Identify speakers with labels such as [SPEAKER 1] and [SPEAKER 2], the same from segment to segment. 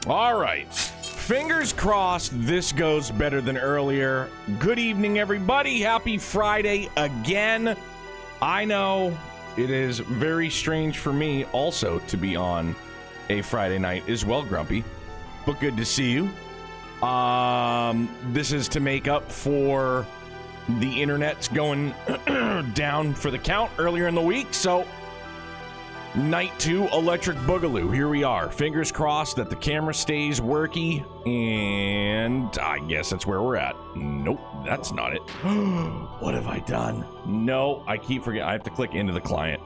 [SPEAKER 1] All right. Fingers crossed this goes better than earlier. Good evening, everybody. Happy Friday again. I know it is very strange for me also to be on a Friday night as well, Grumpy, but good to see you. This is to make up for the internet's going down for the count earlier in the week, so night 2 Electric Boogaloo. Here we are. Fingers crossed that the camera stays worky, and I guess that's where we're at. Nope, that's not it. What have I done? No, I keep forgetting. I have to click into the client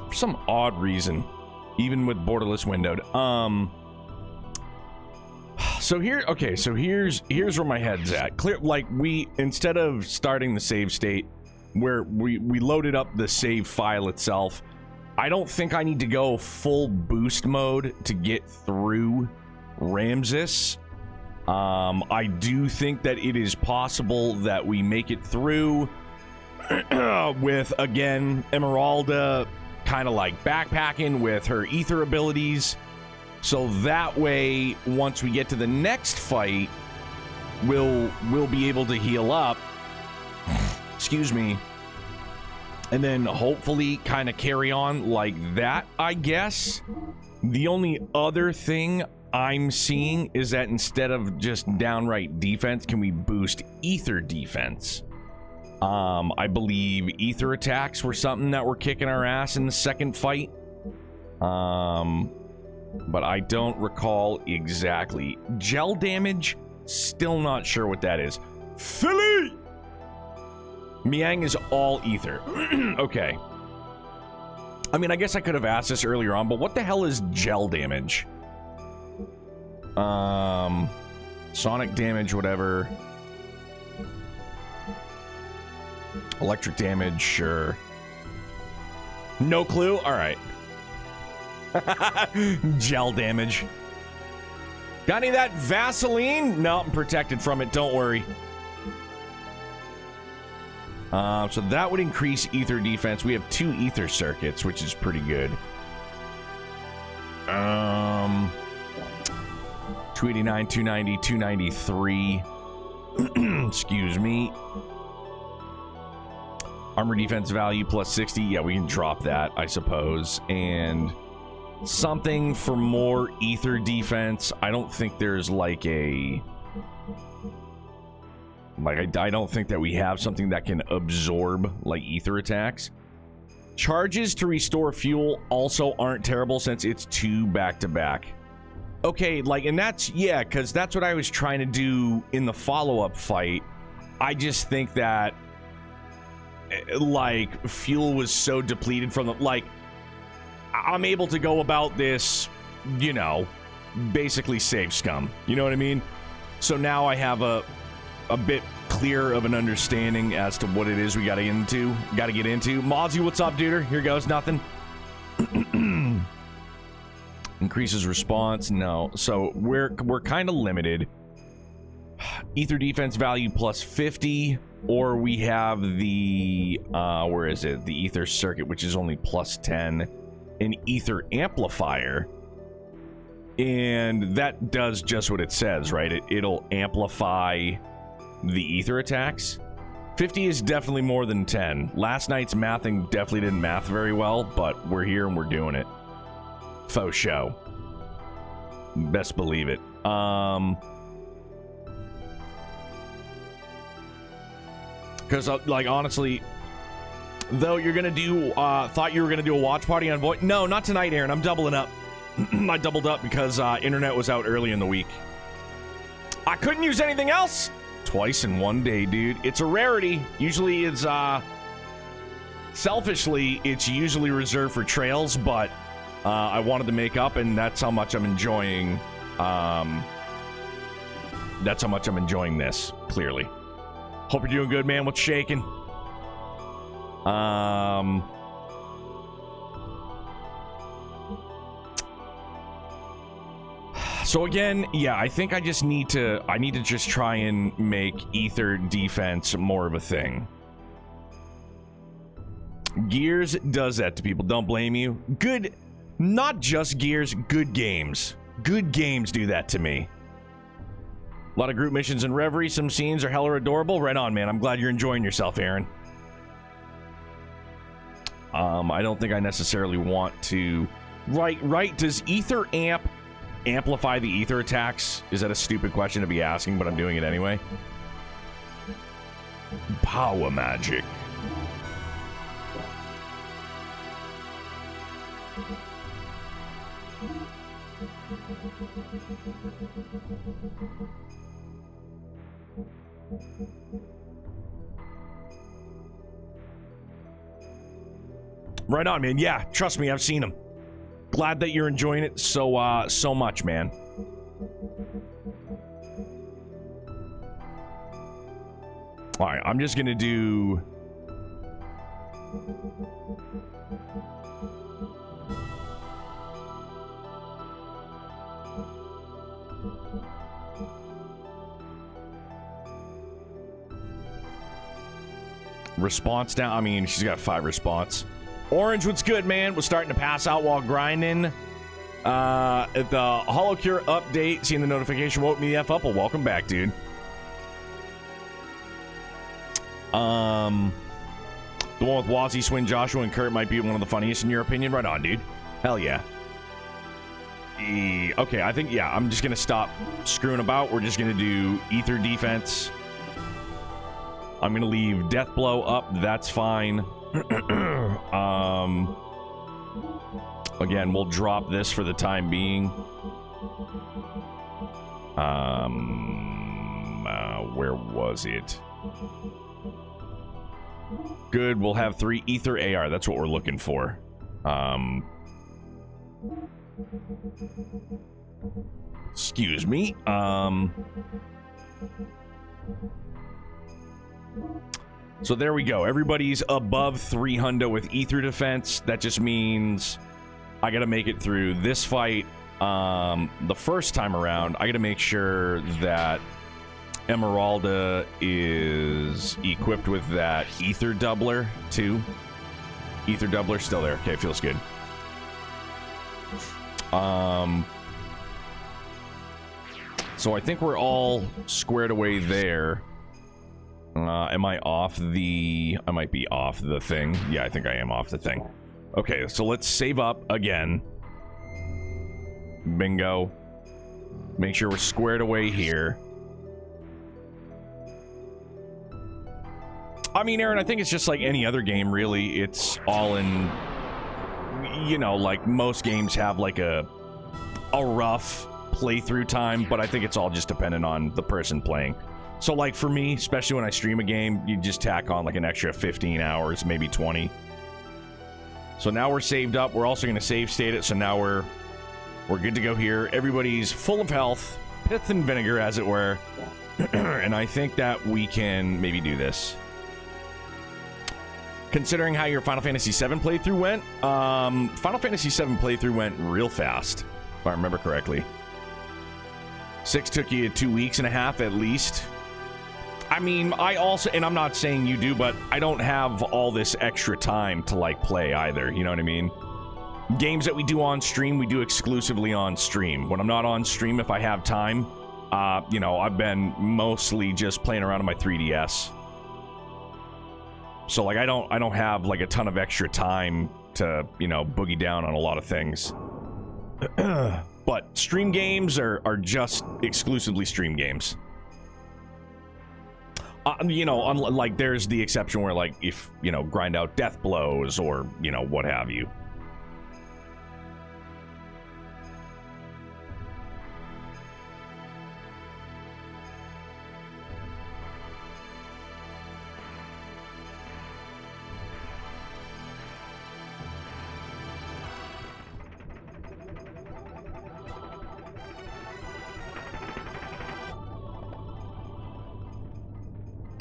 [SPEAKER 1] for some odd reason, even with borderless windowed. So here, okay, so here's where my head's at. Clear, like instead of starting the save state where we loaded up the save file itself, I don't think I need to go full boost mode to get through Ramses. I do think that it is possible that we make it through with, again, Emeralda kind of like backpacking with her ether abilities. So that way, once we get to the next fight, we'll be able to heal up. Excuse me. And then hopefully kind of carry on like that, I guess. The only other thing I'm seeing is that instead of just downright defense, can we boost ether defense? I believe ether attacks were something that were kicking our ass in the second fight. But I don't recall exactly. Gel damage, still not sure what that is. Philly! Miang is all ether. Okay. I mean, I guess I could have asked this earlier on, but what the hell is gel damage? Sonic damage, whatever. Electric damage, sure. No clue? All right. Gel damage. Got any of that Vaseline? No, I'm protected from it. Don't worry. So that would increase ether defense. We have 2 ether circuits, which is pretty good. 289, 290, 293. Excuse me. Armor defense value plus 60. Yeah, we can drop that, I suppose. And something for more ether defense. I don't think there's like a... I don't think that we have something that can absorb like ether attacks. Charges to restore fuel also aren't terrible since it's 2 back-to-back. Okay, like, and that's, yeah, because that's what I was trying to do in the follow-up fight. I just think that, like, fuel was so depleted from the, like, I'm able to go about this, you know, basically save scum. You know what I mean? So now I have a bit clearer of an understanding as to what it is we gotta get into. Mozzie, what's up, duder? Here goes nothing. Increases response, no. So we're kind of limited. Ether defense value plus 50, or we have the where is it? The ether circuit, which is only plus 10. An ether amplifier, and that does just what it says, right? It'll amplify the ether attacks. 50 is definitely more than 10. Last night's mathing definitely didn't math very well, but we're here and we're doing it. Faux show. Best believe it. Because, like, honestly, though you're gonna do, thought you were gonna do a watch party on Void. No, not tonight, Aaron. I'm doubling up. I doubled up because internet was out early in the week. I couldn't use anything else. Twice in one day, dude. It's a rarity. Usually it's, selfishly, it's usually reserved for trails, but I wanted to make up, and that's how much I'm enjoying, that's how much I'm enjoying this, clearly. Hope you're doing good, man. What's shaking? So again, yeah, I think I need to just try and make ether defense more of a thing. Gears does that to people. Don't blame you. Good, not just Gears, good games. Good games do that to me. A lot of group missions and Reverie. Some scenes are hella adorable. Right on, man. I'm glad you're enjoying yourself, Aaron. I don't think I necessarily want to... Right. Does Ether Amp amplify the Ether attacks? Is that a stupid question to be asking, but I'm doing it anyway? Power magic. Right on, man. Yeah, trust me, I've seen them. Glad that you're enjoying it so much, man. All right, I'm just gonna do... Response down. I mean, she's got 5 response. Orange, what's good, man? We're starting to pass out while grinding. At the Hollow Cure update, seeing the notification woke me the F up. Well, welcome back, dude. The one with Wazzy, Swin, Joshua, and Kurt might be one of the funniest in your opinion. Right on, dude. Hell yeah. Okay, I think, yeah, I'm just gonna stop screwing about. We're just gonna do Ether defense. I'm gonna leave Death Blow up. That's fine. Again, we'll drop this for the time being. Where was it? Good, we'll have 3 Ether AR. That's what we're looking for. Excuse me. So there we go. Everybody's above 300 with Ether defense. That just means I gotta make it through this fight. The first time around, I gotta make sure that Emeralda is equipped with that Ether doubler too. Ether doubler still there. Okay, feels good. So I think we're all squared away there. Am I off the... I might be off the thing. Yeah, I think I am off the thing. Okay, so let's save up again. Bingo. Make sure we're squared away here. I mean, Aaron, I think it's just like any other game, really. It's all in... You know, like most games have like a rough playthrough time, but I think it's all just dependent on the person playing. So, like, for me, especially when I stream a game, you just tack on, like, an extra 15 hours, maybe 20. So now we're saved up. We're also going to save state it, so now we're good to go here. Everybody's full of health, pith and vinegar, as it were. And I think that we can maybe do this. Considering how your Final Fantasy VII playthrough went, Final Fantasy VII playthrough went real fast, if I remember correctly. 6 took you 2.5 weeks at least. I mean, I also, and I'm not saying you do, but I don't have all this extra time to, like, play either, you know what I mean? Games that we do on stream, we do exclusively on stream. When I'm not on stream, if I have time, you know, I've been mostly just playing around on my 3DS. So, like, I don't have, like, a ton of extra time to, you know, boogie down on a lot of things. But stream games are just exclusively stream games. You know, like, there's the exception where, like, if, you know, grind out death blows or, you know, what have you.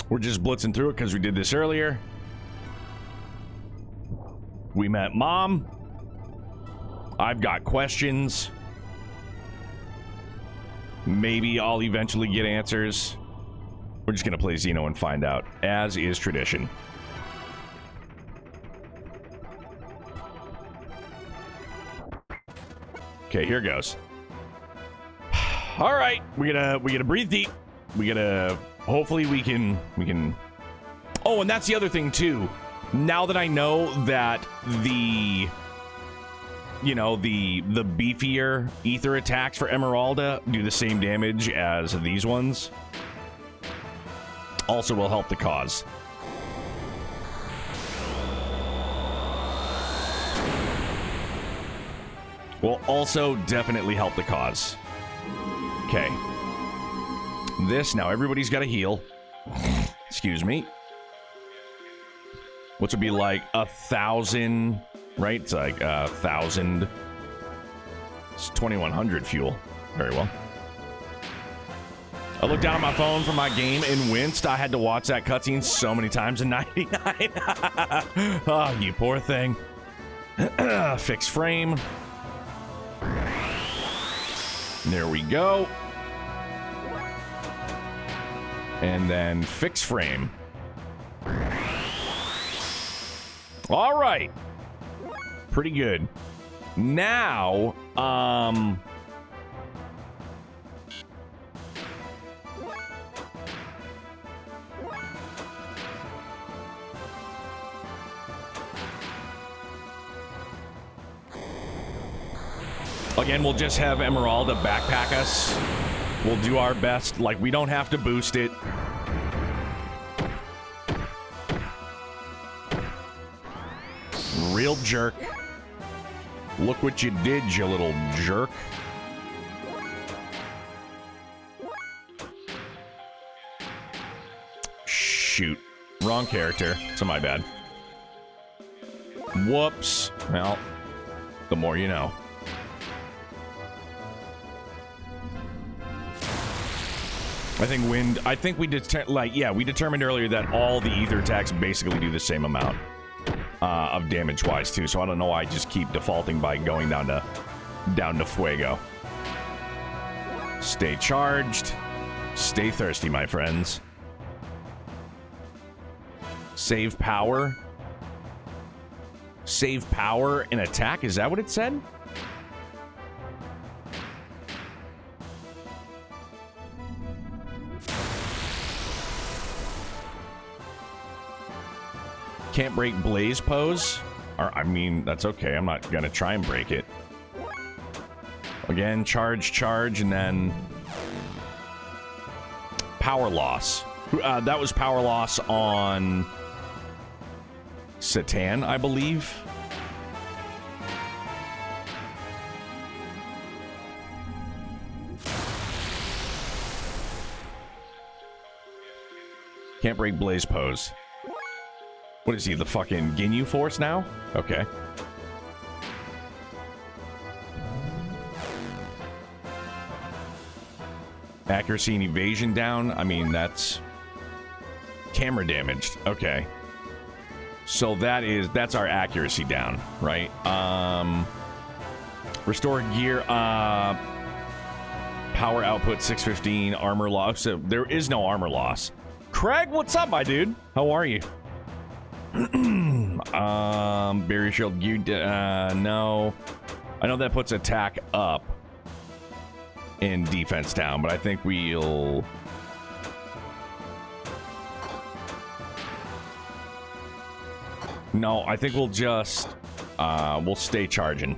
[SPEAKER 1] We're just blitzing through it because we did this earlier. We met Mom. I've got questions. Maybe I'll eventually get answers. We're just going to play Xeno and find out, as is tradition. Okay, here goes. All right, we gotta breathe deep. We gotta, hopefully we can. Oh, and that's the other thing too. Now that I know that the beefier ether attacks for Emeralda do the same damage as these ones, also will help the cause. Will also definitely help the cause. Okay. This, now everybody's got to heal. Excuse me. Which would be like 1,000, right? It's like 1,000. It's 2,100 fuel. Very well. I looked down at my phone for my game and winced. I had to watch that cutscene so many times in 99. Oh, you poor thing. Fix frame. There we go. And then fix frame. All right. Pretty good. Now, again, we'll just have Emeralda backpack us. We'll do our best. Like, we don't have to boost it. Real jerk. Look what you did, you little jerk. Shoot. Wrong character. So my bad. Whoops. Well, the more you know. I think we determined earlier that all the ether attacks basically do the same amount of damage wise too. So I don't know why I just keep defaulting by going down to Fuego. Stay charged. Stay thirsty, my friends. Save power. Save power and attack. Is that what it said? Can't break Blaze pose. Or, I mean, that's okay. I'm not gonna try and break it. Again, charge, and then power loss. That was power loss on Satan, I believe. Can't break Blaze pose. What is he, the fucking Ginyu Force now? Okay. Accuracy and evasion down. I mean, that's camera damaged. Okay. So that's our accuracy down, right? Restore gear, power output 615, armor loss. So there is no armor loss. Craig, what's up, my dude? How are you? Barrier shield gear, no. I know that puts attack up and defense down, but I think we'll... No, I think we'll just... we'll stay charging.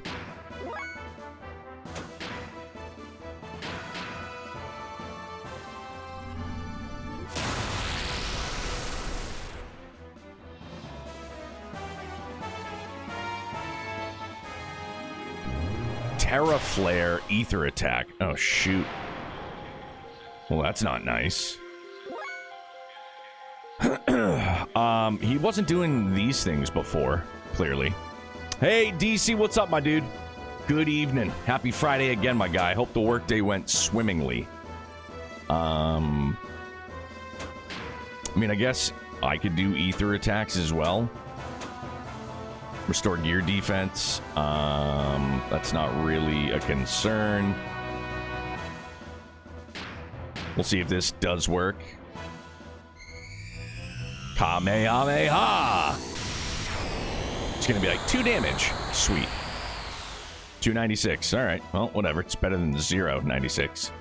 [SPEAKER 1] Terra Flare Ether Attack. Oh, shoot. Well, that's not nice. He wasn't doing these things before, clearly. Hey, DC, what's up, my dude? Good evening. Happy Friday again, my guy. Hope the workday went swimmingly. I mean, I guess I could do ether attacks as well. Restore gear defense. That's not really a concern. We'll see if this does work. Kamehameha! It's gonna be like 2 damage. Sweet. 296. All right. Well, whatever. It's better than 0.96.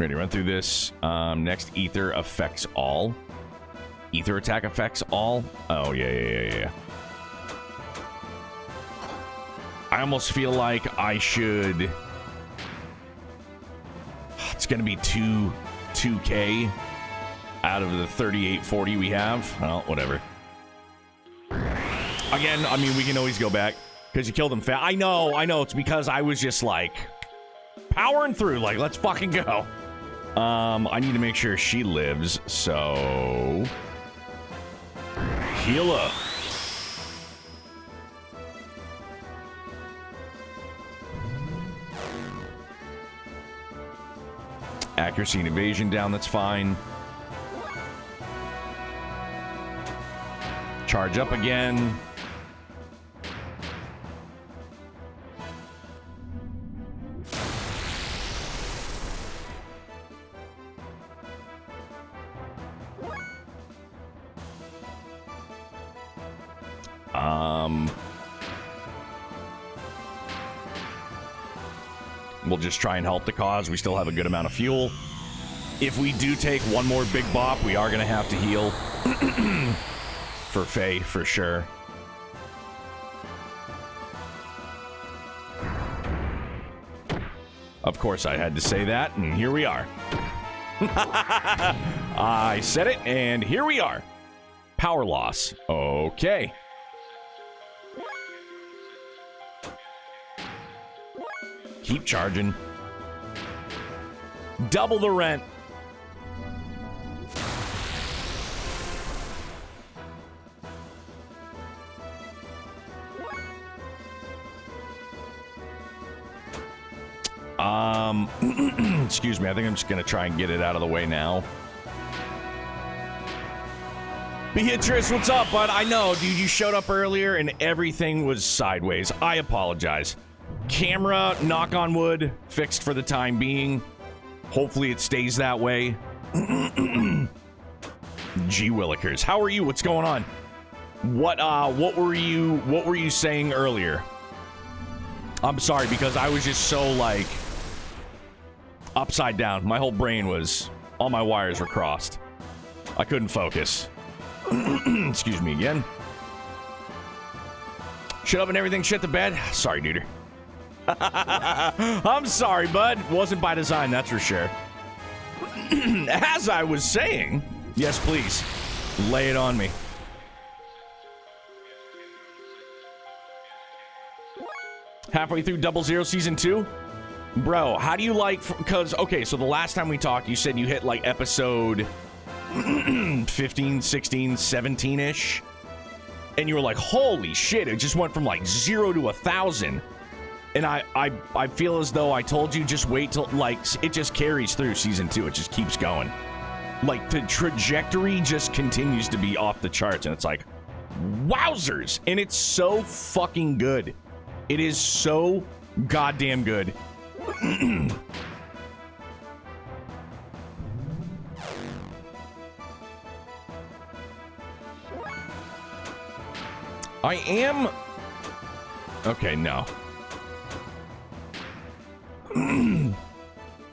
[SPEAKER 1] We're gonna run through this. Next, ether affects all. Ether attack affects all. Oh, yeah. I almost feel like I should... It's gonna be 2K out of the 3840 we have. Well, whatever. Again, I mean, we can always go back because you killed him fast. I know. It's because I was just like powering through. Like, let's fucking go. I need to make sure she lives. So heal up. Accuracy and evasion down. That's fine. Charge up again. We'll just try and help the cause. We still have a good amount of fuel. If we do take one more big bop, we are going to have to heal. For Faye, for sure. Of course, I had to say that, and here we are. I said it, and here we are. Power loss. Okay. Keep charging. Double the rent. Excuse me. I think I'm just going to try and get it out of the way now. Beatrice, what's up, bud? I know, dude, you showed up earlier and everything was sideways. I apologize. Camera, knock on wood, fixed for the time being. Hopefully it stays that way. Gee Willikers. How are you? What's going on? What were you saying earlier? I'm sorry, because I was just so, like, upside down. My whole brain was... All my wires were crossed. I couldn't focus. Excuse me again. Shut up and everything, shit the bed. Sorry, dude. I'm sorry, bud. Wasn't by design, that's for sure. As I was saying... Yes, please. Lay it on me. Halfway through 00 Season 2? Bro, how do you like... Because, okay, so the last time we talked, you said you hit, like, episode 15, 16, 17-ish. And you were like, holy shit, it just went from, like, 0 to 1,000. And I feel as though I told you, just wait till, like, it just carries through Season 2. It just keeps going. Like, the trajectory just continues to be off the charts. And it's like, wowzers. And it's so fucking good. It is so goddamn good. I am... Okay, no.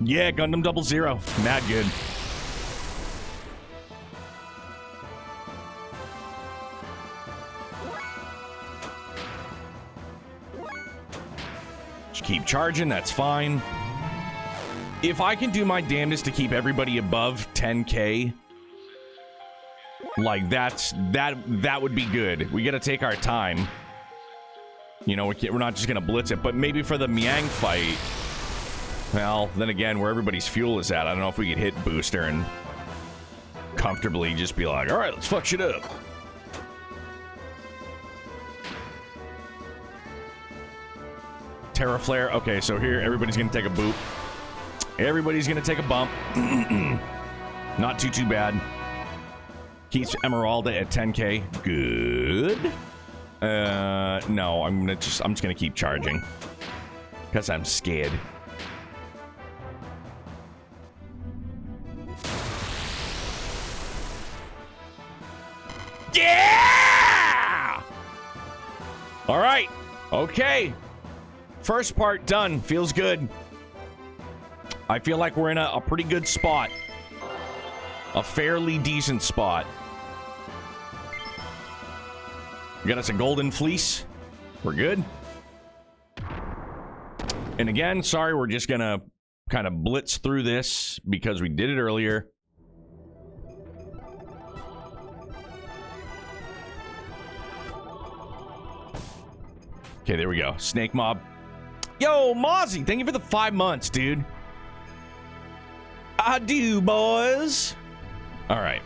[SPEAKER 1] Yeah, Gundam 00. Mad good. Just keep charging, that's fine. If I can do my damnedest to keep everybody above 10K, like that would be good. We gotta take our time. You know, we're not just gonna blitz it, but maybe for the Miang fight, well, then again, where everybody's fuel is at, I don't know if we could hit booster and comfortably just be like, all right, let's fuck shit up. Terra Flare. Okay, so here, everybody's gonna take a boop. Everybody's gonna take a bump. Not too bad. Keeps Emeralda at 10K. Good. No, I'm just gonna keep charging. Because I'm scared. Yeah! All right. Okay. First part done. Feels good. I feel like we're in a pretty good spot. A fairly decent spot. We got us a golden fleece. We're good. And again, sorry, we're just gonna kind of blitz through this because we did it earlier. Okay, there we go. Snake mob. Yo, Mozzie, thank you for the 5 months, dude. I do, boys. All right.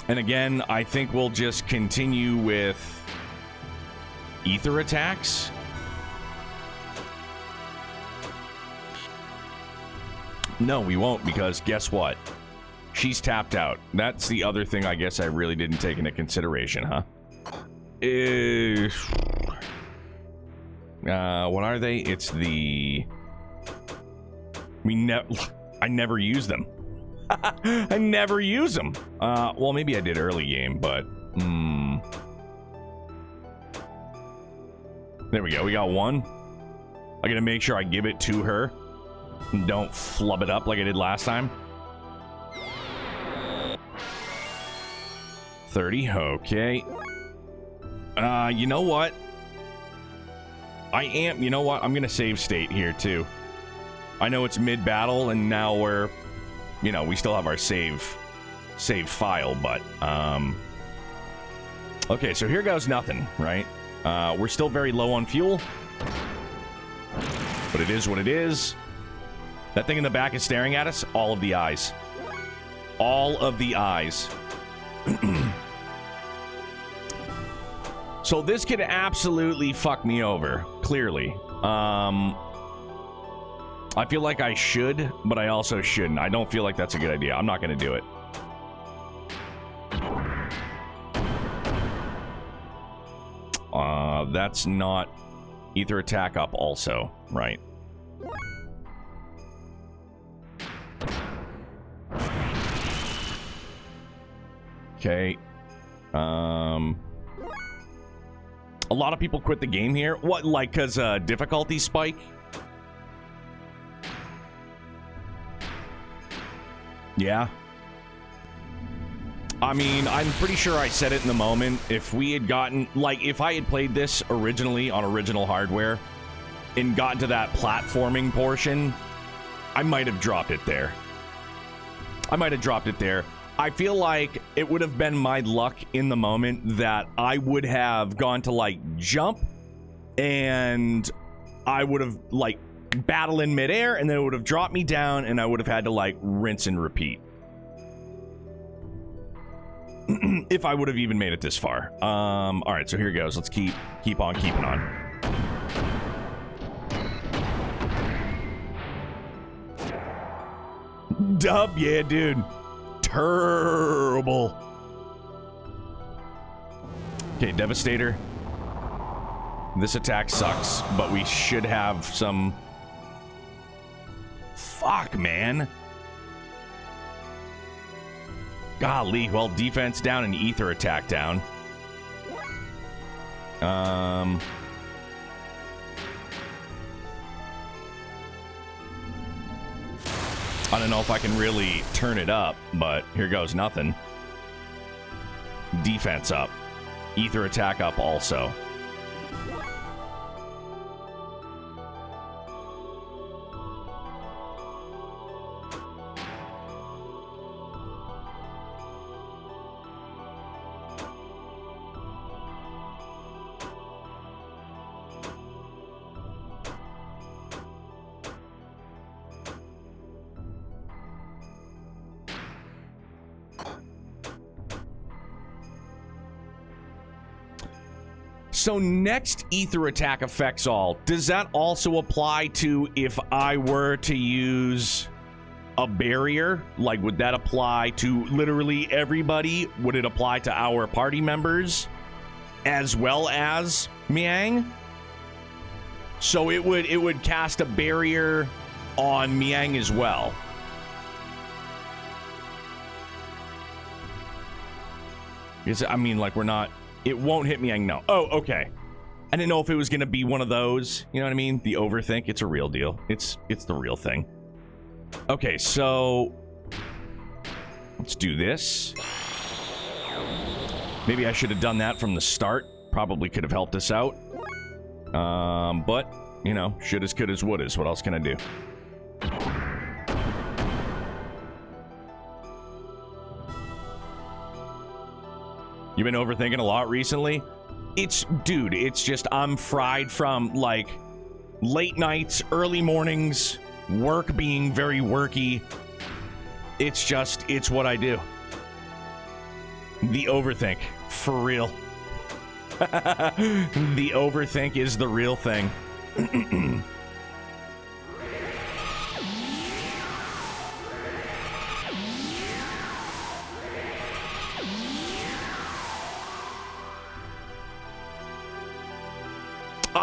[SPEAKER 1] And again, I think we'll just continue with ether attacks. No, we won't, because guess what? She's tapped out. That's the other thing I guess I really didn't take into consideration, huh? What are they? It's the... I never use them. I never use them. Well, maybe I did early game, but... There we go. We got one. I gotta make sure I give it to her. And don't flub it up like I did last time. 30. Okay. You know what? You know what? I'm gonna save state here, too. I know it's mid-battle, and now we're... You know, we still have our save file, but... Okay, so here goes nothing, right? We're still very low on fuel. But it is what it is. That thing in the back is staring at us. All of the eyes. All of the eyes. So this could absolutely fuck me over, clearly. I feel like I should, but I also shouldn't. I don't feel like that's a good idea. I'm not going to do it. That's not ether attack up also, right? Okay. A lot of people quit the game here. What, like, because difficulty spike? Yeah. I mean, I'm pretty sure I said it in the moment. If we had gotten, like, if I had played this originally on original hardware and gotten to that platforming portion, I might have dropped it there. I feel like it would have been my luck in the moment that I would have gone to, like, jump, and I would have, like, battle in midair, and then it would have dropped me down, and I would have had to, like, rinse and repeat. If I would have even made it this far. All right, so here goes. Let's keep on keeping on. Dub, yeah, dude. Terrible. Okay, Devastator. This attack sucks, but we should have some... Fuck, man. Golly, well, defense down and ether attack down. I don't know if I can really turn it up, but here goes nothing. Defense up. Ether attack up also. So next ether attack affects all. Does that also apply to if I were to use a barrier? Like, would that apply to literally everybody? Would it apply to our party members as well as Miang? So it would cast a barrier on Miang as well. I mean, like, we're not... It won't hit Miang, no. Oh, okay. I didn't know if it was going to be one of those. You know what I mean? The overthink. It's a real deal. It's the real thing. Okay, so let's do this. Maybe I should have done that from the start. Probably could have helped us out. But, you know, should as could as would as. What else can I do? You've been overthinking a lot recently? Dude, it's just I'm fried from, like, late nights, early mornings, work being very worky. It's what I do. The overthink, for real. The overthink is the real thing.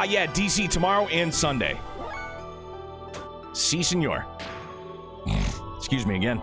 [SPEAKER 1] Yeah, DC tomorrow and Sunday. Si, senor. Excuse me again.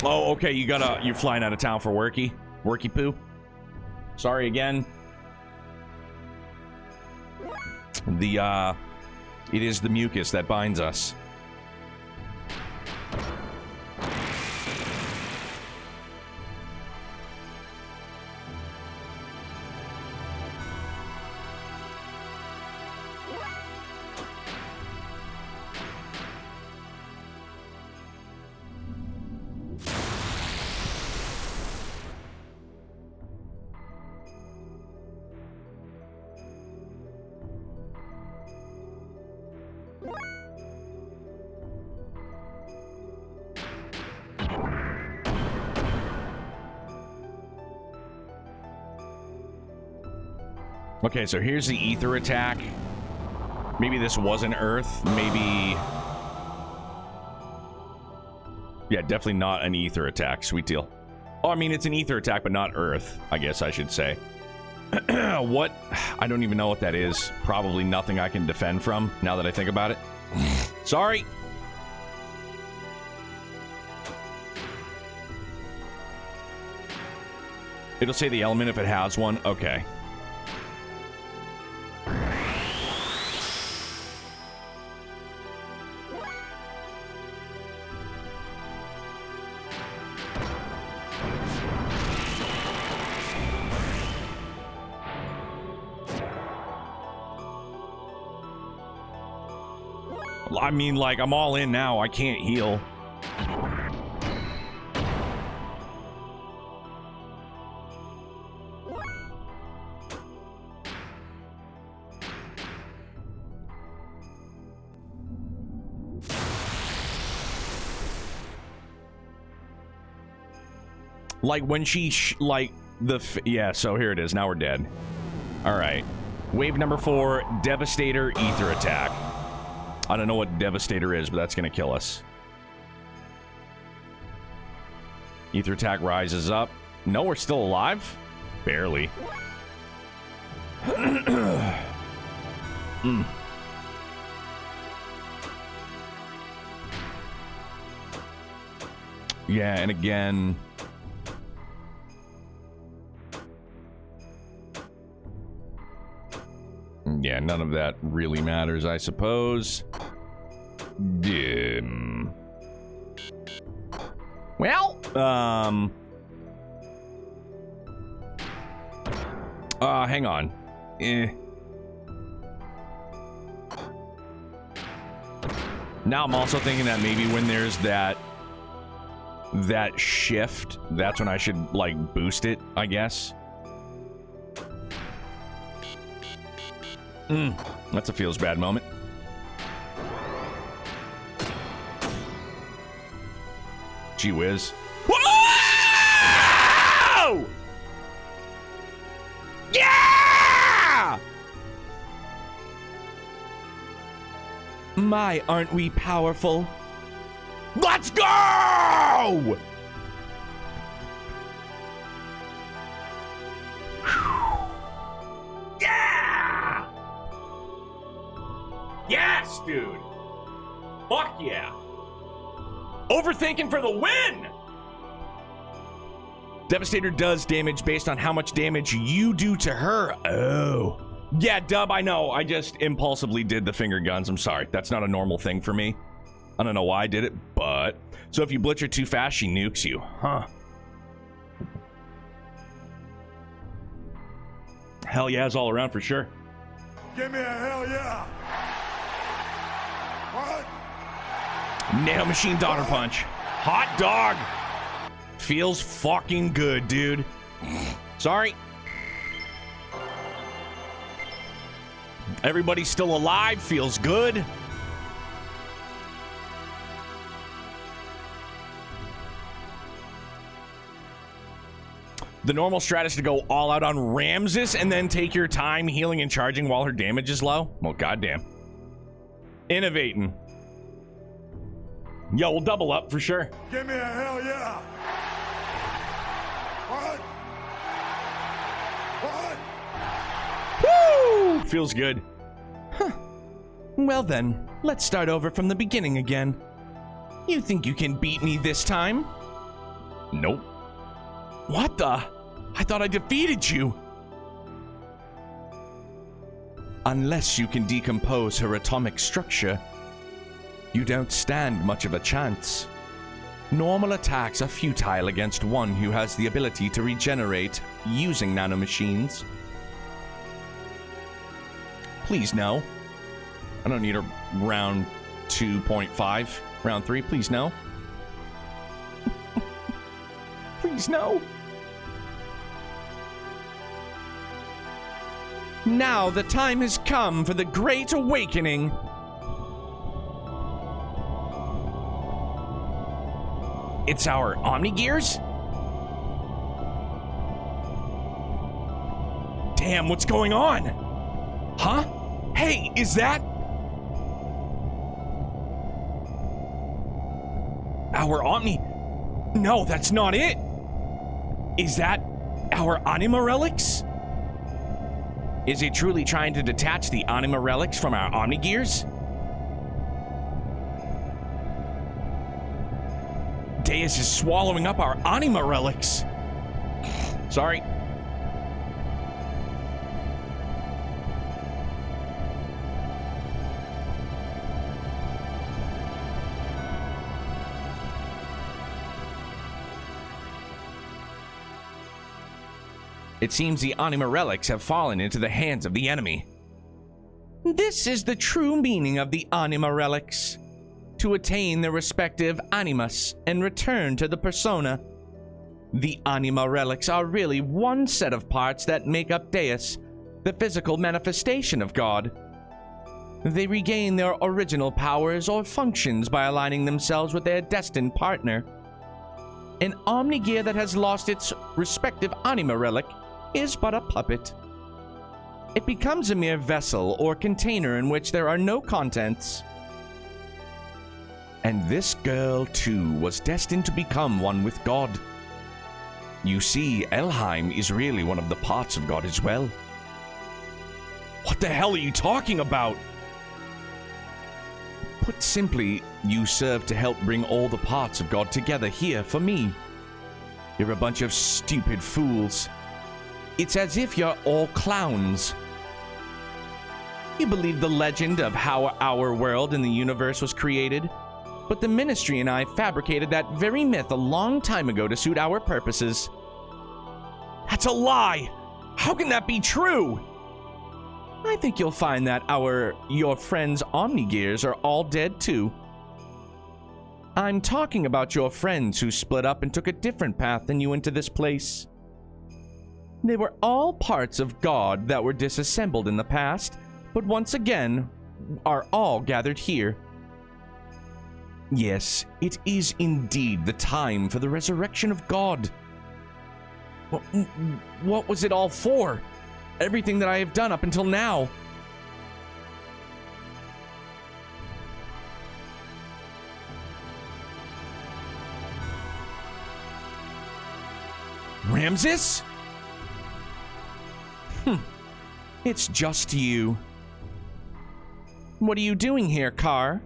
[SPEAKER 1] Oh, okay, you're flying out of town for worky poo. Sorry again. It is the mucus that binds us. Okay, so here's the ether attack. Maybe this wasn't Earth. Maybe... Yeah, definitely not an ether attack. Sweet deal. Oh, I mean, it's an ether attack, but not Earth, I guess I should say. What? I don't even know what that is. Probably nothing I can defend from, now that I think about it. Sorry. It'll say the element if it has one. Okay. I mean, like, I'm all in now. I can't heal. Like, when she, yeah, so here it is. Now we're dead. All right. Wave number 4, Devastator Ether Attack. I don't know what Devastator is, but that's going to kill us. Ether attack rises up. No, we're still alive? Barely. Yeah, and again... Yeah, none of that really matters, I suppose. Well, hang on. Now I'm also thinking that maybe when there's that shift, that's when I should, like, boost it, I guess. That's a feels bad moment. Gee whiz. Whoa! Yeah! My, aren't we powerful? Let's go! Yeah! Yes, dude! Fuck yeah! Overthinking for the win! Devastator does damage based on how much damage you do to her. Oh. Yeah, Dub, I know. I just impulsively did the finger guns. I'm sorry. That's not a normal thing for me. I don't know why I did it, but... So if you blitz her too fast, she nukes you. Huh. Hell yeah's all around for sure.
[SPEAKER 2] Give me a hell yeah. What?
[SPEAKER 1] Nail machine daughter punch. Hot dog. Feels fucking good, dude. Sorry. Everybody's still alive. Feels good. The normal strat is to go all out on Ramses and then take your time healing and charging while her damage is low. Well, goddamn. Innovating. Yo, we'll double up for sure.
[SPEAKER 2] Give me a hell yeah. What?
[SPEAKER 1] Woo! Feels good. Huh. Well then, let's start over from the beginning again. You think you can beat me this time? Nope. What the? I thought I defeated you. Unless you can decompose her atomic structure, you don't stand much of a chance. Normal attacks are futile against one who has the ability to regenerate using nanomachines. Please no. I don't need a round 2.5. Round 3, please no. Please no. Now the time has come for the Great Awakening. It's our Omnigears? Damn, what's going on? Huh? Hey, is that... our Omni... No, that's not it. Is that our Anima Relics? Is it truly trying to detach the Anima Relics from our Omnigears? Deus is swallowing up our Anima Relics. Sorry. It seems the Anima Relics have fallen into the hands of the enemy. This is the true meaning of the Anima Relics. To attain their respective animus and return to the persona. The Anima Relics are really one set of parts that make up Deus, the physical manifestation of God. They regain their original powers or functions by aligning themselves with their destined partner. An Omnigear that has lost its respective Anima Relic is but a puppet. It becomes a mere vessel or container in which there are no contents. And this girl, too, was destined to become one with God. You see, Elheim is really one of the parts of God as well. What the hell are you talking about? Put simply, you serve to help bring all the parts of God together here for me. You're a bunch of stupid fools. It's as if you're all clowns. You believe the legend of how our world and the universe was created, but the Ministry and I fabricated that very myth a long time ago to suit our purposes. That's a lie! How can that be true? I think you'll find that your friends' Omnigears are all dead too. I'm talking about your friends who split up and took a different path than you into this place. They were all parts of God that were disassembled in the past, but once again are all gathered here. Yes, it is indeed the time for the resurrection of God. What was it all for? Everything that I have done up until now. Ramses? It's just you. What are you doing here, Car?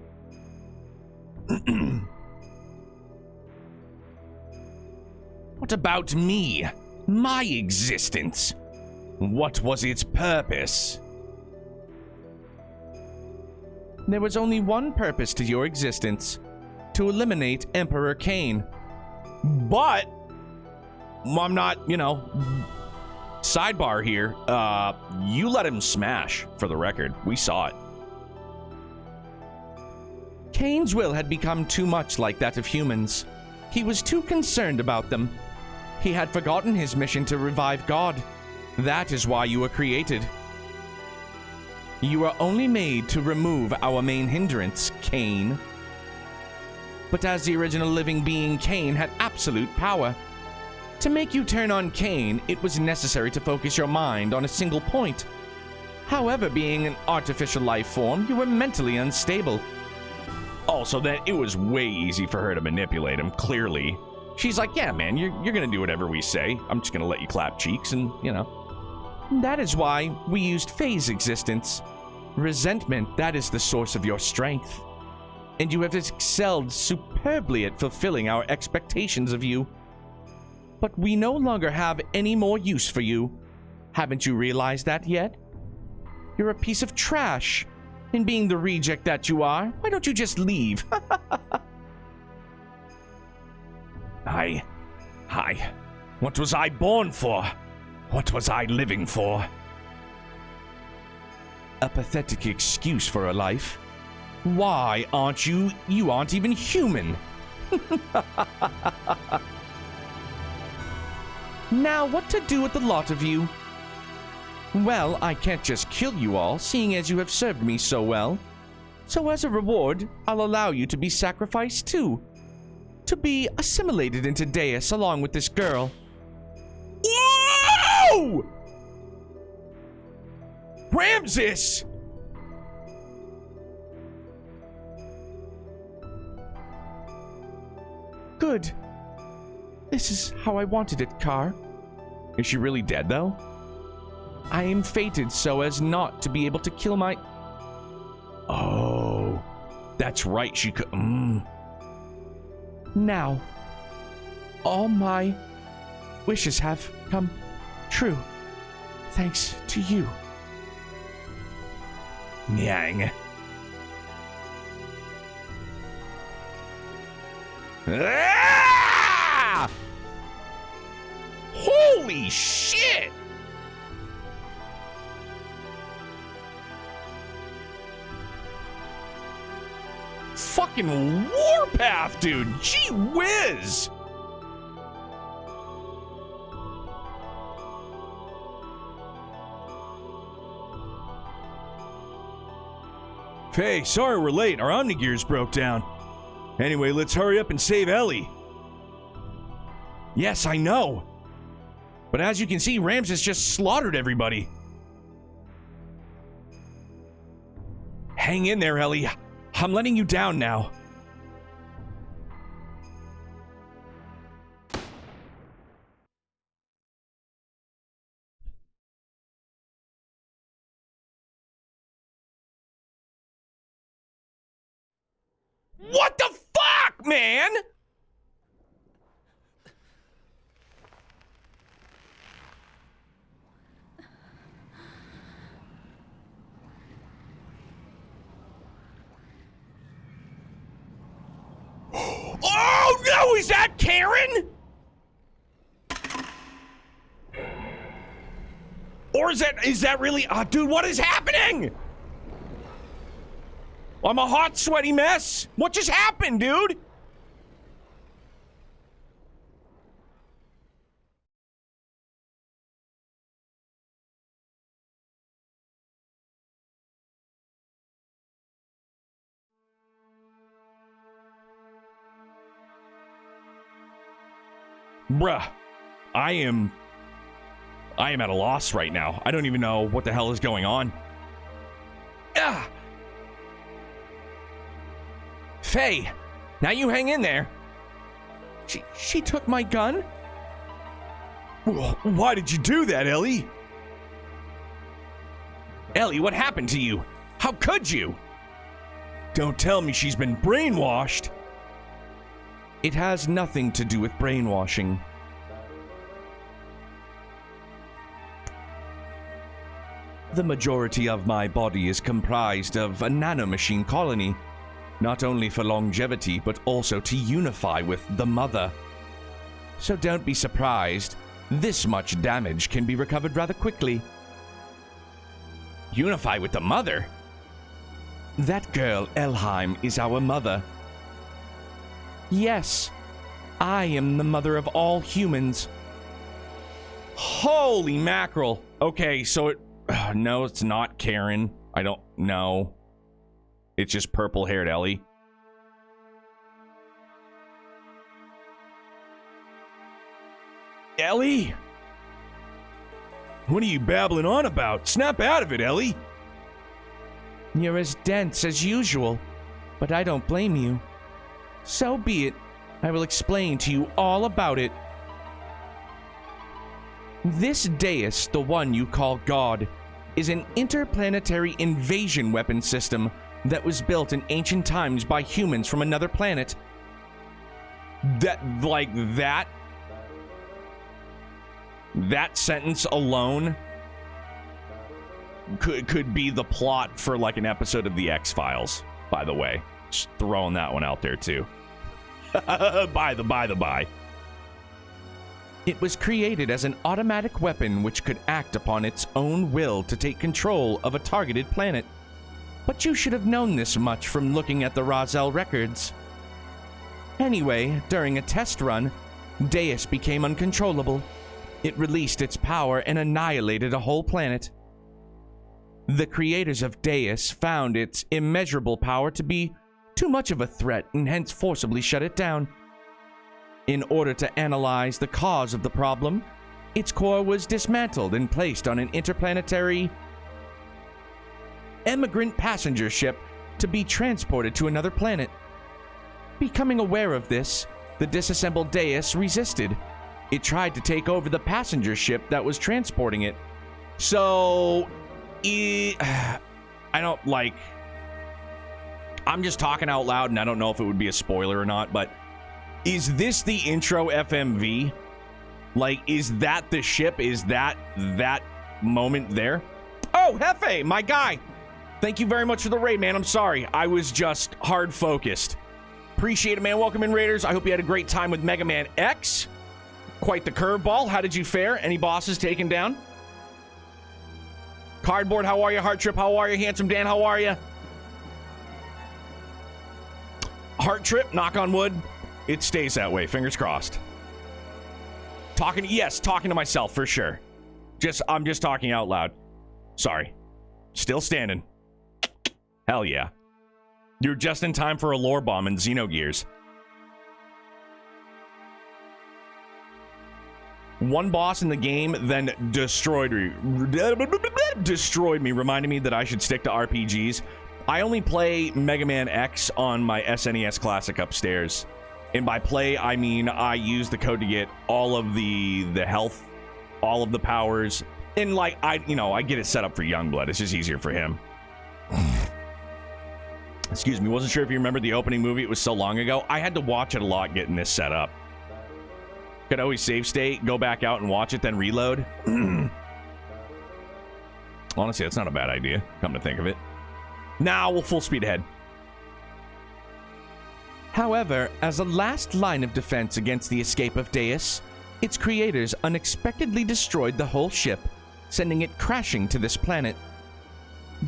[SPEAKER 1] What about me? My existence? What was its purpose? There was only one purpose to your existence. To eliminate Emperor Cain. But I'm not, sidebar here. You let him smash, for the record. We saw it. Cain's will had become too much like that of humans. He was too concerned about them. He had forgotten his mission to revive God. That is why you were created. You were only made to remove our main hindrance, Cain. But as the original living being, Cain had absolute power. To make you turn on Cain, it was necessary to focus your mind on a single point. However, being an artificial life form, you were mentally unstable. Also, that it was way easy for her to manipulate him, clearly. She's like, yeah, man, you're gonna do whatever we say. I'm just gonna let you clap cheeks and, That is why we used phase existence. Resentment, that is the source of your strength. And you have excelled superbly at fulfilling our expectations of you. But we no longer have any more use for you. Haven't you realized that yet? You're a piece of trash. And being the reject that you are, why don't you just leave? What was I born for? What was I living for? A pathetic excuse for a life. Why aren't you aren't even human? Now, what to do with the lot of you? Well, I can't just kill you all, seeing as you have served me so well. So as a reward, I'll allow you to be sacrificed too. To be assimilated into Deus along with this girl. Whoa! Ramses! Good. This is how I wanted it, Car. Is she really dead, though? I am fated so as not to be able to kill my... Oh, that's right, she could... Now, all my wishes have come true, thanks to you. Nyang. Ah! Holy shit! Fucking warpath, dude! Gee whiz! Hey, sorry we're late. Our Xenogears broke down. Anyway, let's hurry up and save Ellie. Yes, I know. But as you can see, Ramses just slaughtered everybody. Hang in there, Ellie. I'm letting you down now. What the fuck, man? Oh no, is that Karen? Or is that really, dude, what is happening? I'm a hot, sweaty mess. What just happened, dude? Bruh, I am at a loss right now. I don't even know what the hell is going on. Ah! Faye, now you hang in there. She took my gun? Why did you do that, Ellie? Ellie, what happened to you? How could you? Don't tell me she's been brainwashed. It has nothing to do with brainwashing. The majority of my body is comprised of a nanomachine colony, not only for longevity, but also to unify with the mother. So don't be surprised, this much damage can be recovered rather quickly. Unify with the mother? That girl, Elheim, is our mother. Yes, I am the mother of all humans. Holy mackerel. Okay, so it... no, it's not Karen. I don't know. It's just purple-haired Ellie. Ellie? What are you babbling on about? Snap out of it, Ellie. You're as dense as usual, but I don't blame you. So be it. I will explain to you all about it. This dais, the one you call God, is an interplanetary invasion weapon system that was built in ancient times by humans from another planet. That sentence alone could be the plot for like an episode of the X-Files, by the way. Just throwing that one out there too. By the by. It was created as an automatic weapon which could act upon its own will to take control of a targeted planet. But you should have known this much from looking at the Roselle records. Anyway, during a test run, Deus became uncontrollable. It released its power and annihilated a whole planet. The creators of Deus found its immeasurable power to be too much of a threat and hence forcibly shut it down. In order to analyze the cause of the problem, its core was dismantled and placed on an interplanetary emigrant passenger ship to be transported to another planet. Becoming aware of this, the disassembled Deus resisted. It tried to take over the passenger ship that was transporting it. So, I don't like... I'm just talking out loud, and I don't know if it would be a spoiler or not, but is this the intro FMV? Like, is that the ship? Is that moment there? Oh, Hefe, my guy! Thank you very much for the raid, man. I'm sorry. I was just hard focused. Appreciate it, man. Welcome in, Raiders. I hope you had a great time with Mega Man X. Quite the curveball. How did you fare? Any bosses taken down? Cardboard, how are you? Heart Trip, how are you? Handsome Dan, how are you? Heart Trip, knock on wood. It stays that way. Fingers crossed. Talking to myself for sure. I'm just talking out loud. Sorry. Still standing. Hell yeah. You're just in time for a lore bomb in Xenogears. One boss in the game then destroyed me, reminding me that I should stick to RPGs. I only play Mega Man X on my SNES Classic upstairs. And by play, I mean I use the code to get all of the health, all of the powers. And like, I get it set up for Youngblood. It's just easier for him. Excuse me, wasn't sure if you remember the opening movie. It was so long ago. I had to watch it a lot getting this set up. Could always save state, go back out and watch it, then reload. Honestly, that's not a bad idea, come to think of it. Now we'll full speed ahead. However, as a last line of defense against the escape of Deus, its creators unexpectedly destroyed the whole ship, sending it crashing to this planet.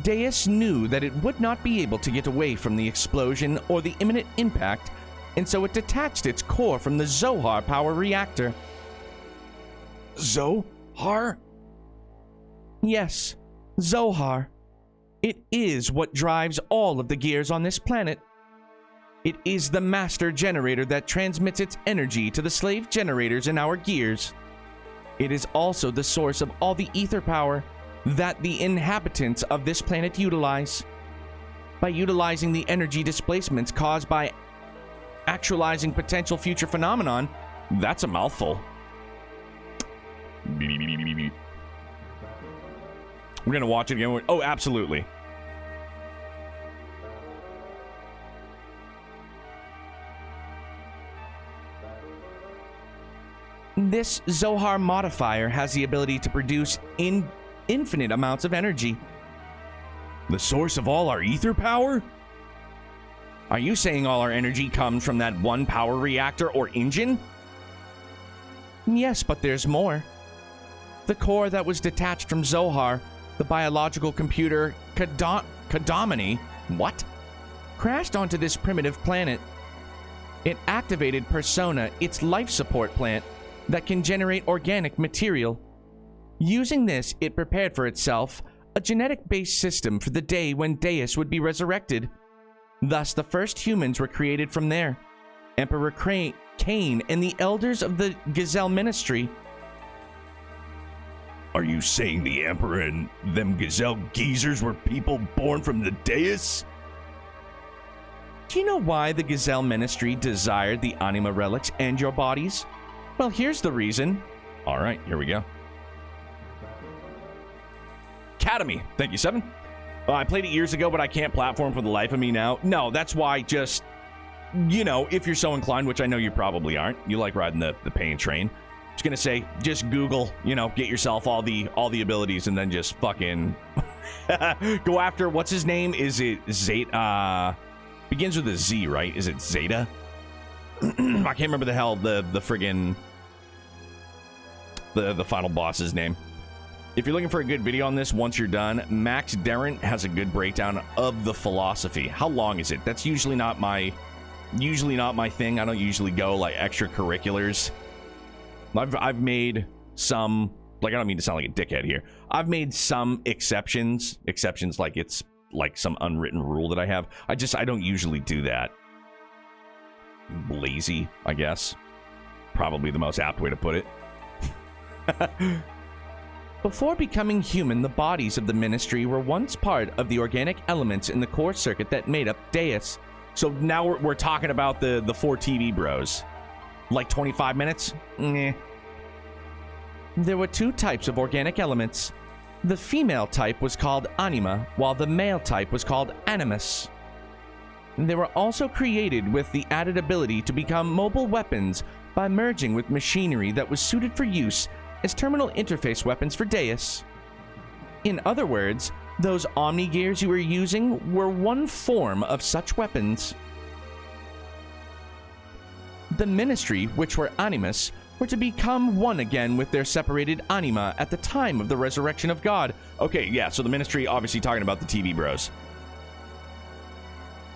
[SPEAKER 1] Deus knew that it would not be able to get away from the explosion or the imminent impact, and so it detached its core from the Zohar power reactor. Zohar? Yes, Zohar. It is what drives all of the gears on this planet. It is the master generator that transmits its energy to the slave generators in our gears. It is also the source of all the ether power that the inhabitants of this planet utilize. By utilizing the energy displacements caused by actualizing potential future phenomenon, that's a mouthful. We're gonna watch it again. Oh, absolutely.
[SPEAKER 3] This Zohar modifier has the ability to produce infinite amounts of energy.
[SPEAKER 1] The source of all our ether power?
[SPEAKER 3] Are you saying all our energy comes from that one power reactor or engine? Yes, but there's more. The core that was detached from Zohar, the biological computer Kadomini, crashed onto this primitive planet. It activated Persona, its life support plant, that can generate organic material. Using this, it prepared for itself a genetic-based system for the day when Deus would be resurrected. Thus, the first humans were created from there. Emperor Cain and the elders of the Gazelle Ministry.
[SPEAKER 1] Are you saying the Emperor and them Gazelle geezers were people born from the Deus?
[SPEAKER 3] Do you know why the Gazelle Ministry desired the Anima relics and your bodies? Well, here's the reason.
[SPEAKER 1] All right, here we go. Academy, thank you, 7. I played it years ago, but I can't platform for the life of me now. No, that's why just, you know, if you're so inclined, which I know you probably aren't, you like riding the pain train. Just gonna say, just Google, you know, get yourself all the abilities and then just fucking go after, what's his name? Is it Zeta? Begins with a Z, right? Is it Zeta? I can't remember the hell the friggin' the final boss's name. If you're looking for a good video on this, once you're done, Max Darrant has a good breakdown of the philosophy. How long is it? That's usually not my thing. I don't usually go like extracurriculars. I've made some, like, I don't mean to sound like a dickhead here. I've made some exceptions like it's like some unwritten rule that I have. I don't usually do that. Lazy, I guess. Probably the most apt way to put it.
[SPEAKER 3] Before becoming human, the bodies of the Ministry were once part of the organic elements in the core circuit that made up Deus.
[SPEAKER 1] So now we're talking about the 4 TV bros. Like 25 minutes? Nah.
[SPEAKER 3] There were 2 types of organic elements. The female type was called Anima, while the male type was called Animus. They were also created with the added ability to become mobile weapons by merging with machinery that was suited for use as terminal interface weapons for Deus. In other words, those Omni-Gears you were using were one form of such weapons. The Ministry, which were Animus, were to become one again with their separated Anima at the time of the resurrection of God.
[SPEAKER 1] Okay, yeah, so the Ministry obviously talking about the TV bros.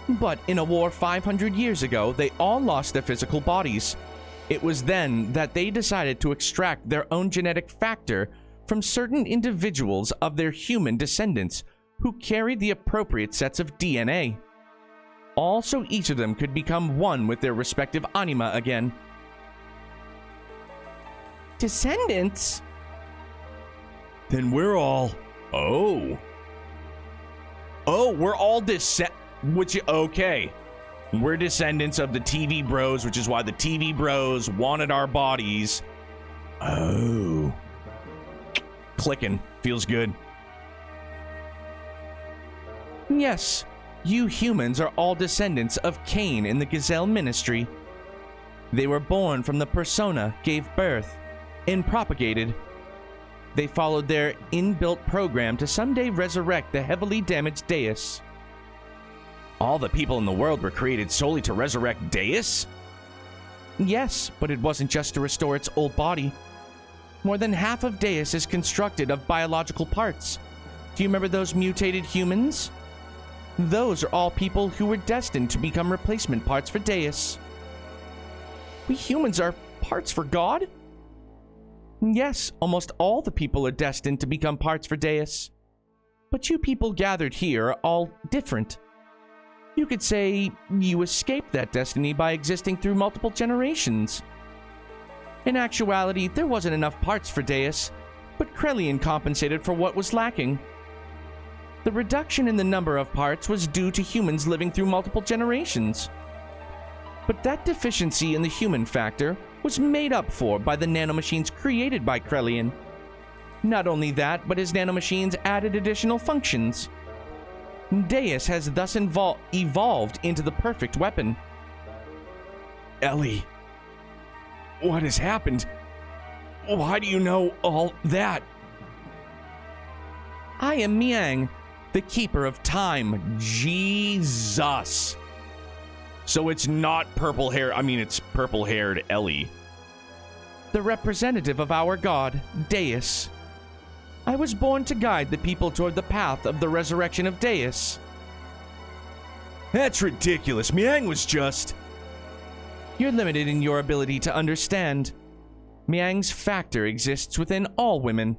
[SPEAKER 3] But in a war 500 years ago, they all lost their physical bodies. It was then that they decided to extract their own genetic factor from certain individuals of their human descendants who carried the appropriate sets of DNA. Also, each of them could become one with their respective anima again. Descendants?
[SPEAKER 1] Then we're all... Oh, we're all okay. We're descendants of the TV bros, which is why the TV bros wanted our bodies. Oh. Clicking. Feels good.
[SPEAKER 3] Yes, you humans are all descendants of Cain in the Gazelle Ministry. They were born from the Persona, gave birth, and propagated. They followed their inbuilt program to someday resurrect the heavily damaged Deus.
[SPEAKER 1] All the people in the world were created solely to resurrect Deus?
[SPEAKER 3] Yes, but it wasn't just to restore its old body. More than half of Deus is constructed of biological parts. Do you remember those mutated humans? Those are all people who were destined to become replacement parts for Deus. We humans are parts for God? Yes, almost all the people are destined to become parts for Deus. But you people gathered here are all different. You could say you escaped that destiny by existing through multiple generations. In actuality, there wasn't enough parts for Deus, but Krelian compensated for what was lacking. The reduction in the number of parts was due to humans living through multiple generations. But that deficiency in the human factor was made up for by the nanomachines created by Krelian. Not only that, but his nanomachines added additional functions. Deus has thus evolved into the perfect weapon.
[SPEAKER 1] Ellie, what has happened? Why do you know all that?
[SPEAKER 3] I am Miang, the keeper of time.
[SPEAKER 1] Jesus. So it's not purple hair. I mean, it's purple-haired Ellie.
[SPEAKER 3] The representative of our god, Deus. I was born to guide the people toward the path of the resurrection of Deus.
[SPEAKER 1] That's ridiculous. Miang was just...
[SPEAKER 3] You're limited in your ability to understand. Miang's factor exists within all women.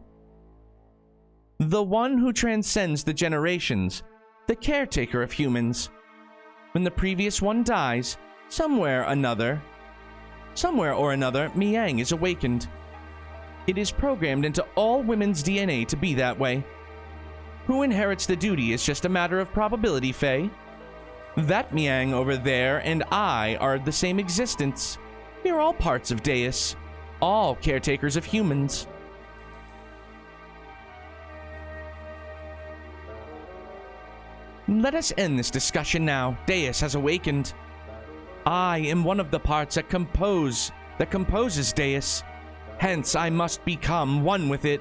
[SPEAKER 3] The one who transcends the generations, the caretaker of humans. When the previous one dies, somewhere or another, Miang is awakened. It is programmed into all women's DNA to be that way. Who inherits the duty is just a matter of probability, Faye. That Miang over there and I are the same existence. We are all parts of Deus, all caretakers of humans. Let us end this discussion now. Deus has awakened. I am one of the parts that composes Deus. Hence, I must become one with it.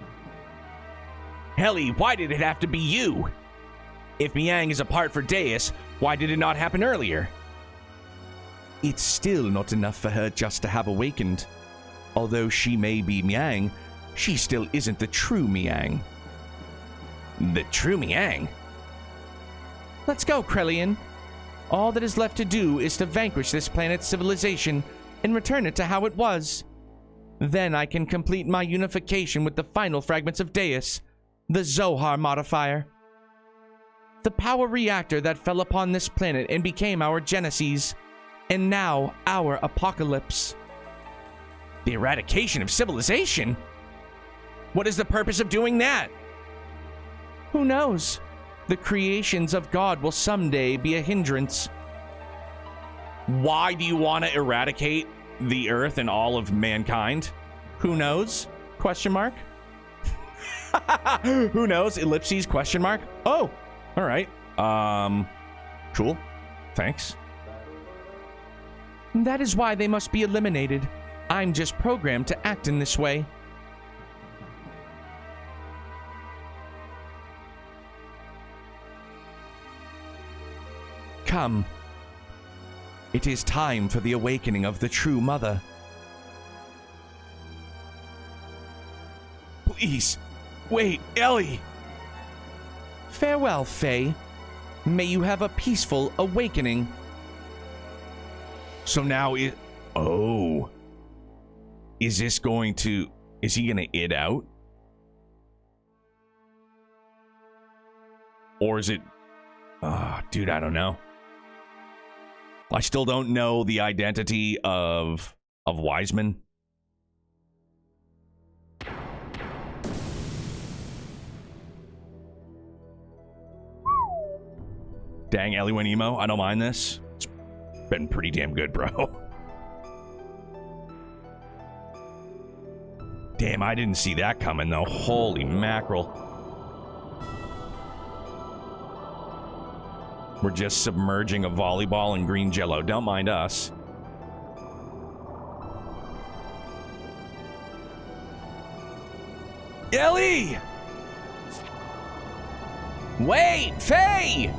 [SPEAKER 1] Ellie, why did it have to be you? If Miang is a part for Deus, why did it not happen earlier?
[SPEAKER 3] It's still not enough for her just to have awakened. Although she may be Miang, she still isn't the true Miang.
[SPEAKER 1] The true Miang?
[SPEAKER 3] Let's go, Krellian. All that is left to do is to vanquish this planet's civilization and return it to how it was. Then I can complete my unification with the final fragments of Deus, the Zohar modifier. The power reactor that fell upon this planet and became our Genesis, and now our apocalypse.
[SPEAKER 1] The eradication of civilization? What is the purpose of doing that?
[SPEAKER 3] Who knows? The creations of God will someday be a hindrance.
[SPEAKER 1] Why do you want to eradicate the Earth and all of mankind?
[SPEAKER 3] Who knows? Question mark?
[SPEAKER 1] Who knows? Ellipses, question mark? Oh, all right. Cool. Thanks.
[SPEAKER 3] That is why they must be eliminated. I'm just programmed to act in this way. Come. It is time for the awakening of the true mother.
[SPEAKER 1] Please, wait, Ellie!
[SPEAKER 3] Farewell, Faye. May you have a peaceful awakening.
[SPEAKER 1] So now it... Oh. Is this going to... Is he gonna id out? Or is it... dude, I don't know. I still don't know the identity of Wiseman. Dang, Ellie went emo. I don't mind this. It's been pretty damn good, bro. Damn, I didn't see that coming, though. Holy mackerel. We're just submerging a volleyball in green jello. Don't mind us. Ellie! Wait! Faye!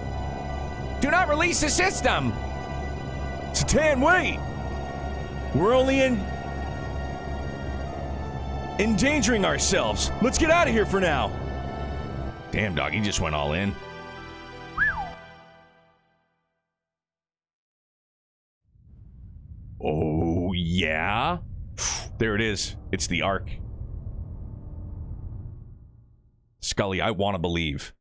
[SPEAKER 1] Do not release the system! Satan, wait! We're only endangering ourselves. Let's get out of here for now. Damn, dog, he just went all in. Oh, yeah? There it is. It's the Ark. Scully, I want to believe.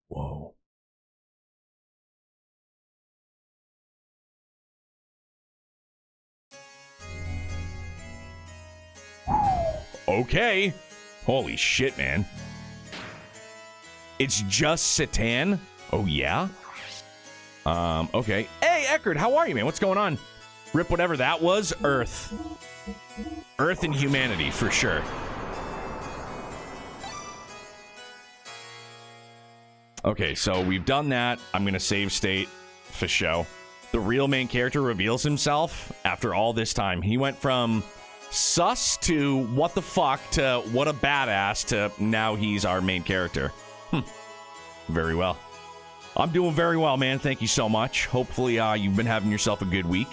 [SPEAKER 1] Whoa. Okay. Holy shit, man. It's just Satan? Oh, yeah? Okay. Hey, Eckerd, how are you, man? What's going on? Rip whatever that was. Earth. Earth and humanity, for sure. Okay, so we've done that. I'm going to save state for show. The real main character reveals himself after all this time. He went from sus to what the fuck to what a badass to now he's our main character. Very well. I'm doing very well, man. Thank you so much. Hopefully, you've been having yourself a good week.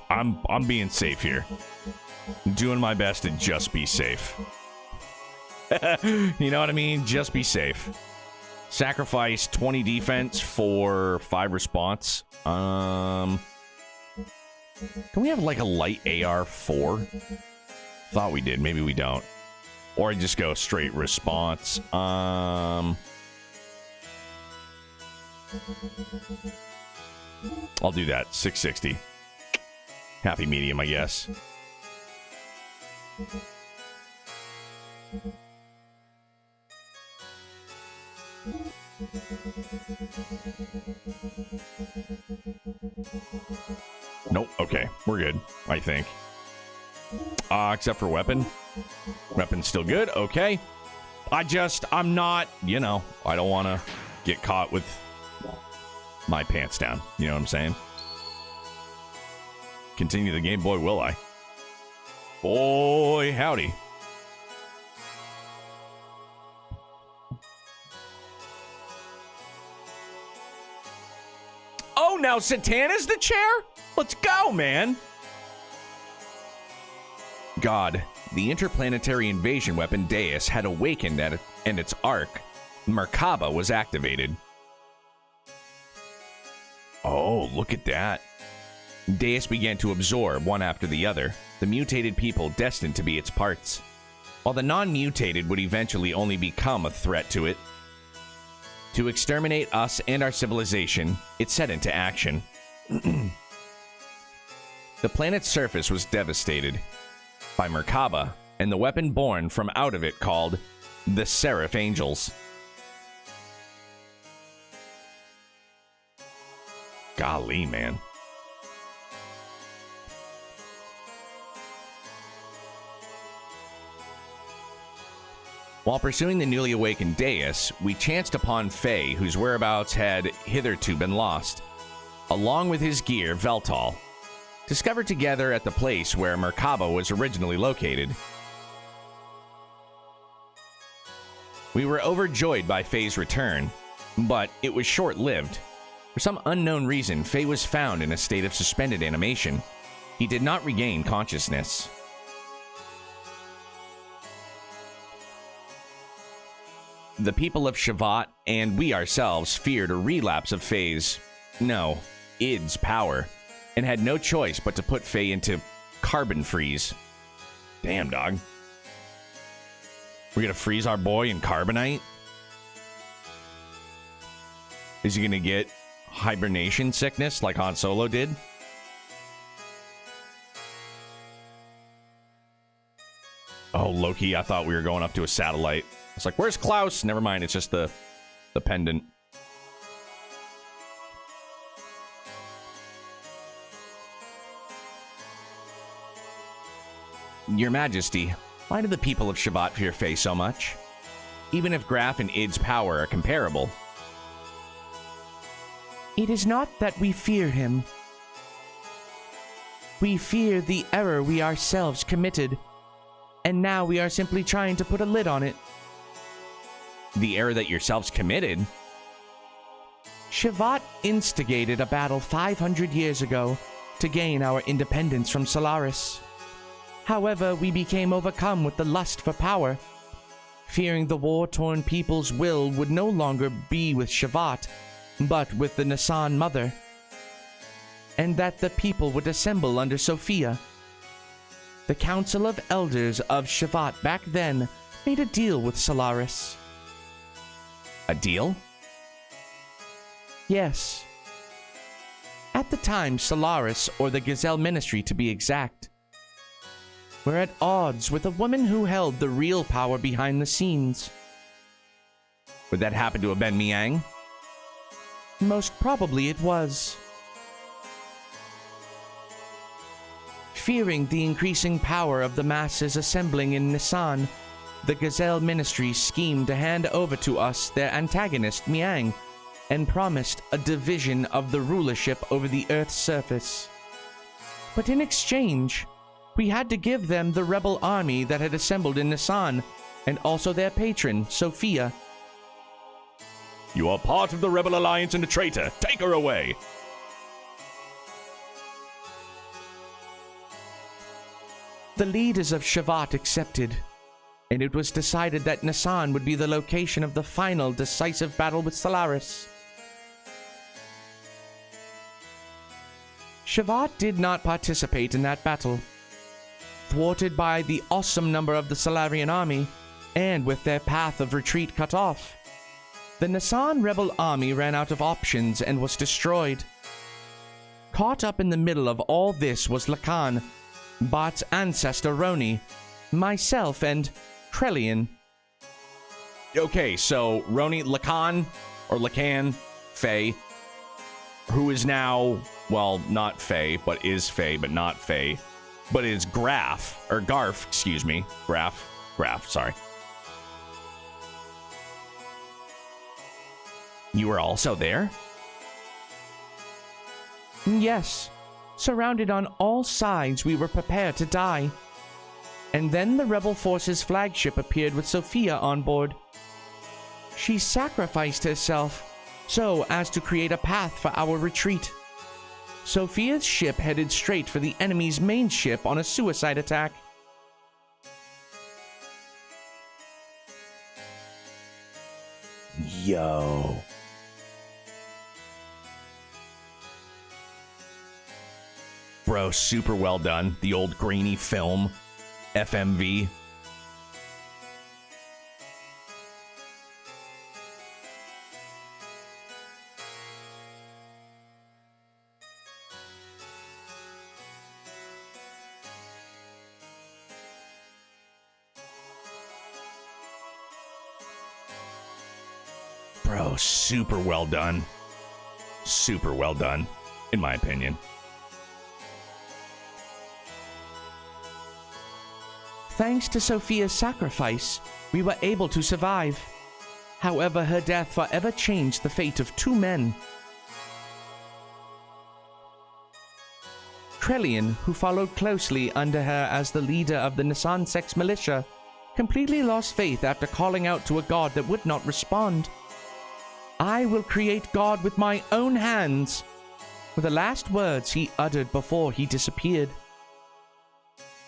[SPEAKER 1] I'm being safe here. I'm doing my best to just be safe. You know what I mean? Just be safe. Sacrifice 20 defense for 5 response. Can we have like a light AR4? Thought we did. Maybe we don't. Or I just go straight response. I'll do that. 660. Happy medium, I guess. Nope. Okay, we're good, I think. Except for weapon. Weapon's still good. Okay. I'm not, you know, I don't want to get caught with my pants down. You know what I'm saying? Continue the game, boy, will I? Boy, howdy. Oh, now Satana's the chair? Let's go, man. God, the interplanetary invasion weapon Deus had awakened and its arc, Merkaba, was activated. Oh, look at that. Deus began to absorb, one after the other, the mutated people destined to be its parts, while the non-mutated would eventually only become a threat to it. To exterminate us and our civilization, it set into action. The planet's surface was devastated by Merkaba and the weapon born from out of it called the Seraph Angels. Golly, man. While pursuing the newly awakened Deus, we chanced upon Faye, whose whereabouts had hitherto been lost, along with his gear, Veltal, discovered together at the place where Merkaba was originally located. We were overjoyed by Faye's return, but it was short-lived. For some unknown reason, Faye was found in a state of suspended animation. He did not regain consciousness. The people of Shavat and we ourselves feared a relapse of Id's power, and had no choice but to put Faye into carbon freeze. Damn, dog. We're gonna freeze our boy in carbonite? Is he gonna get hibernation sickness like Han Solo did? Oh, Loki, I thought we were going up to a satellite. It's like, where's Klaus? Never mind, it's just the pendant. Your Majesty, why do the people of Shavat fear Faye so much? Even if Graf and Id's power are comparable.
[SPEAKER 3] It is not that we fear him. We fear the error we ourselves committed, and now we are simply trying to put a lid on it.
[SPEAKER 1] The error that yourselves committed?
[SPEAKER 3] Shavat instigated a battle 500 years ago to gain our independence from Solaris. However, we became overcome with the lust for power, fearing the war-torn people's will would no longer be with Shavat, but with the Nasan Mother, and that the people would assemble under Sophia. The Council of Elders of Shavat back then made a deal with Solaris.
[SPEAKER 1] A deal?
[SPEAKER 3] Yes. At the time, Solaris, or the Gazelle Ministry to be exact, were at odds with a woman who held the real power behind the scenes.
[SPEAKER 1] Would that happen to have been Miang?
[SPEAKER 3] Most probably it was. Fearing the increasing power of the masses assembling in Nisan, the Gazelle Ministry schemed to hand over to us their antagonist, Miang, and promised a division of the rulership over the Earth's surface. But in exchange, we had to give them the rebel army that had assembled in Nisan, and also their patron, Sophia.
[SPEAKER 1] You are part of the Rebel Alliance and a traitor. Take her away.
[SPEAKER 3] The leaders of Shavat accepted, and it was decided that Nisan would be the location of the final decisive battle with Solaris. Shavat did not participate in that battle. Thwarted by the awesome number of the Solarian army, and with their path of retreat cut off, the Nisan rebel army ran out of options and was destroyed. Caught up in the middle of all this was Lacan, Bart's ancestor Roni, myself, and Krelian.
[SPEAKER 1] Okay, so Roni, Lacan, or Lacan, Faye, who is now, well, not Faye, but is Faye, but not Faye, but is Graf, or Garf, excuse me. Graf, sorry. You were also there?
[SPEAKER 3] Yes. Surrounded on all sides, we were prepared to die. And then the rebel force's flagship appeared with Sophia on board. She sacrificed herself so as to create a path for our retreat. Sophia's ship headed straight for the enemy's main ship on a suicide attack.
[SPEAKER 1] Yo. Bro, super well done. The old grainy film, FMV. Bro, super well done. Super well done, in my opinion.
[SPEAKER 3] Thanks to Sophia's sacrifice, we were able to survive. However, her death forever changed the fate of two men. Krelian, who followed closely under her as the leader of the Nisan Sex militia, completely lost faith after calling out to a god that would not respond. I will create God with my own hands, were the last words he uttered before he disappeared.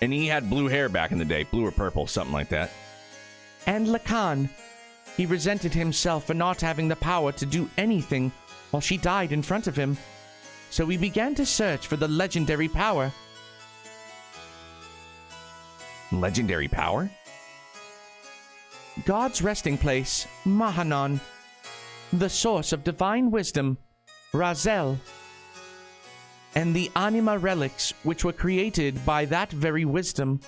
[SPEAKER 1] And he had blue hair back in the day, blue or purple, something like that.
[SPEAKER 3] And Lacan, he resented himself for not having the power to do anything while she died in front of him. So we began to search for the legendary power.
[SPEAKER 1] Legendary power?
[SPEAKER 3] God's resting place, Mahanon. The source of divine wisdom, Razel. And the anima relics which were created by that very wisdom.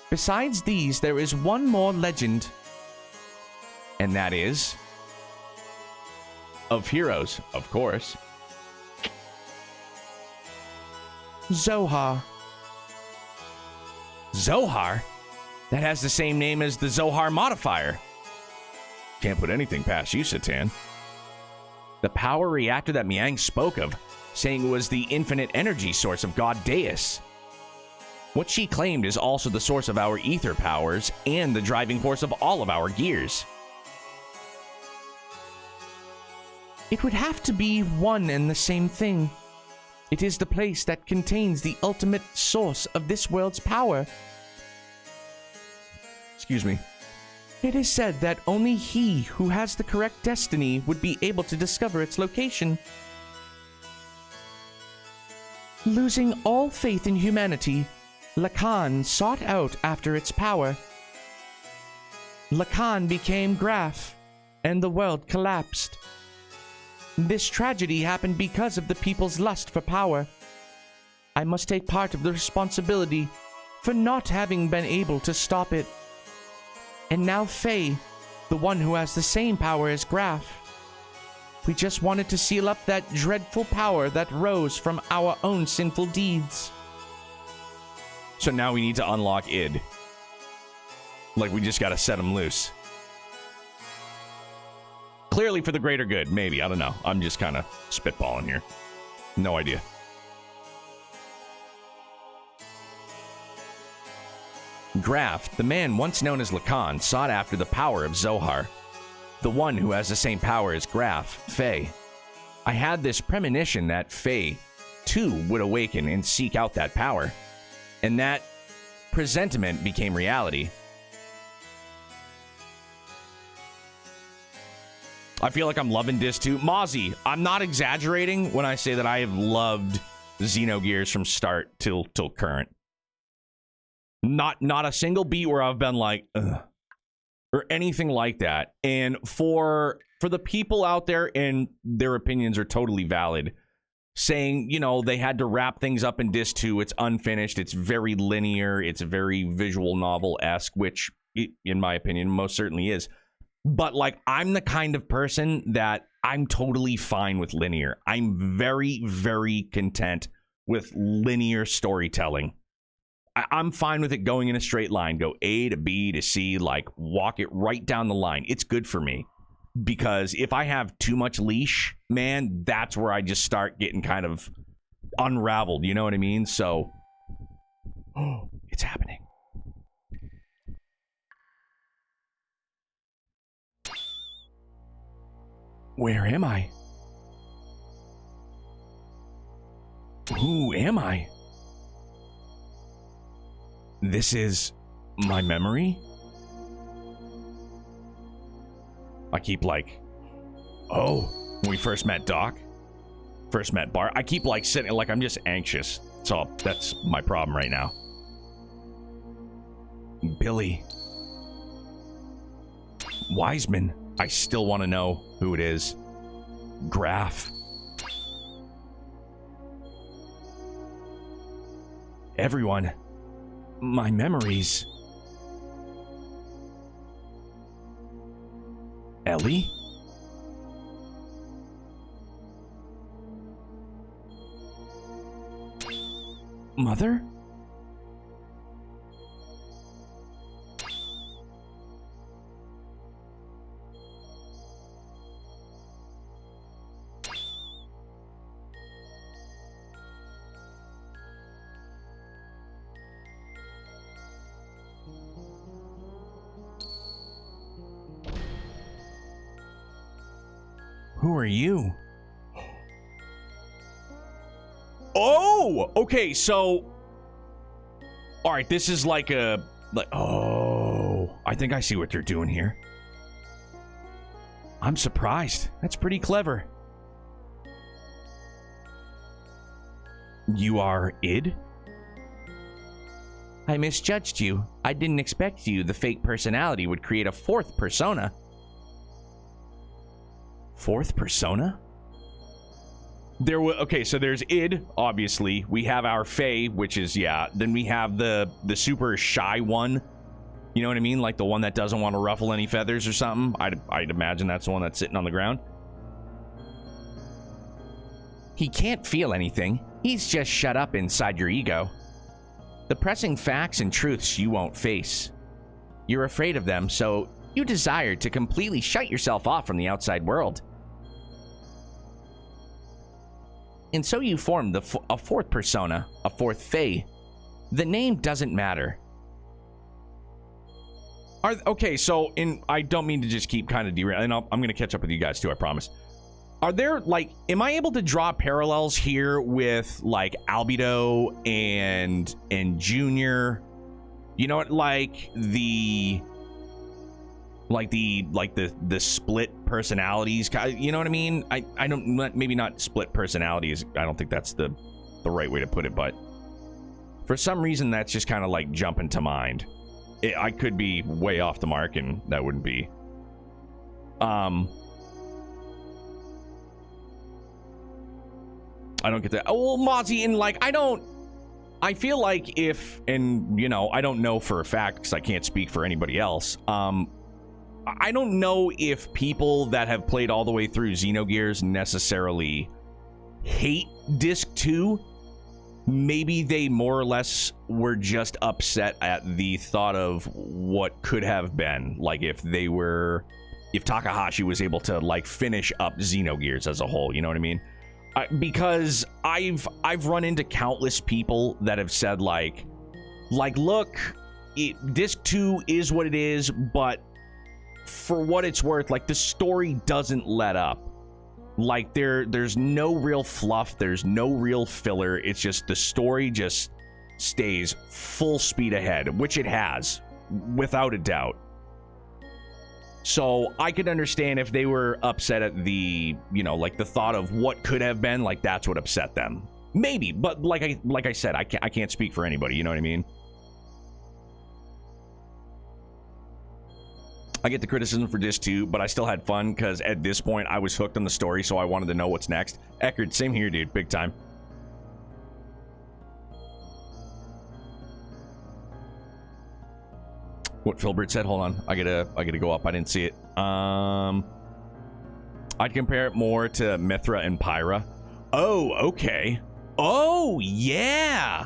[SPEAKER 3] Besides these, there is one more legend.
[SPEAKER 1] And that is? Of heroes, of course.
[SPEAKER 3] Zohar.
[SPEAKER 1] Zohar? That has the same name as the Zohar modifier. Can't put anything past you, Satan. The power reactor that Miang spoke of, saying it was the infinite energy source of God Deus. What she claimed is also the source of our ether powers and the driving force of all of our gears.
[SPEAKER 3] It would have to be one and the same thing. It is the place that contains the ultimate source of this world's power.
[SPEAKER 1] Excuse me.
[SPEAKER 3] It is said that only he who has the correct destiny would be able to discover its location. Losing all faith in humanity, Lacan sought out after its power. Lacan became Graf, and the world collapsed. This tragedy happened because of the people's lust for power. I must take part of the responsibility for not having been able to stop it. And now Faye, the one who has the same power as Graf. We just wanted to seal up that dreadful power that rose from our own sinful deeds.
[SPEAKER 1] So now we need to unlock id. Like, we just gotta set him loose. Clearly for the greater good, maybe. I don't know. I'm just kind of spitballing here. No idea. Graf, the man once known as Lacan, sought after the power of Zohar. The one who has the same power as Graf, Faye. I had this premonition that Faye, too, would awaken and seek out that power. And that presentiment became reality. I feel like I'm loving this too. Mozzie, I'm not exaggerating when I say that I have loved Xenogears from start till current. Not a single beat where I've been like, ugh, or anything like that. And for the people out there, and their opinions are totally valid, saying, you know, they had to wrap things up in Disc 2. It's unfinished. It's very linear. It's very visual novel-esque, which, in my opinion, most certainly is. But, like, I'm the kind of person that I'm totally fine with linear. I'm very, very content with linear storytelling. I'm fine with it going in a straight line. Go A to B to C, like, walk it right down the line. It's good for me. Because if I have too much leash, man, that's where I just start getting kind of unraveled. You know what I mean? So, oh, it's happening. Where am I? Who am I? This is my memory? I keep like, oh, when we first met Doc, first met Bart, I keep like sitting, like I'm just anxious. So that's my problem right now. Billy. Wiseman. I still want to know who it is. Graf. Everyone. My memories. Ellie? Mother? Who are you? Oh, okay, so... Alright, this is like a... oh, I think I see what they're doing here. I'm surprised. That's pretty clever. You are id? I misjudged you. I didn't expect you, the fake personality, would create a fourth persona. Fourth persona? There was okay, so there's id, obviously. We have our Faye, which is, yeah. Then we have the super shy one. You know what I mean? Like the one that doesn't want to ruffle any feathers or something. I'd imagine that's the one that's sitting on the ground. He can't feel anything. He's just shut up inside your ego. The pressing facts and truths you won't face. You're afraid of them, so you desire to completely shut yourself off from the outside world. And so you formed a fourth persona, a fourth Faye. The name doesn't matter. Okay, so I don't mean to just keep kind of derailing. I'm going to catch up with you guys too, I promise. Are there, like, am I able to draw parallels here with, like, Albedo and Junior? You know what, like, the split personalities, you know what I mean? I don't, maybe not split personalities. I don't think that's the right way to put it, but for some reason that's just kind of like jumping to mind. I could be way off the mark, and that wouldn't be. I don't get that. Oh, well, Mozzie, and like, I feel like if, and you know, I don't know for a fact because I can't speak for anybody else. I don't know if people that have played all the way through Xenogears necessarily hate Disc 2. Maybe they more or less were just upset at the thought of what could have been. Like if Takahashi was able to like finish up Xenogears as a whole, you know what I mean? Because I've run into countless people that have said like look, Disc 2 is what it is, but for what it's worth, like the story doesn't let up. Like there's no real fluff, there's no real filler. It's just the story just stays full speed ahead, which it has, without a doubt. So I could understand if they were upset at the, you know, like the thought of what could have been, like that's what upset them. Maybe, but like I said, I can't speak for anybody, you know what I mean? I get the criticism for Disc 2, but I still had fun because at this point I was hooked on the story, so I wanted to know what's next. Eckerd, same here, dude. Big time. What Filbert said, hold on. I gotta go up. I didn't see it. I'd compare it more to Mithra and Pyra. Oh, okay. Oh, yeah.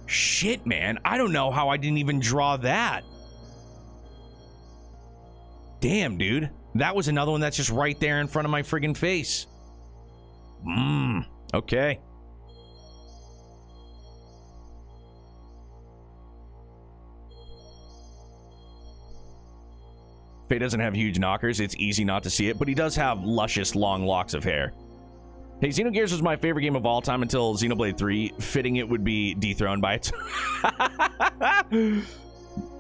[SPEAKER 1] Shit, man. I don't know how I didn't even draw that. Damn, dude. That was another one that's just right there in front of my friggin' face. Okay. Faye doesn't have huge knockers. It's easy not to see it, but he does have luscious long locks of hair. Hey, Xenogears was my favorite game of all time until Xenoblade 3. Fitting it would be dethroned by its...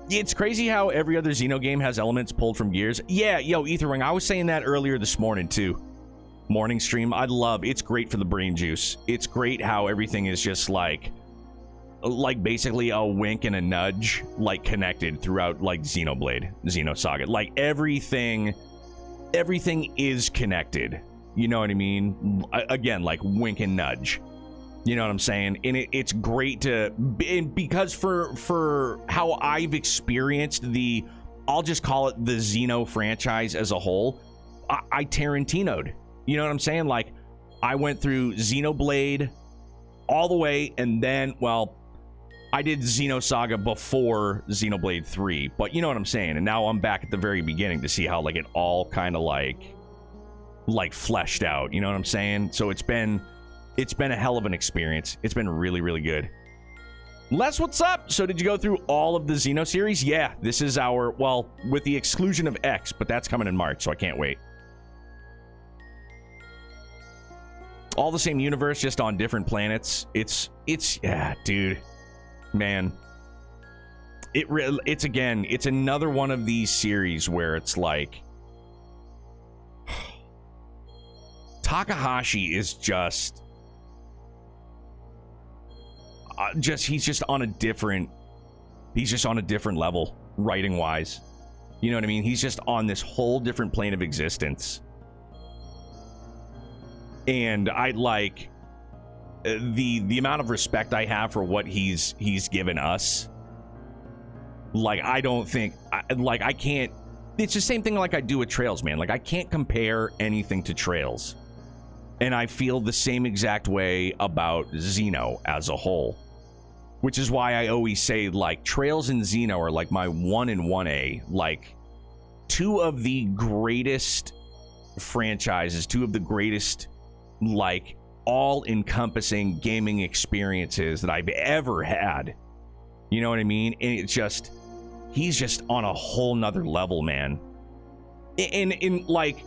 [SPEAKER 1] It's crazy how every other Xeno game has elements pulled from Gears. Yeah, yo, Etherwing, I was saying that earlier this morning, too. Morning stream, it's great for the brain juice. It's great how everything is just like basically a wink and a nudge, like connected throughout, like Xenoblade, Xenosaga. Like everything is connected. You know what I mean? Again, like wink and nudge. You know what I'm saying? And it's great to, because for how I've experienced I'll just call it the Xeno franchise as a whole, I Tarantino'd. You know what I'm saying? Like, I went through Xenoblade all the way, and then, well, I did Xenosaga before Xenoblade 3, but you know what I'm saying? And now I'm back at the very beginning to see how, like, it all kind of, like fleshed out. You know what I'm saying? So it's been a hell of an experience. It's been really, really good. Les, what's up? So did you go through all of the Xeno series? Yeah, this is our, well, with the exclusion of X, but that's coming in March, so I can't wait. All the same universe, just on different planets. It's yeah, dude. Man. It's another one of these series where it's like Takahashi is just he's just on a different level writing wise. You know what I mean? He's just on this whole different plane of existence. And I like the amount of respect I have for what he's given us. Like, I don't think I can't, it's the same thing like I do with Trails, man. Like, I can't compare anything to Trails. And I feel the same exact way about Xeno as a whole. Which is why I always say, like, Trails and Xeno are like my 1 and 1A. Like, two of the greatest franchises, two of the greatest, like, all-encompassing gaming experiences that I've ever had. You know what I mean? And it's just, he's just on a whole nother level, man. And like,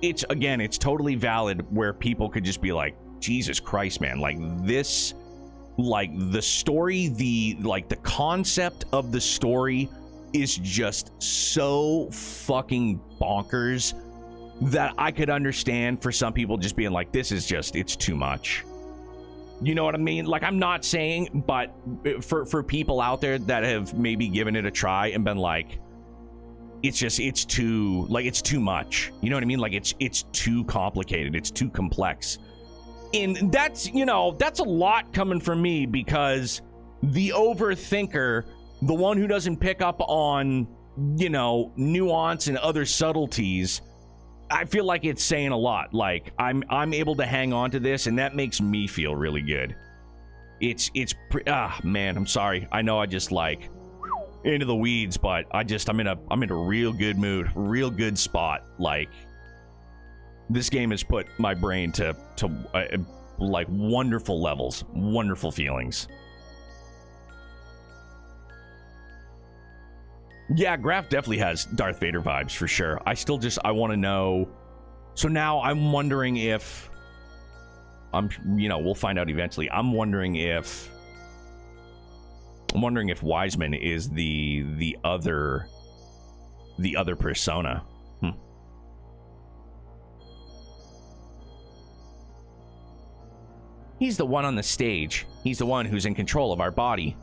[SPEAKER 1] it's totally valid where people could just be like, Jesus Christ, man, like this, like the story, the concept of the story is just so fucking bonkers that I could understand for some people just being like, this is just, it's too much. You know what I mean? Like, I'm not saying, but for people out there that have maybe given it a try and been like, it's too much. You know what I mean? Like, it's too complicated. It's too complex. And that's, you know, that's a lot coming from me because the overthinker, the one who doesn't pick up on, you know, nuance and other subtleties, I feel like it's saying a lot. Like, I'm able to hang on to this, and that makes me feel really good. Man, I'm sorry. I know I just, like, into the weeds, but I'm in a real good mood, real good spot. Like, this game has put my brain to like wonderful levels, wonderful feelings. Yeah, Graf definitely has Darth Vader vibes for sure. I want to know. So now I'm wondering if we'll find out eventually. I'm wondering if Wiseman is the other persona.
[SPEAKER 3] He's the one on the stage. He's the one who's in control of our body.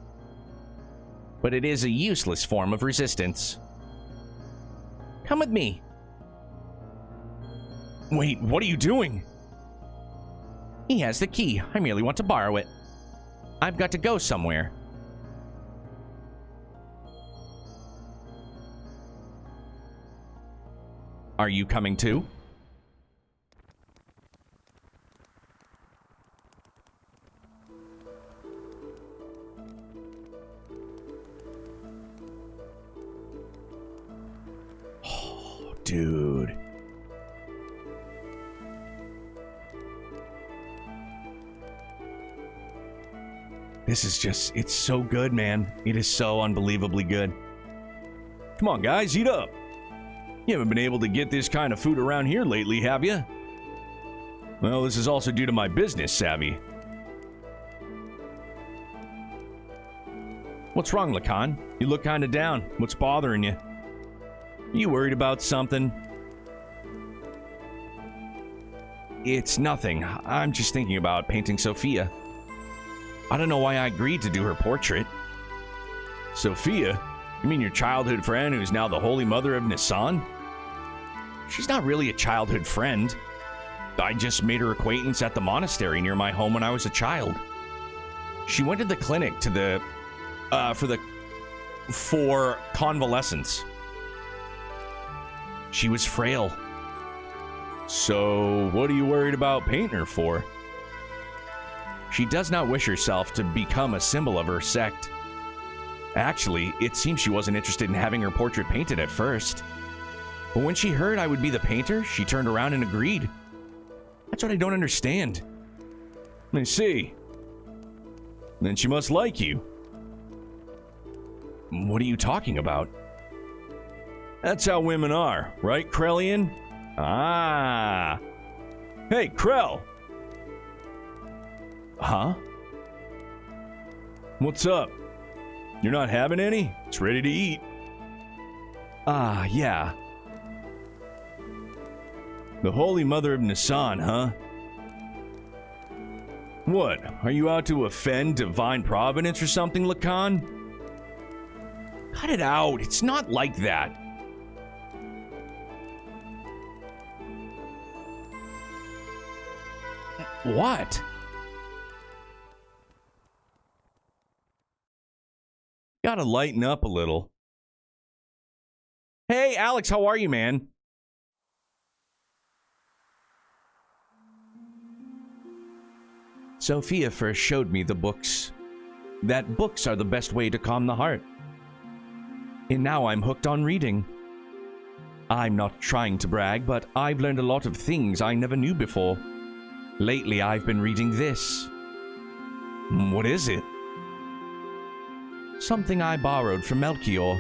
[SPEAKER 3] But it is a useless form of resistance. Come with me.
[SPEAKER 1] Wait, what are you doing?
[SPEAKER 3] He has the key. I merely want to borrow it. I've got to go somewhere.
[SPEAKER 1] Are you coming too? Oh, dude. This is just, it's so good, man. It is so unbelievably good. Come on, guys, eat up. You haven't been able to get this kind of food around here lately, have you? Well, this is also due to my business savvy. What's wrong, Lacan? You look kind of down. What's bothering you? You worried about something? It's nothing. I'm just thinking about painting Sophia. I don't know why I agreed to do her portrait. Sophia? You mean your childhood friend who's now the Holy Mother of Nisan? She's not really a childhood friend. I just made her acquaintance at the monastery near my home when I was a child. She went to the clinic for convalescence. She was frail. So, what are you worried about painting her for? She does not wish herself to become a symbol of her sect. Actually, it seems she wasn't interested in having her portrait painted at first. But when she heard I would be the painter, she turned around and agreed. That's what I don't understand. I see. Then she must like you. What are you talking about? That's how women are, right, Krellian? Ah. Hey, Krell! Huh? What's up? You're not having any? It's ready to eat. Ah, yeah. The Holy Mother of Nisan, huh? What? Are you out to offend divine providence or something, Lacan? Cut it out. It's not like that. What? Gotta lighten up a little. Hey, Alex, how are you, man? Sophia first showed me the books. That books are the best way to calm the heart. And now I'm hooked on reading. I'm not trying to brag, but I've learned a lot of things I never knew before. Lately, I've been reading this. What is it? Something I borrowed from Melchior.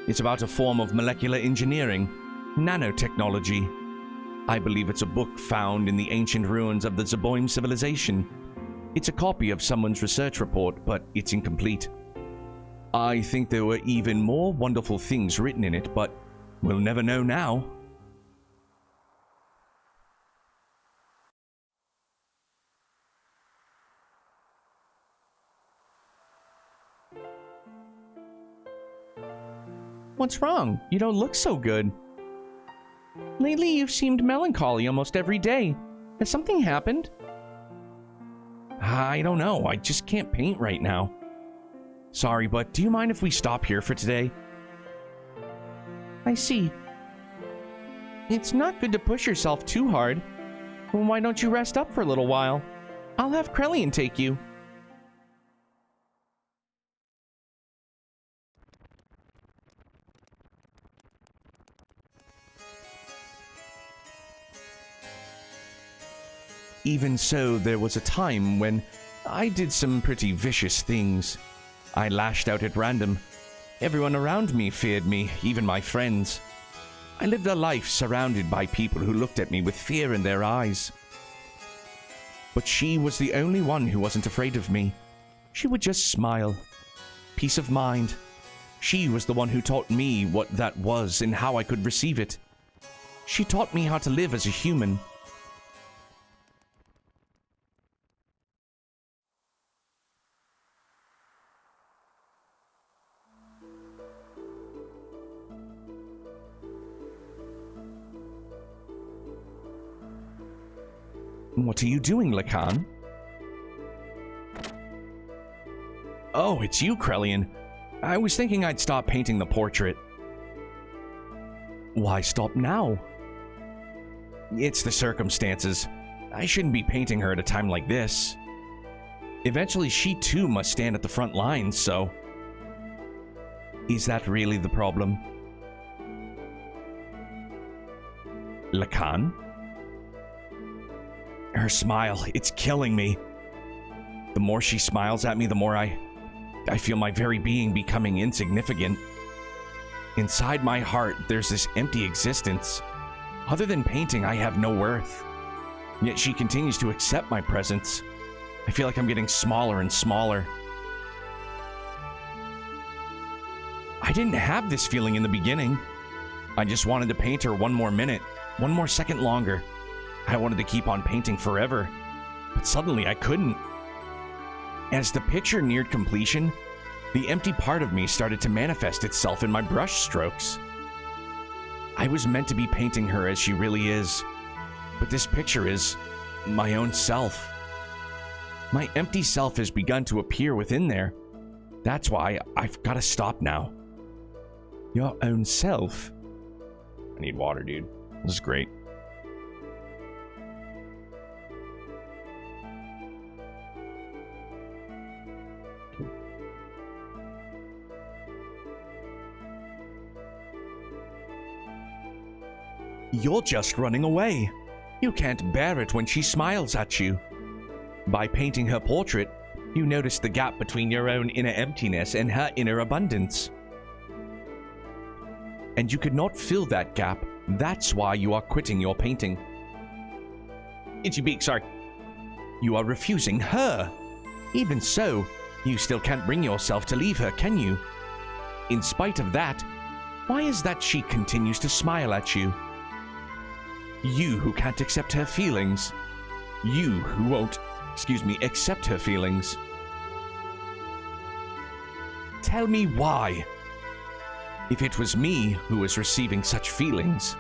[SPEAKER 1] It's about a form of molecular engineering, nanotechnology. I believe it's a book found in the ancient ruins of the Zeboim civilization. It's a copy of someone's research report, but it's incomplete. I think there were even more wonderful things written in it, but we'll never know now. What's wrong? You don't look so good. Lately, you've seemed melancholy almost every day. Has something happened?
[SPEAKER 3] I don't know. I just can't paint right now. Sorry, but do you mind if we stop here for today? I see. It's not good to push yourself too hard. Well, why don't you rest up for a little while? I'll have Krellian take you. Even so, there was a time when I did some pretty vicious things. I lashed out at random. Everyone around me feared me, even my friends. I lived a life surrounded by people who looked at me with fear in their eyes. But she was the only one who wasn't afraid of me. She would just smile. Peace of mind. She was the one who taught me what that was and how I could receive it. She taught me how to live as a human. What are you doing, Lacan? Oh, it's you, Krellian. I was thinking I'd stop painting the portrait. Why stop now? It's the circumstances. I shouldn't be painting her at a time like this. Eventually, she too must stand at the front lines, so... Is that really the problem? Lacan? Her smile, it's killing me. The more she smiles at me, the more I feel my very being becoming insignificant. Inside my heart, there's this empty existence. Other than painting, I have no worth. Yet she continues to accept my presence. I feel like I'm getting smaller and smaller. I didn't have this feeling in the beginning. I just wanted to paint her one more minute, one more second longer. I wanted to keep on painting forever, but suddenly I couldn't. As the picture neared completion, the empty part of me started to manifest itself in my brush strokes. I was meant to be painting her as she really is, but this picture is my own self. My empty self has begun to appear within there. That's why I've got to stop now. Your own self? I need water, dude. This is great. You're just running away. You can't bear it when she smiles at you. By painting her portrait, you notice the gap between your own inner emptiness and her inner abundance. And you could not fill that gap. That's why you are quitting your painting. Itchy beak, sorry. You are refusing her. Even so, you still can't bring yourself to leave her, can you? In spite of that, why is that she continues to smile at you? You who can't accept her feelings. You who won't, accept her feelings. Tell me why. If it was me who was receiving such feelings.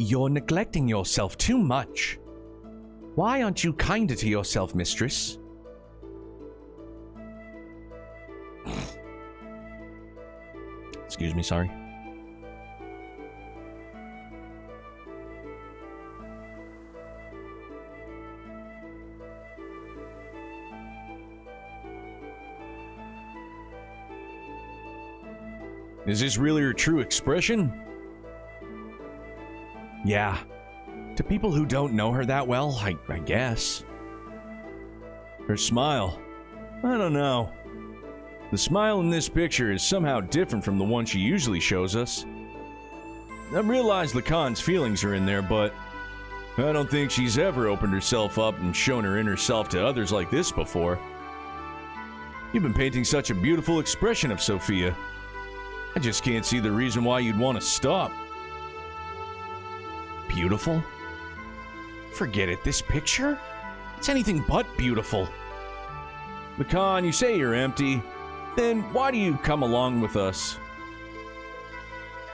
[SPEAKER 3] You're neglecting yourself too much. Why aren't you kinder to yourself, mistress? Excuse me, sorry.
[SPEAKER 1] Is this really her true expression?
[SPEAKER 3] Yeah. To people who don't know her that well, I guess.
[SPEAKER 1] Her smile. I don't know. The smile in this picture is somehow different from the one she usually shows us. I realize Lacan's feelings are in there, but I don't think she's ever opened herself up and shown her inner self to others like this before. You've been painting such a beautiful expression of Sophia. I just can't see the reason why you'd want to stop.
[SPEAKER 3] Beautiful?
[SPEAKER 1] Forget it. This picture? It's anything but beautiful. Lacan, you say you're empty. Then why do you come along with us?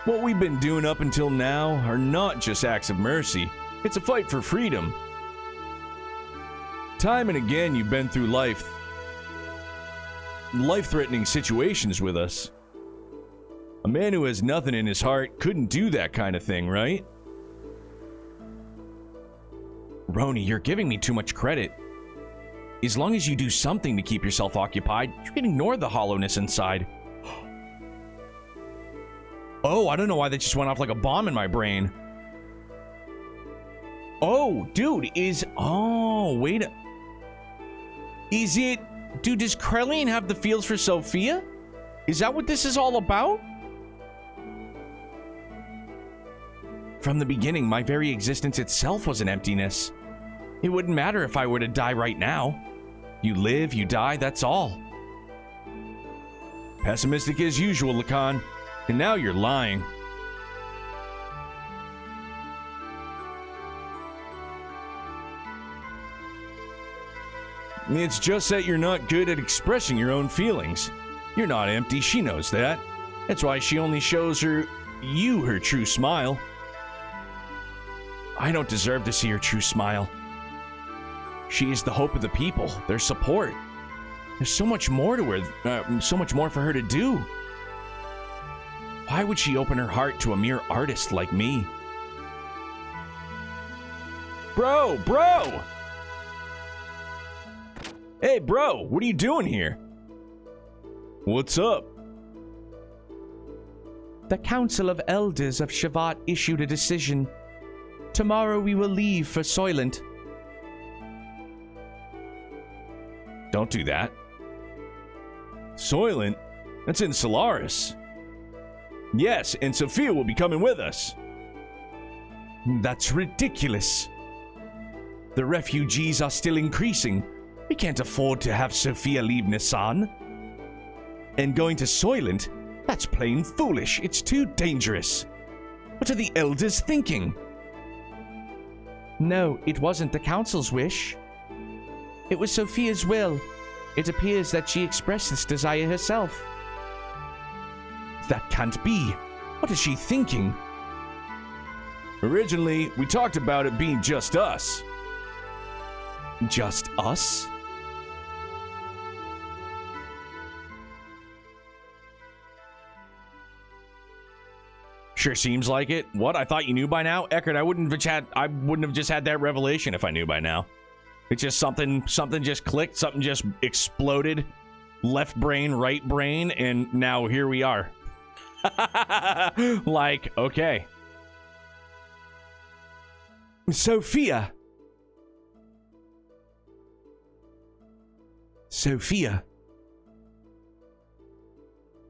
[SPEAKER 1] What we've been doing up until now are not just acts of mercy. It's a fight for freedom. Time and again you've been through life-threatening situations with us. A man who has nothing in his heart couldn't do that kind of thing, right? Roni, you're giving me too much credit. As long as you do something to keep yourself occupied, you can ignore the hollowness inside. Oh, I don't know why that just went off like a bomb in my brain. Oh, dude, wait. Does Krellian have the feels for Sophia? Is that what this is all about? From the beginning, my very existence itself was an emptiness. It wouldn't matter if I were to die right now. You live, you die, that's all. Pessimistic as usual, Lacan. And now you're lying. It's just that you're not good at expressing your own feelings. You're not empty, she knows that. That's why she only shows you her true smile. I don't deserve to see her true smile. She is the hope of the people, their support. There's so much more to her, so much more for her to do. Why would she open her heart to a mere artist like me? Bro! Hey, bro, what are you doing here? What's up?
[SPEAKER 3] The Council of Elders of Shavat issued a decision. Tomorrow we will leave for Soylent.
[SPEAKER 1] Don't do that. Soylent? That's in Solaris. Yes, and Sophia will be coming with us.
[SPEAKER 3] That's ridiculous. The refugees are still increasing. We can't afford to have Sophia leave Nisan. And going to Soylent? That's plain foolish. It's too dangerous. What are the elders thinking? No, it wasn't the council's wish. It was Sophia's will. It appears that she expressed this desire herself. That can't be. What is she thinking?
[SPEAKER 1] Originally, we talked about it being just us.
[SPEAKER 3] Just us?
[SPEAKER 1] Sure seems like it. What? I thought you knew by now? Eckert, I wouldn't have just had that revelation if I knew by now. It's just something just clicked, something just exploded. Left brain, right brain, and now here we are. Like, okay.
[SPEAKER 3] Sophia.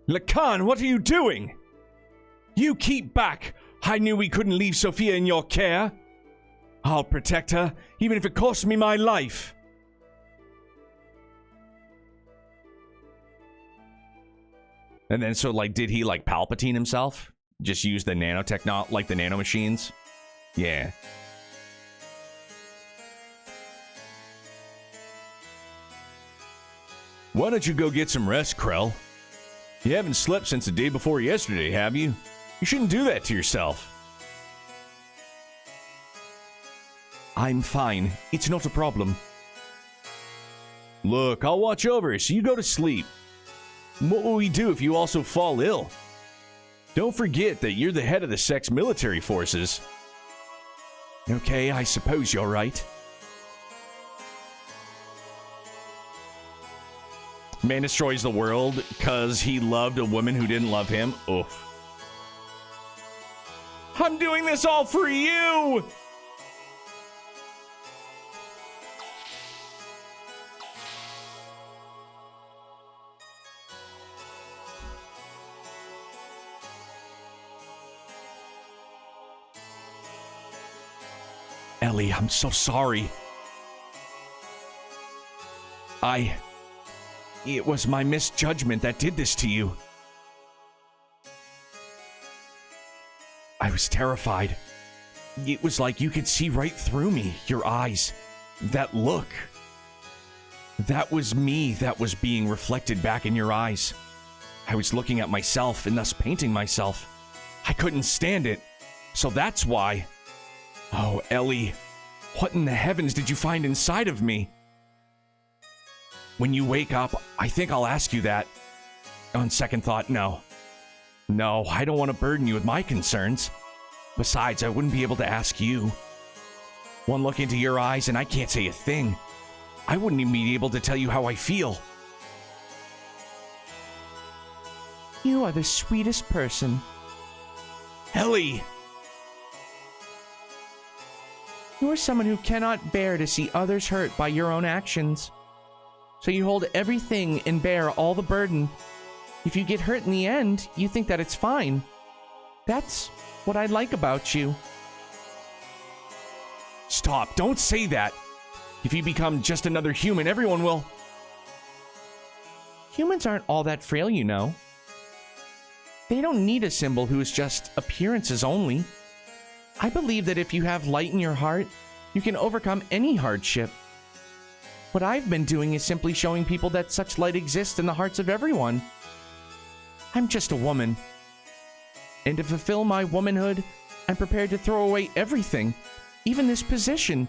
[SPEAKER 1] Lacan, what are you doing? You keep back. I knew we couldn't leave Sophia in your care. I'll protect her, even if it costs me my life. And then, so, like, did he, like, Palpatine himself? Just use the nanotechno, like the nanomachines? Yeah. Why don't you go get some rest, Krell? You haven't slept since the day before yesterday, have you? You shouldn't do that to yourself.
[SPEAKER 3] I'm fine. It's not a problem.
[SPEAKER 1] Look, I'll watch over you, so you go to sleep. What will we do if you also fall ill? Don't forget that you're the head of the Sex military forces.
[SPEAKER 3] Okay, I suppose you're right.
[SPEAKER 1] Man destroys the world because he loved a woman who didn't love him. Oof. I'm doing this all for you!
[SPEAKER 3] Ellie, I'm so sorry. It was my misjudgment that did this to you. I was terrified. It was like you could see right through me. Your eyes. That look. That was me that was being reflected back in your eyes. I was looking at myself and thus painting myself. I couldn't stand it. So that's why. Oh, Ellie. What in the heavens did you find inside of me? When you wake up, I think I'll ask you that. On second thought, no. No, I don't want to burden you with my concerns. Besides, I wouldn't be able to ask you. One look into your eyes and I can't say a thing. I wouldn't even be able to tell you how I feel. You are the sweetest person. Ellie! You are someone who cannot bear to see others hurt by your own actions. So you hold everything and bear all the burden. If you get hurt in the end, you think that it's fine. That's what I like about you. Stop, don't say that. If you become just another human, everyone will... Humans aren't all that frail, you know. They don't need a symbol who is just appearances only. I believe that if you have light in your heart, you can overcome any hardship. What I've been doing is simply showing people that such light exists in the hearts of everyone. I'm just a woman. And to fulfill my womanhood, I'm prepared to throw away everything, even this position.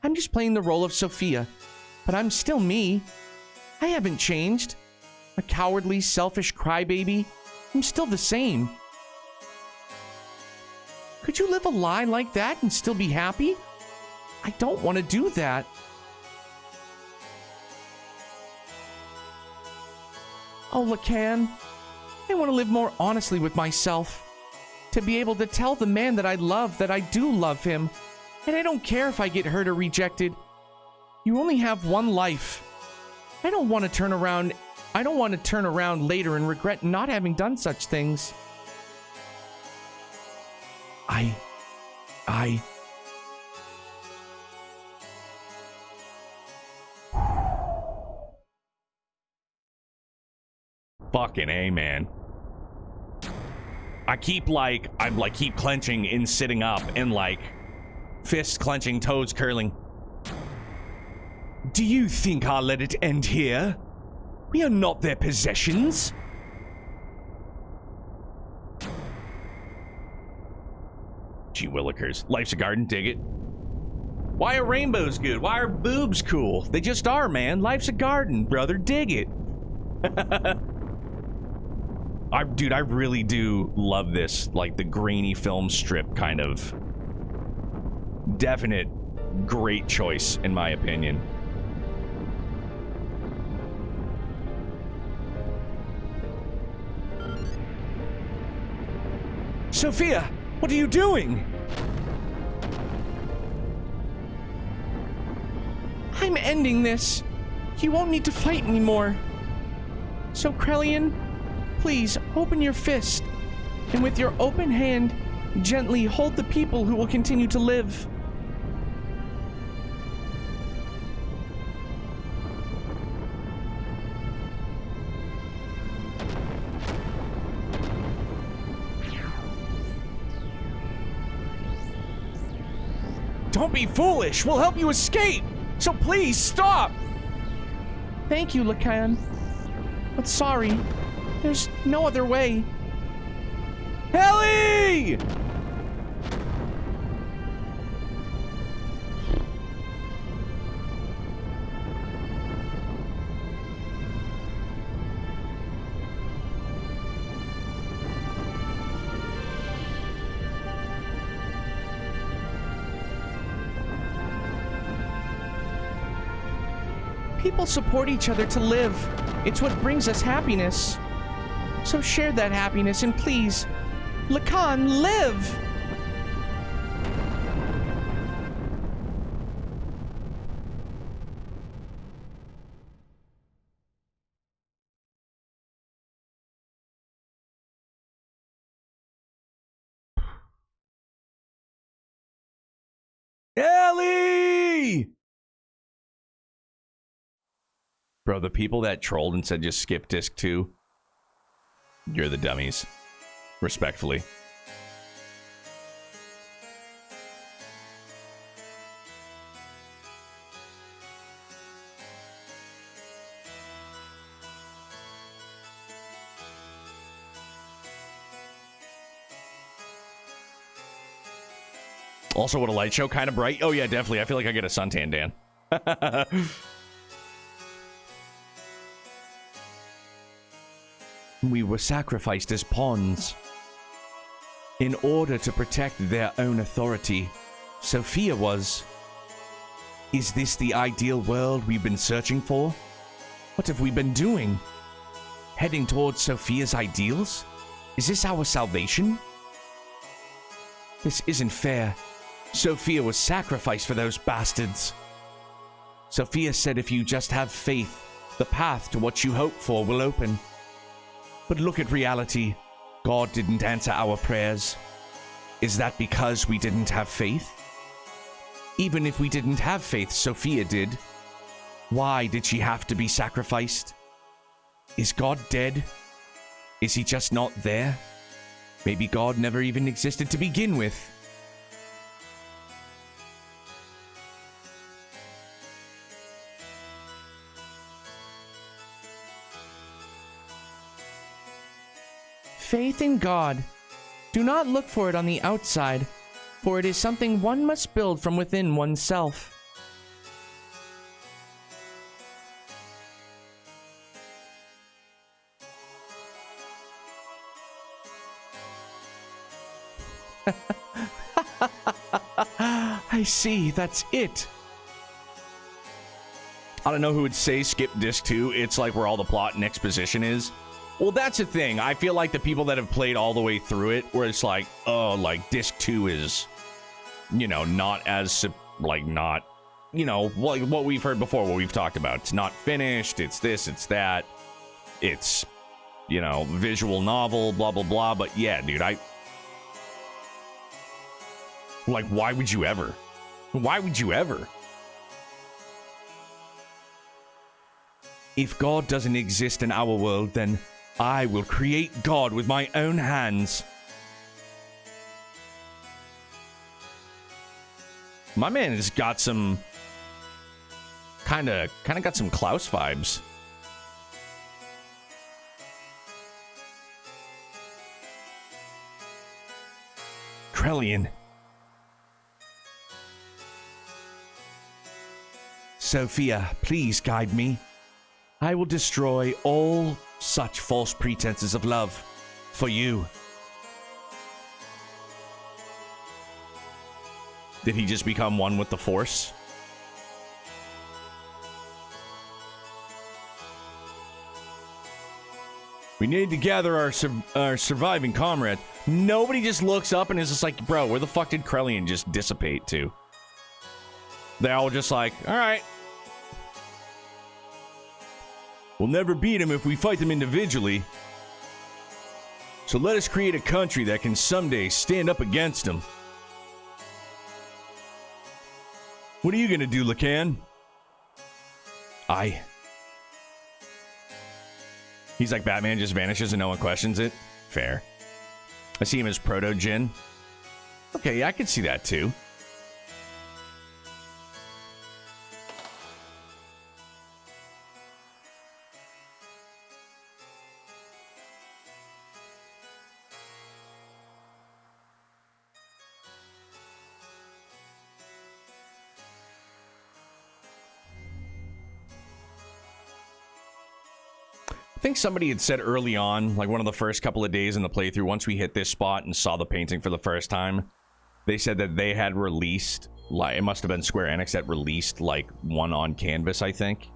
[SPEAKER 3] I'm just playing the role of Sophia, but I'm still me. I haven't changed. A cowardly, selfish crybaby. I'm still the same. Could you live a lie like that and still be happy? I don't want to do that. Oh, Lacan, I want to live more honestly with myself. To be able to tell the man that I love that I do love him. And I don't care if I get hurt or rejected. You only have one life. I don't want to turn around later and regret not having done such things.
[SPEAKER 1] Fucking A, man. I keep keep clenching and sitting up and fists clenching, toes curling. Do you think I'll let it end here? We are not their possessions. Gee willikers. Life's a garden, dig it. Why are rainbows good? Why are boobs cool? They just are, man. Life's a garden, brother. Dig it. Dude, I really do love this, the grainy film strip kind of. Definite great choice, in my opinion. Sophia, what are you doing?
[SPEAKER 3] I'm ending this. You won't need to fight anymore. So, Krellian, please open your fist, and with your open hand, gently hold the people who will continue to live.
[SPEAKER 1] Don't be foolish. We'll help you escape. So please stop.
[SPEAKER 3] Thank you, Lacan. But sorry, there's no other way.
[SPEAKER 1] Ellie!
[SPEAKER 3] People support each other to live. It's what brings us happiness. So share that happiness and please, Lacan, live!
[SPEAKER 1] Ellie! Bro, the people that trolled and said just skip disc 2, you're the dummies. Respectfully. Also, what a light show, kind of bright. Oh yeah, definitely. I feel like I get a suntan, Dan.
[SPEAKER 3] We were sacrificed as pawns. In order to protect their own authority, Sophia was. Is this the ideal world we've been searching for? What have we been doing? Heading towards Sophia's ideals? Is this our salvation? This isn't fair. Sophia was sacrificed for those bastards. Sophia said if you just have faith, the path to what you hope for will open. But look at reality. God didn't answer our prayers. Is that because we didn't have faith? Even if we didn't have faith, Sophia did. Why did she have to be sacrificed? Is God dead? Is he just not there? Maybe God never even existed to begin with. Faith in God. Do not look for it on the outside, for it is something one must build from within oneself. I see, that's it.
[SPEAKER 1] I don't know who would say skip disc 2. It's like where all the plot and exposition is. Well, that's the thing. I feel like the people that have played all the way through it, where it's like, oh, like disc 2 is, you know, not as, like, not, you know, what we've heard before, what we've talked about. It's not finished. It's this, it's that. It's, you know, visual novel, blah, blah, blah. But yeah, dude, like, why would you ever? Why would you ever?
[SPEAKER 3] If God doesn't exist in our world, then I will create God with my own hands.
[SPEAKER 1] My man has got some kind of got some Klaus vibes.
[SPEAKER 3] Krellian. Sophia, please guide me. I will destroy all such false pretenses of love for you.
[SPEAKER 1] Did he just become one with the Force? We need to gather our surviving comrades. Nobody just looks up and is just like, bro, where the fuck did Krellian just dissipate to? They're all just like, all right. We'll never beat them if we fight them individually. So let us create a country that can someday stand up against them. What are you gonna do, Lacan? He's like, Batman just vanishes and no one questions it. Fair. I see him as Proto-Jin. Okay, yeah, I could see that too. I think somebody had said early on, like one of the first couple of days in the playthrough, once we hit this spot and saw the painting for the first time, they said that they had released, like, it must have been Square Enix that released, like, one on canvas, I think.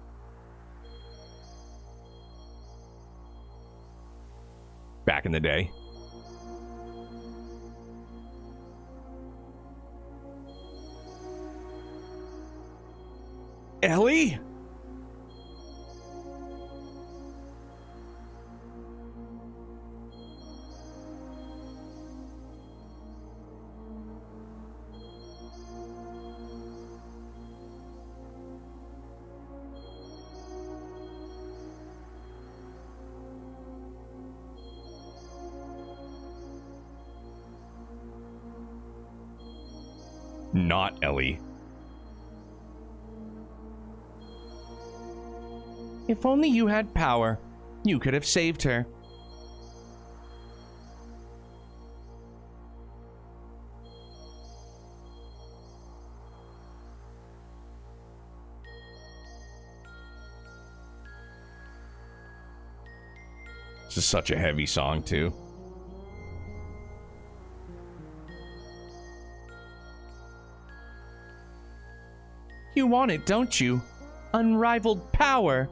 [SPEAKER 1] Back in the day. Ellie? Not Ellie.
[SPEAKER 3] If only you had power, you could have saved her.
[SPEAKER 1] This is such a heavy song, too.
[SPEAKER 3] You want it, don't you? Unrivaled power.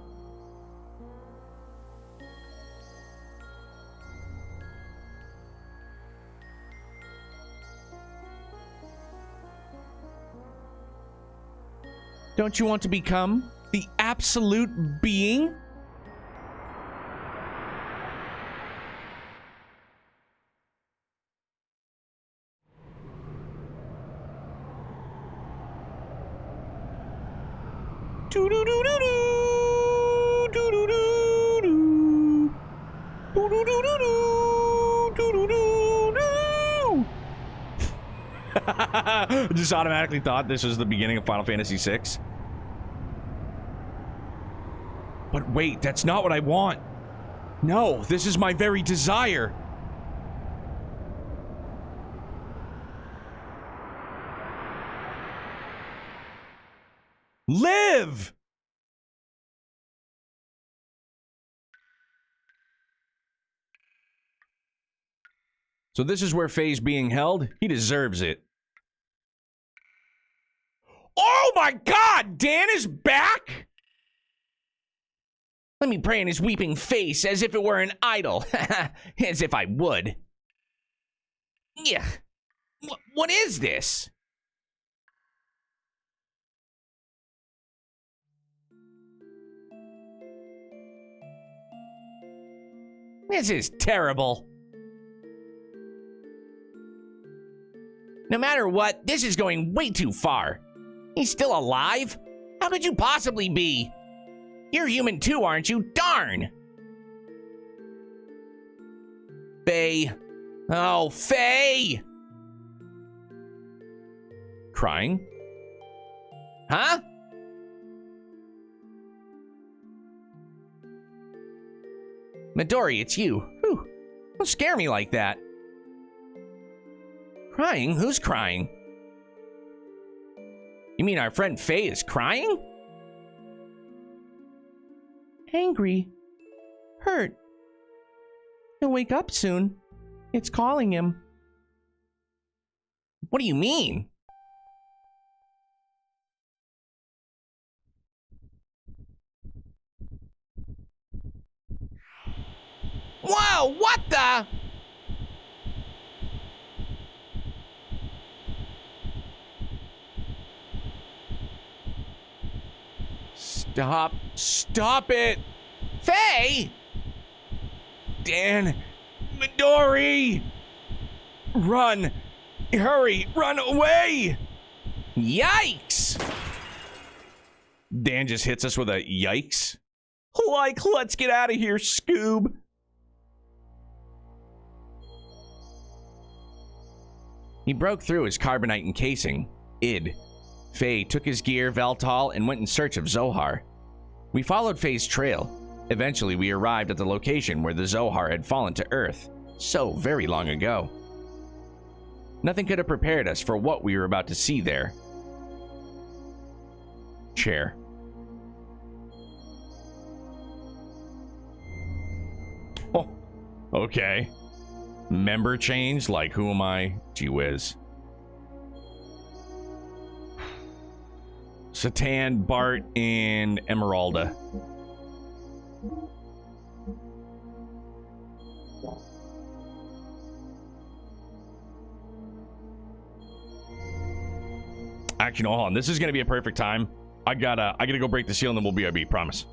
[SPEAKER 3] Don't you want to become the absolute being?
[SPEAKER 1] Just automatically thought this was the beginning of Final Fantasy VI. But wait, that's not what I want. No, this is my very desire. Live! So this is where Faye's being held? He deserves it. Oh my god! Dan is back?!
[SPEAKER 3] Let me pray in his weeping face as if it were an idol. As if I would. Yeah. What is this? This is terrible. No matter what, this is going way too far. He's still alive? How could you possibly be? You're human too, aren't you? Darn! Faye. Oh, Faye!
[SPEAKER 1] Crying?
[SPEAKER 3] Huh? Midori, it's you. Whew. Don't scare me like that. Crying? Who's crying? You mean our friend Faye is crying? Angry. Hurt. He'll wake up soon. It's calling him. What do you mean? Whoa, what the?
[SPEAKER 1] Stop it!
[SPEAKER 3] Faye!
[SPEAKER 1] Dan! Midori! Run! Hurry! Run away!
[SPEAKER 3] Yikes!
[SPEAKER 1] Dan just hits us with a yikes. Like, let's get out of here, Scoob!
[SPEAKER 3] He broke through his carbonite encasing, id. Faye took his gear, Veltal, and went in search of Zohar. We followed Faye's trail. Eventually, we arrived at the location where the Zohar had fallen to Earth, so very long ago. Nothing could have prepared us for what we were about to see there. Chair.
[SPEAKER 1] Oh, okay. Member change? Like, who am I? Gee whiz. Satan, Bart, and Emeralda. Actually, no, hold on. This is gonna be a perfect time. I gotta go break the seal and then we'll BRB, promise.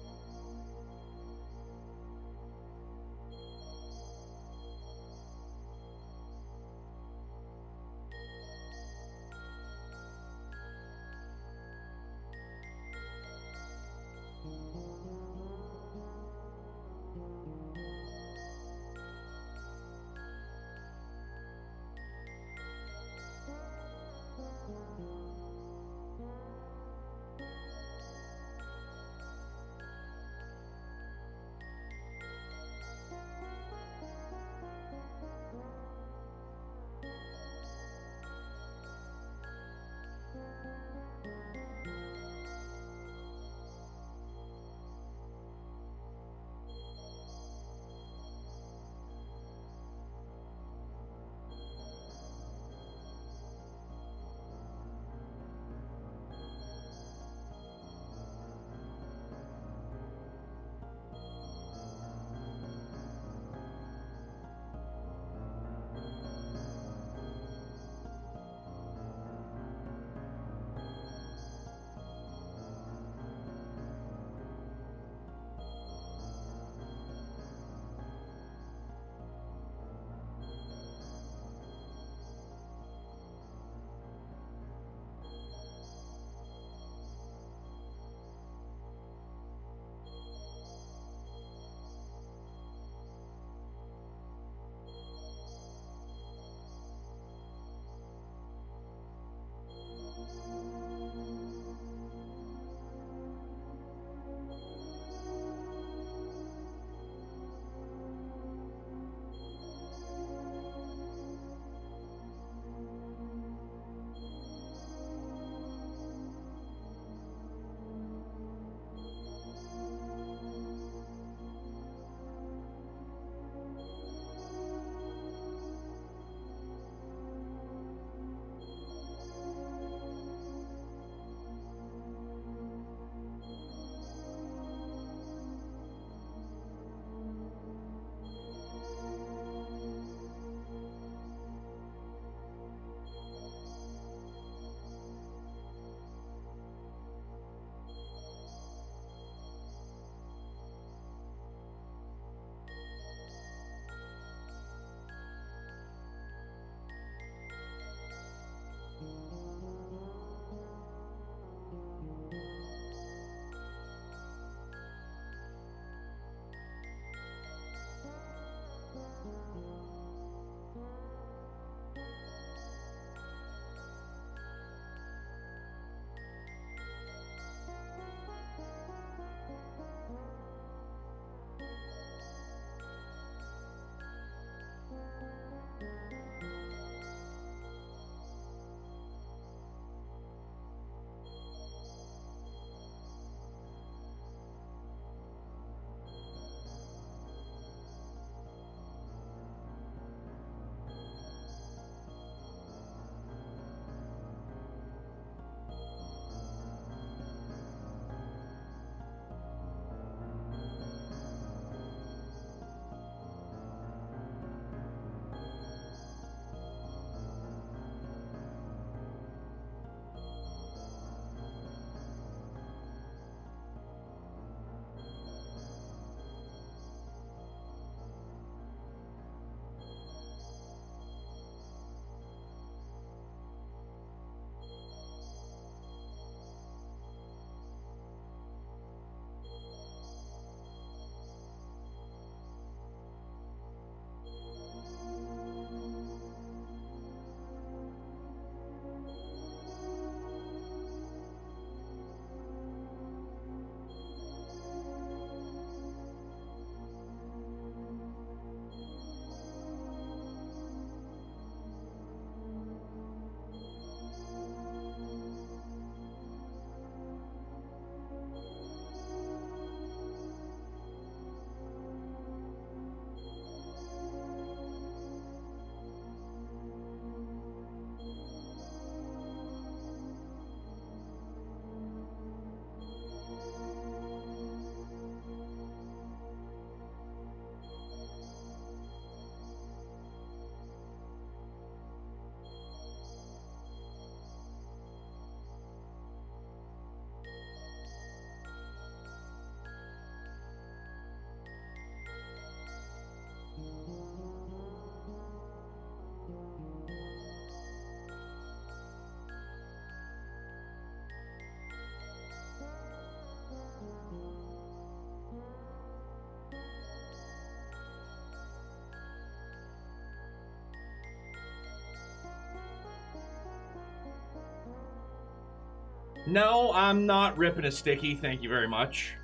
[SPEAKER 1] No, I'm not ripping a sticky. Thank you very much.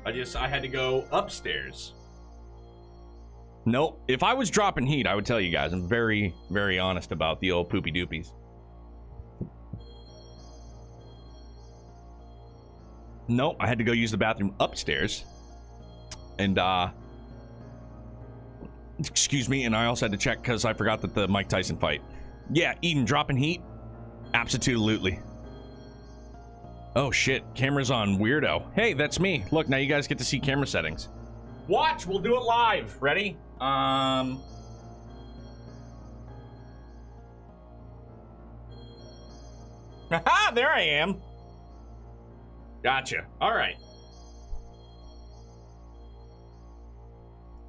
[SPEAKER 1] I had to go upstairs. Nope. If I was dropping heat, I would tell you guys. I'm very, very honest about the old poopy doopies. Nope. I had to go use the bathroom upstairs. And, excuse me. And I also had to check because I forgot that the Mike Tyson fight. Yeah, Eden dropping heat. Absolutely. Oh shit, camera's on, weirdo. Hey, that's me. Look, now you guys get to see camera settings. Watch, we'll do it live. Ready? Haha, there I am. Gotcha. All right.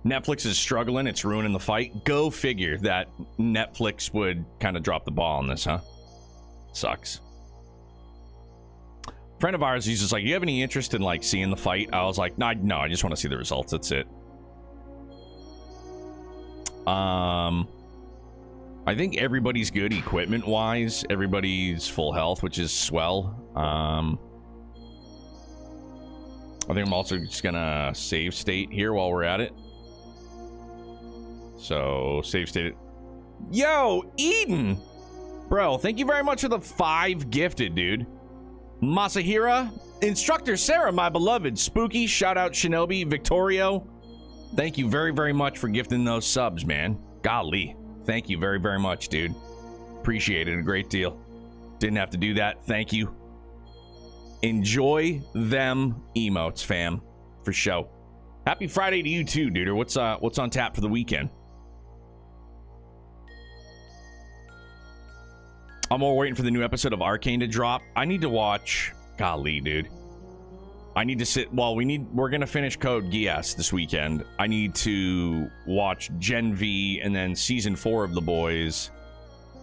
[SPEAKER 1] Netflix is struggling. It's ruining the fight. Go figure that Netflix would kind of drop the ball on this, huh? Sucks. Friend of ours, he's just like, you have any interest in like seeing the fight? I was like, no, I just want to see the results. That's it. I think everybody's good equipment wise. Everybody's full health, which is swell. I think I'm also just gonna save state here while we're at it. So save state. Yo, Eden, bro, thank you very much for the 5 gifted, dude. Masahira, Instructor Sarah, my beloved, Spooky, shout out Shinobi, Victorio. Thank you very, very much for gifting those subs, man. Golly, thank you very, very much, dude. Appreciate it a great deal. Didn't have to do that. Thank you. Enjoy them emotes, fam, for show. Happy Friday to you too, dude. What's on tap for the weekend? I'm more waiting for the new episode of Arcane to drop. I need to watch. Golly, dude. I need to sit. Well, we're gonna finish Code Geass this weekend. I need to watch Gen V and then season 4 of The Boys.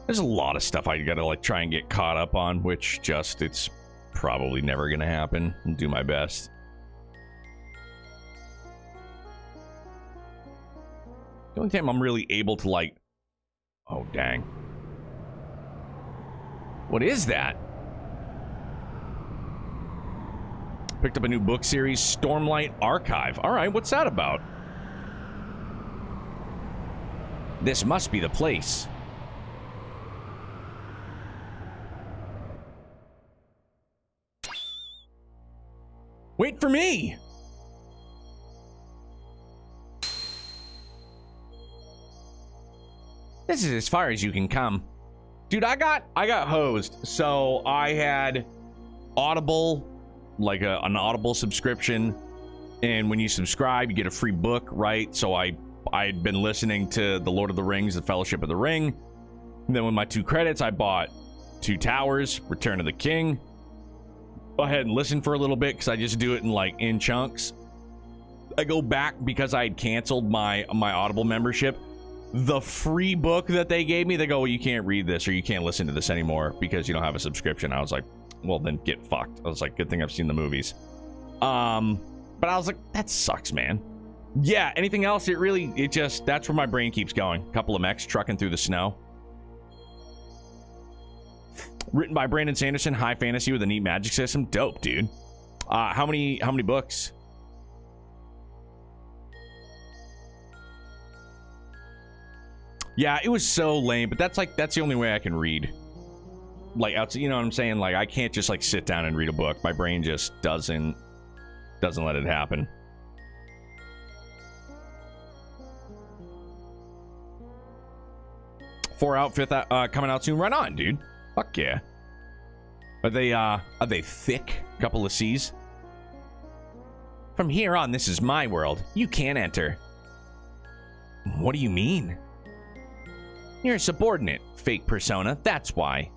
[SPEAKER 1] There's a lot of stuff I gotta like try and get caught up on, which just it's probably never gonna happen. I'll do my best. The only time I'm really able to like. Oh dang. What is that? Picked up a new book series, Stormlight Archive. All right, what's that about? This must be the place. Wait for me. This is as far as you can come. Dude, I got hosed. So I had Audible, like an Audible subscription, and when you subscribe, you get a free book, right? So I had been listening to The Lord of the Rings, The Fellowship of the Ring. And then with my 2 credits, I bought 2 Towers, Return of the King. Go ahead and listen for a little bit because I just do it in chunks. I go back because I had canceled my Audible membership. The free book that they gave me, they go, well, you can't read this or you can't listen to this anymore because you don't have a subscription. I was like, well, then get fucked. I was like, good thing I've seen the movies. But I was like, that sucks, man. Yeah, anything else? That's where my brain keeps going. A couple of mechs trucking through the snow. Written by Brandon Sanderson, high fantasy with a neat magic system. Dope, dude. How many books? Yeah, it was so lame, but that's the only way I can read. Like, outside, you know what I'm saying? Like, I can't just like sit down and read a book. My brain just doesn't let it happen. Four out, fifth out, coming out soon. Right on, dude. Fuck yeah. Are they thick? Couple of C's. From here on, this is my world. You can't enter. What do you mean? You're a subordinate, fake persona. That's why.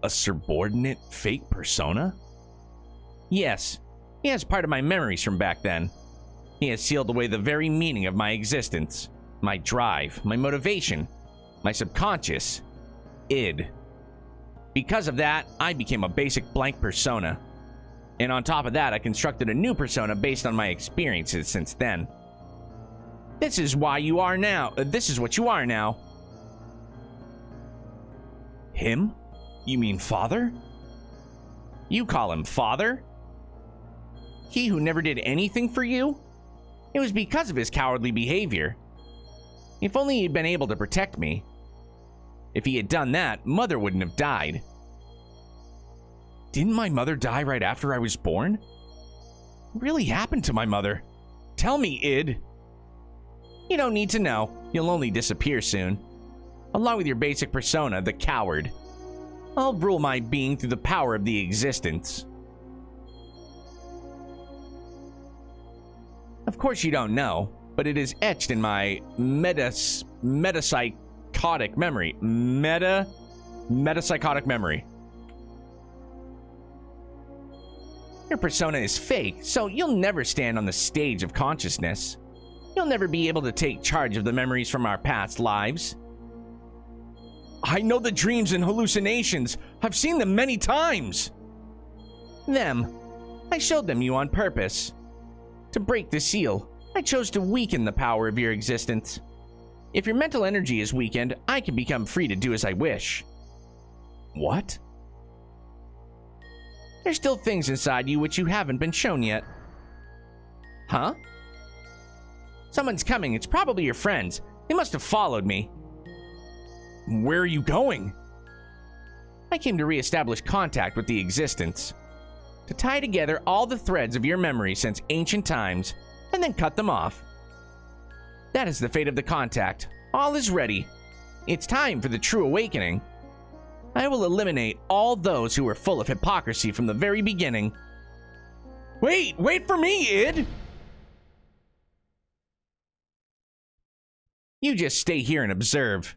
[SPEAKER 1] A subordinate fake persona? Yes. He has part of my memories from back then. He has sealed away the very meaning of my existence. My drive, my motivation, my subconscious, id. Because of that, I became a basic blank persona. And on top of that, I constructed a new persona based on my experiences since then. This is why you are now. This is what you are now. Him?
[SPEAKER 3] You mean father? You call him father? He who never did anything for you? It was because of his cowardly behavior. If only he'd been able to protect me. If he had done that, Mother wouldn't have died. Didn't my mother die right after I was born? What really happened to my mother? Tell me, Id. You don't need to know. You'll only disappear soon. Along with your basic persona, the coward. I'll rule my being through the power of the existence. Of course you don't know, but it is etched in my metapsychotic memory. Metapsychotic memory. Your persona is fake, so you'll never stand on the stage of consciousness. You'll never be able to take charge of the memories from our past lives. I know the dreams and hallucinations. I've seen them many times. Them. I showed them you on purpose. To break the seal, I chose to weaken the power of your existence. If your mental energy is weakened, I can become free to do as I wish. What? There's still things inside you which you haven't been shown yet. Huh? Someone's coming. It's probably your friends. They must have followed me. Where are you going? I came to re-establish contact with the existence. To tie together all the threads of your memory since ancient times, and then cut them off. That is the fate of the contact. All is ready. It's time for the true awakening. I will eliminate all those who were full of hypocrisy from the very beginning. Wait for me, Id! You just stay here and observe.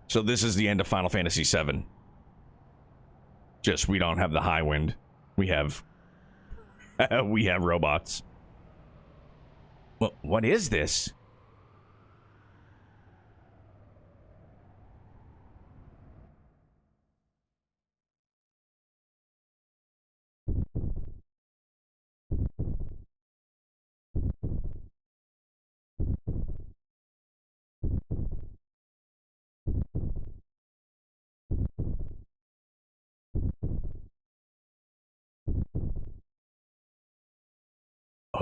[SPEAKER 3] So this is the end of Final Fantasy VII. Just we don't have the high wind. We have we have robots. Well, what is this?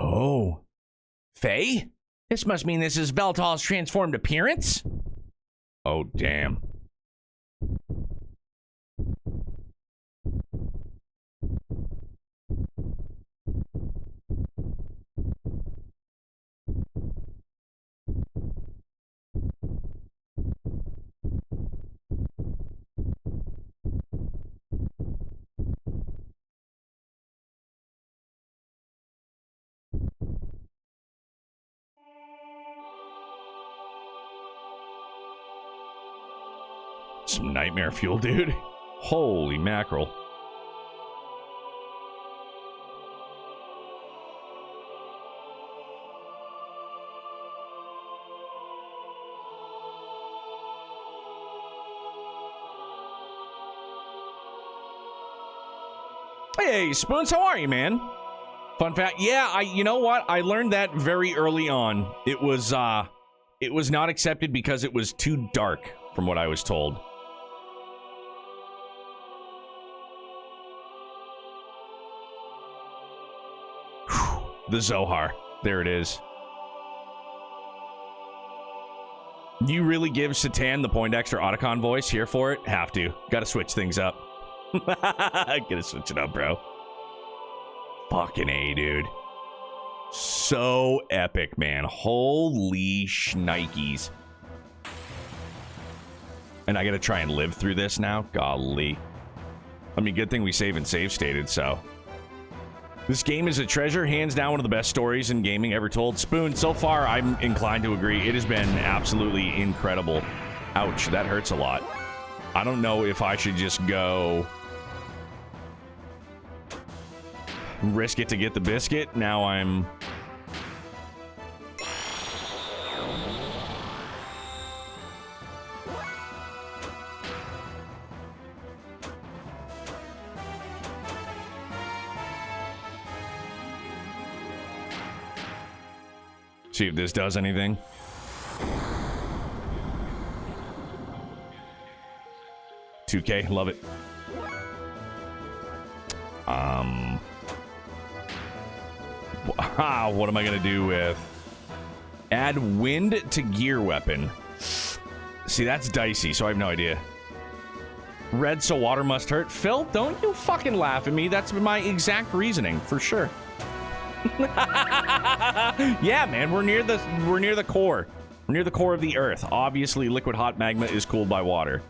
[SPEAKER 3] Oh. Faye? This must mean this is Veltal's transformed appearance? Oh, damn. Some nightmare fuel, dude. Holy mackerel. Hey, Spoons, how are you, man? Fun fact, yeah, you know what? I learned that very early on. It was not accepted because it was too dark, from what I was told. The Zohar. There it is. You really give Satan the Poindexter Otacon voice here for it? Have to. Gotta switch things up. Gotta switch it up, bro. Fucking A, dude. So epic, man. Holy shnikes. And I gotta try and live through this now? Golly. I mean, good thing we save and save stated, so... This game is a treasure, hands down one of the best stories in gaming ever told. Spoon, so far, I'm inclined to agree. It has been absolutely incredible. Ouch, that hurts a lot. I don't know if I should just go... risk it to get the biscuit. Now I'm...
[SPEAKER 1] See if this does anything. $2K, love it. What am I gonna do with add wind to gear weapon? See, that's dicey, so I have no idea. Red, so water must hurt. Phil, don't you fucking laugh at me. That's my exact reasoning, for sure. Yeah, man, we're near the core. We're near the core of the Earth. Obviously, liquid hot magma is cooled by water.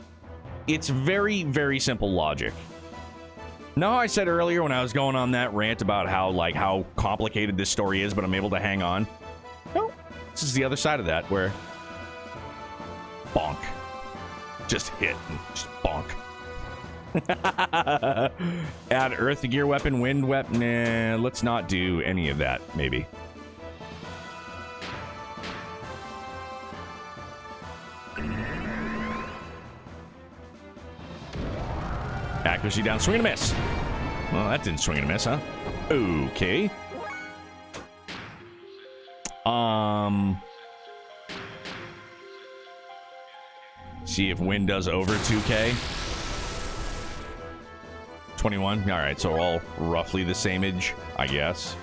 [SPEAKER 1] It's very, very simple logic. No, I said earlier when I was going on that rant about how complicated this story is, but I'm able to hang on. No, this is the other side of that, where bonk. Just hit and just bonk. Add earth to gear weapon, wind weapon. Nah, let's not do any of that, maybe. Accuracy down, swing and a miss. Well, that didn't swing and a miss, huh? Okay. See if wind does over 2K. 21. All right, so we're all roughly the same age, I guess.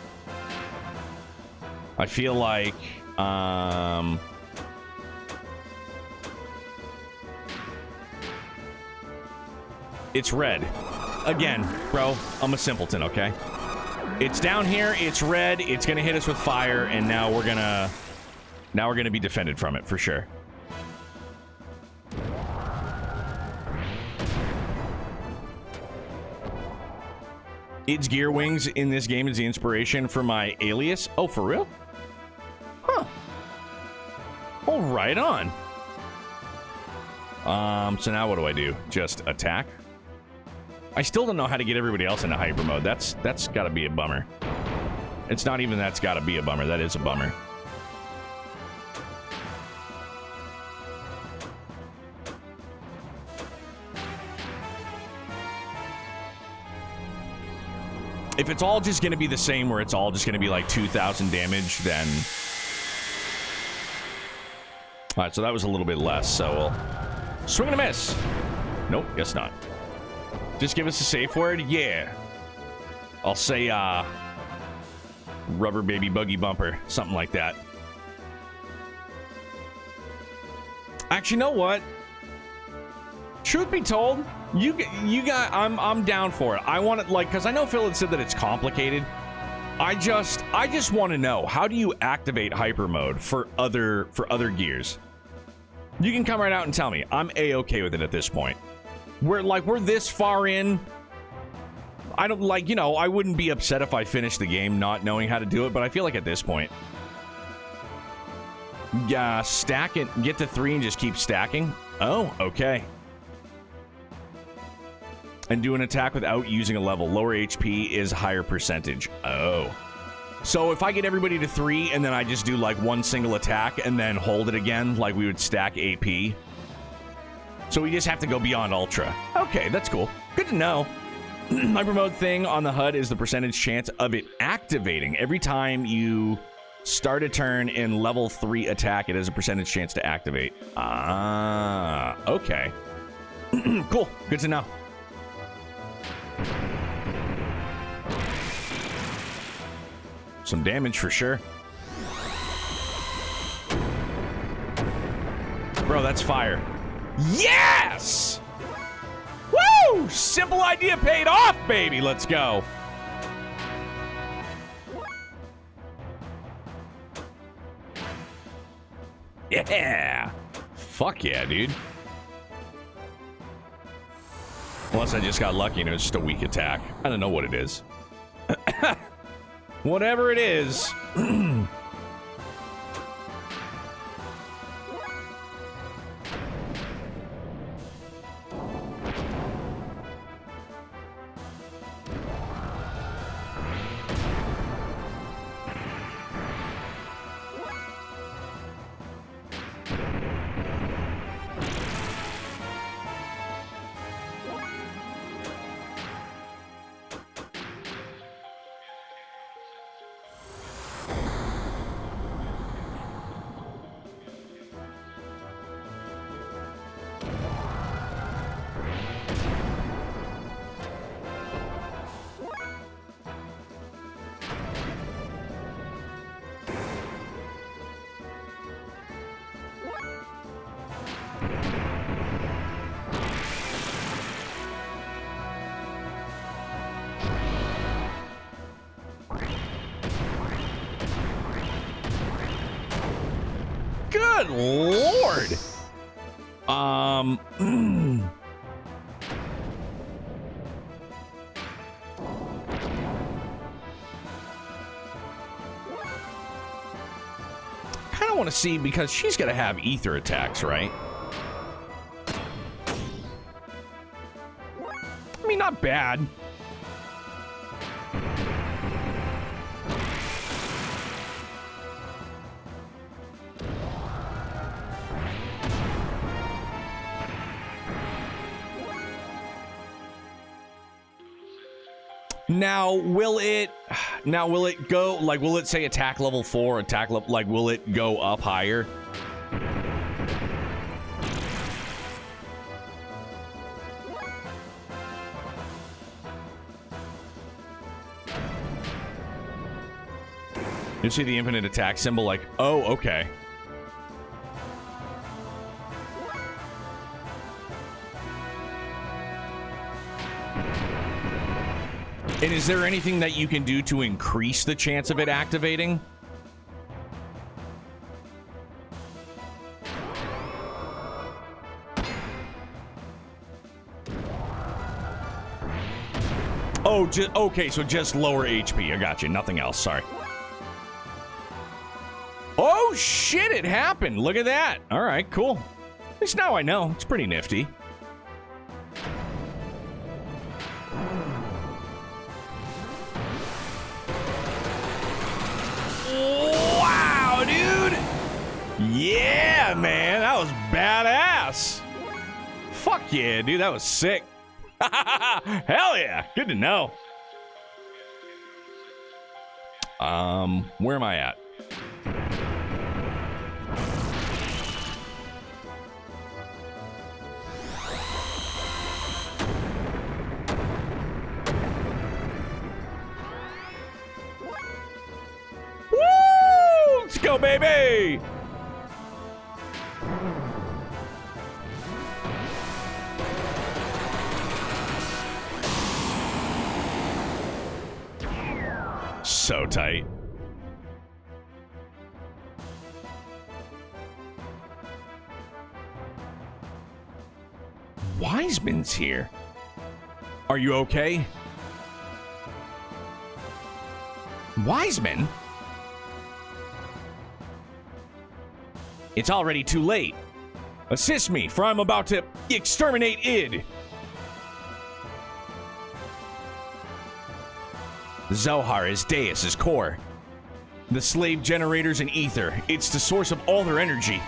[SPEAKER 1] I feel like it's red. Again, bro, I'm a simpleton, okay? It's down here, it's red, it's gonna hit us with fire, and now we're gonna be defended from it for sure. Its gear wings in this game is the inspiration for my alias. Oh, for real? Huh. Oh, right on. So now what do I do? Just attack? I still don't know how to get everybody else into hyper mode. That's gotta be a bummer. It's not even that's gotta be a bummer. That is a bummer. If it's all just gonna be the same, where it's all just gonna be like 2,000 damage, then... Alright, so that was a little bit less, so we'll... Swing and a miss! Nope, guess not. Just give us a safe word? Yeah. I'll say, rubber baby buggy bumper. Something like that. Actually, you know what? Truth be told, you got. I'm down for it. I want it, like, because I know Phil had said that it's complicated. I just want to know, how do you activate hyper mode for other gears? You can come right out and tell me. I'm A-okay with it at this point. We're this far in. I don't I wouldn't be upset if I finished the game not knowing how to do it, but I feel like at this point, yeah, stack it, get to 3 and just keep stacking. Oh, okay. And do an attack without using a level. Lower HP is higher percentage. Oh. So if I get everybody to 3 and then I just do like one single attack and then hold it again, like we would stack AP. So we just have to go beyond Ultra. Okay, that's cool. Good to know. Hyper mode thing on the HUD is the percentage chance of it activating. Every time you start a turn in level 3 attack, it has a percentage chance to activate. Ah, okay. Cool. Good to know. Some damage for sure. Bro, that's fire. Yes! Woo! Simple idea paid off, baby. Let's go. Yeah. Fuck yeah, dude. Unless I just got lucky and it was just a weak attack. I don't know what it is. Whatever it is. Good lord. Kind of want to see, because she's got to have ether attacks, right? I mean, not bad. Now, will it go, like, will it say attack level 4, attack level, like, will it go up higher? You see the infinite attack symbol, like, oh, okay. And is there anything that you can do to increase the chance of it activating? Oh, okay, so just lower HP. I got you. Nothing else. Sorry. Oh, shit, it happened. Look at that. All right, cool. At least now I know. It's pretty nifty. Wow, dude. Yeah, man. That was badass. Fuck yeah, dude. That was sick. Hell yeah. Good to know. Where am I at? Woo! Let's go, baby! So tight. Wiseman's here. Are you okay? Wiseman? It's already too late. Assist me, for I'm about to exterminate id. Zohar is Deus's core. The slave generators in ether. It's the source of all their energy.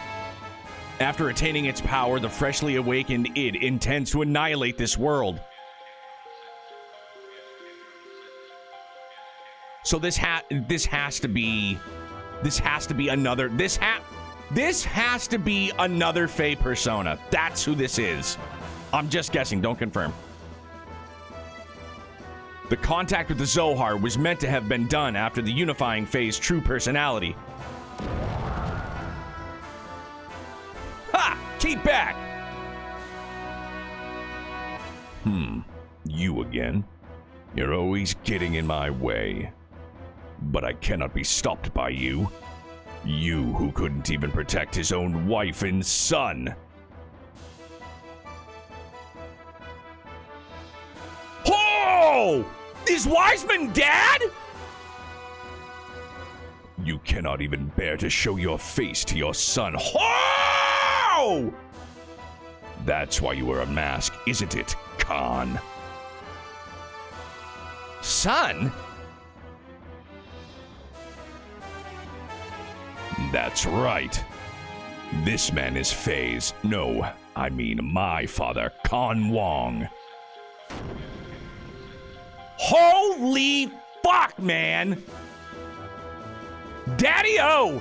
[SPEAKER 1] After attaining its power, the freshly awakened id intends to annihilate this world. So this has to be another Fae persona. That's who this is. I'm just guessing, don't confirm. The contact with the Zohar was meant to have been done after the unifying Fae's true personality. Ha! Keep back! You again? You're always getting in my way. But I cannot be stopped by you. You who couldn't even protect his own wife and son. Oh! Is Wiseman dad? You cannot even bear to show your face to your son. Oh! That's why you wear a mask, isn't it, Khan? Son? That's right. This man is Faye's. No, I mean my father, Khan Wong. Holy fuck, man! Daddy-o!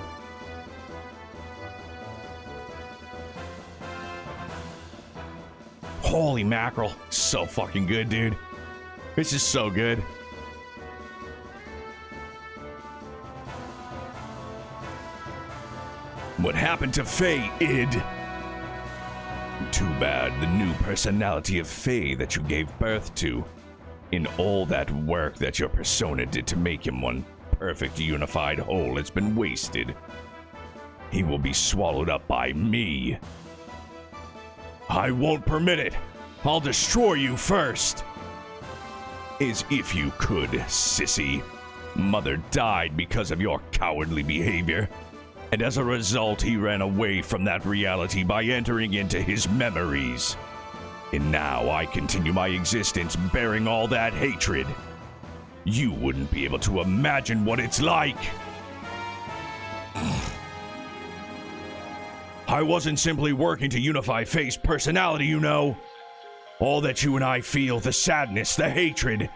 [SPEAKER 1] Holy mackerel. So fucking good, dude. This is so good. What happened to Faye, id? Too bad the new personality of Faye that you gave birth to. In all that work that your persona did to make him one perfect unified whole has been wasted. he will be swallowed up by me. I won't permit it. I'll destroy you first. As if you could, sissy. Mother died because of your cowardly behavior. And as a result, he ran away from that reality by entering into his memories. And now I continue my existence bearing all that hatred. You wouldn't be able to imagine what it's like. I wasn't simply working to unify Faye's personality, you know. All that you and I feel, the sadness, the hatred,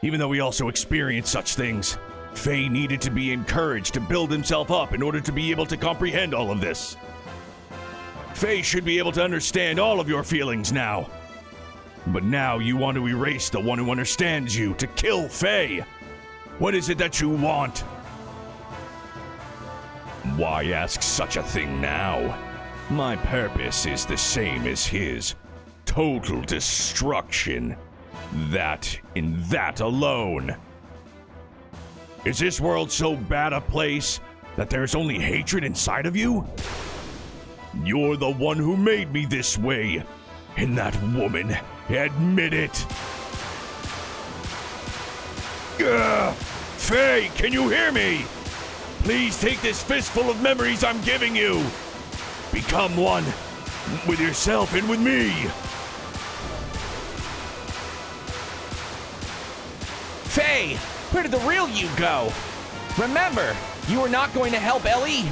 [SPEAKER 1] even though we also experience such things, Faye needed to be encouraged to build himself up in order to be able to comprehend all of this. Faye should be able to understand all of your feelings now. But now you want to erase the one who understands you, to kill Faye. What is it that you want? Why ask such a thing now? My purpose is the same as his. Total destruction. That in that alone. Is this world so bad a place that there's only hatred inside of you? You're the one who made me this way. And that woman, admit it. Faye, can you hear me? Please take this fistful of memories I'm giving you. Become one with yourself and with me.
[SPEAKER 3] Faye, where did the real you go? Remember, you are not going to help Ellie.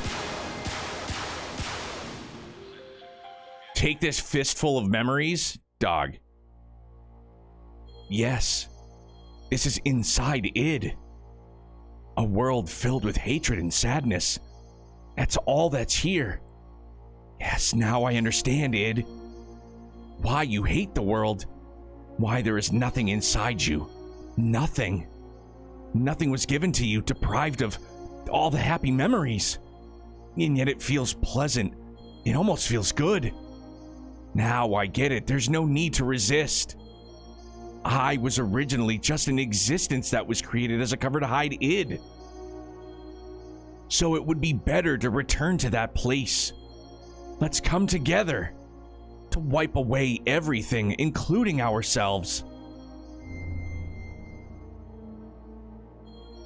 [SPEAKER 1] Take this fistful of memories, dog. Yes, this is inside id. A world filled with hatred and sadness. That's all that's here. Yes, now I understand, id. Why you hate the world. Why there is nothing inside you. Nothing. Nothing was given to you, deprived of all the happy memories. And yet it feels pleasant. It almost feels good. Now I get it. There's no need to resist. I was originally just an existence that was created as a cover to hide id. So it would be better to return to that place. Let's come together to wipe away everything, including ourselves.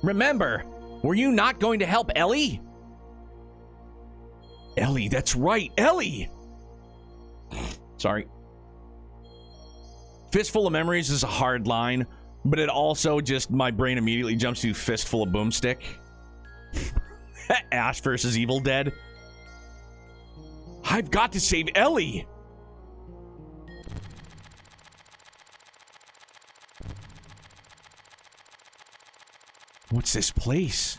[SPEAKER 3] Remember, were you not going to help Ellie?
[SPEAKER 1] Ellie, that's right, Ellie! Sorry. Fistful of memories is a hard line, but it also just, my brain immediately jumps to fistful of boomstick. Ash versus Evil Dead. I've got to save Ellie! What's this place?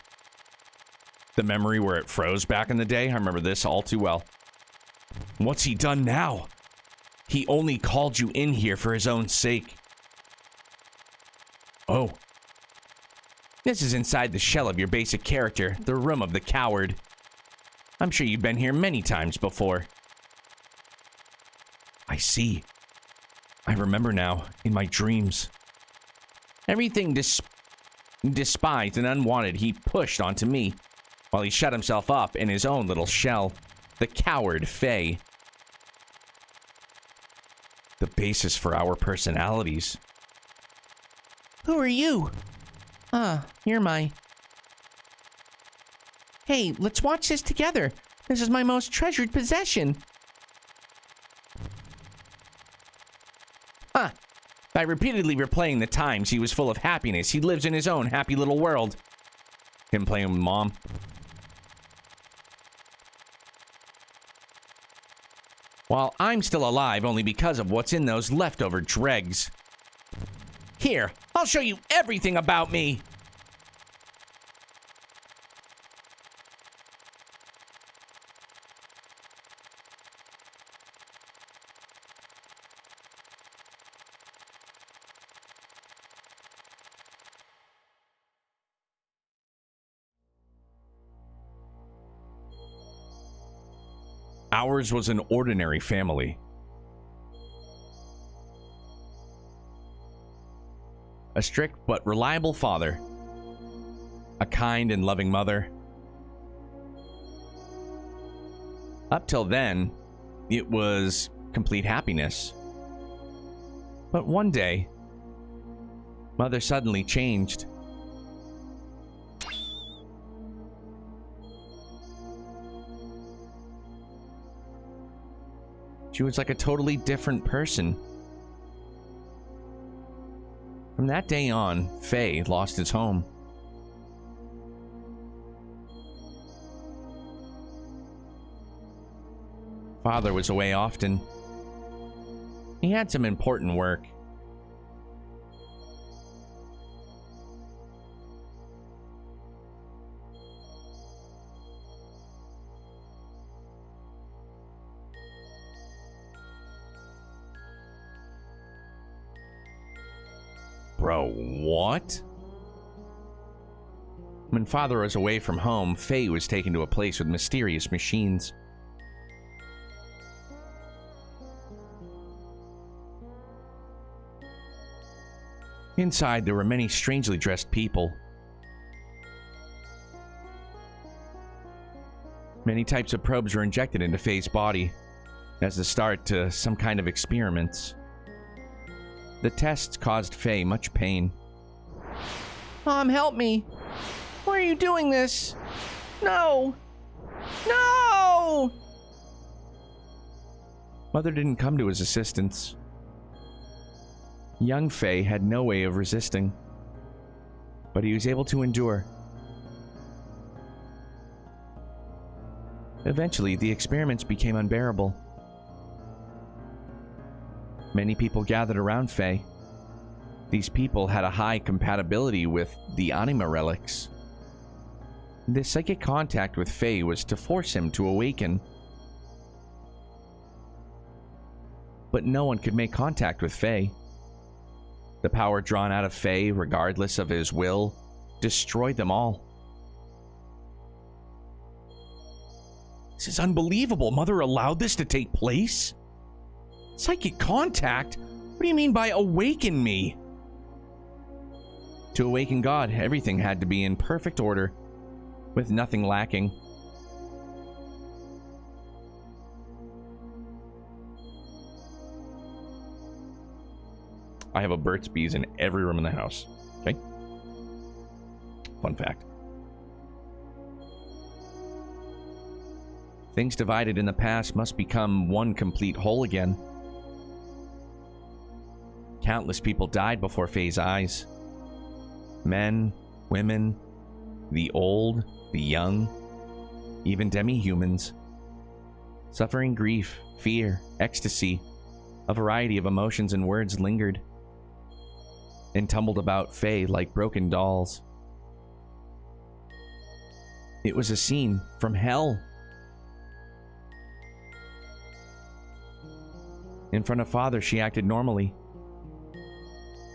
[SPEAKER 1] The memory where it froze back in the day? I remember this all too well. What's he done now? He only called you in here for his own sake. Oh.
[SPEAKER 3] This is inside the shell of your basic character, the room of the coward. I'm sure you've been here many times before.
[SPEAKER 1] I see. I remember now, in my dreams.
[SPEAKER 3] Everything despised and unwanted he pushed onto me, while he shut himself up in his own little shell. The coward Faye.
[SPEAKER 1] The basis for our personalities.
[SPEAKER 3] Who are you? You're my... Hey, let's watch this together. This is my most treasured possession. By repeatedly replaying the times he was full of happiness, he lives in his own happy little world.
[SPEAKER 1] Him playing with Mom.
[SPEAKER 3] While I'm still alive only because of what's in those leftover dregs. Here, I'll show you everything about me.
[SPEAKER 1] Ours was an ordinary family.
[SPEAKER 3] A strict but reliable father. A kind and loving mother. Up till then, it was complete happiness. But one day, Mother suddenly changed. She was like a totally different person. From that day on, Faye lost his home. Father was away often. He had some important work. Bro, what? When Father was away from home, Faye was taken to a place with mysterious machines. Inside, there were many strangely dressed people. Many types of probes were injected into Faye's body as the start to some kind of experiments. The tests caused Faye much pain. Mom, help me! Why are you doing this? No! No! Mother didn't come to his assistance. Young Faye had no way of resisting, but he was able to endure. Eventually, the experiments became unbearable. Many people gathered around Faye. These people had a high compatibility with the anima relics. The psychic contact with Faye was to force him to awaken. But no one could make contact with Faye. The power drawn out of Faye, regardless of his will, destroyed them all. This is unbelievable. Mother allowed this to take place? Psychic contact? What do you mean by awaken me? To awaken God, everything had to be in perfect order, with nothing lacking. I have a Burt's Bees in every room in the house. Okay? Fun fact. Things divided in the past must become one complete whole again. Countless people died before Faye's eyes. Men, women, the old, the young, even demi-humans. Suffering, grief, fear, ecstasy, a variety of emotions and words lingered and tumbled about Faye like broken dolls. It was a scene from hell. In front of Father, she acted normally.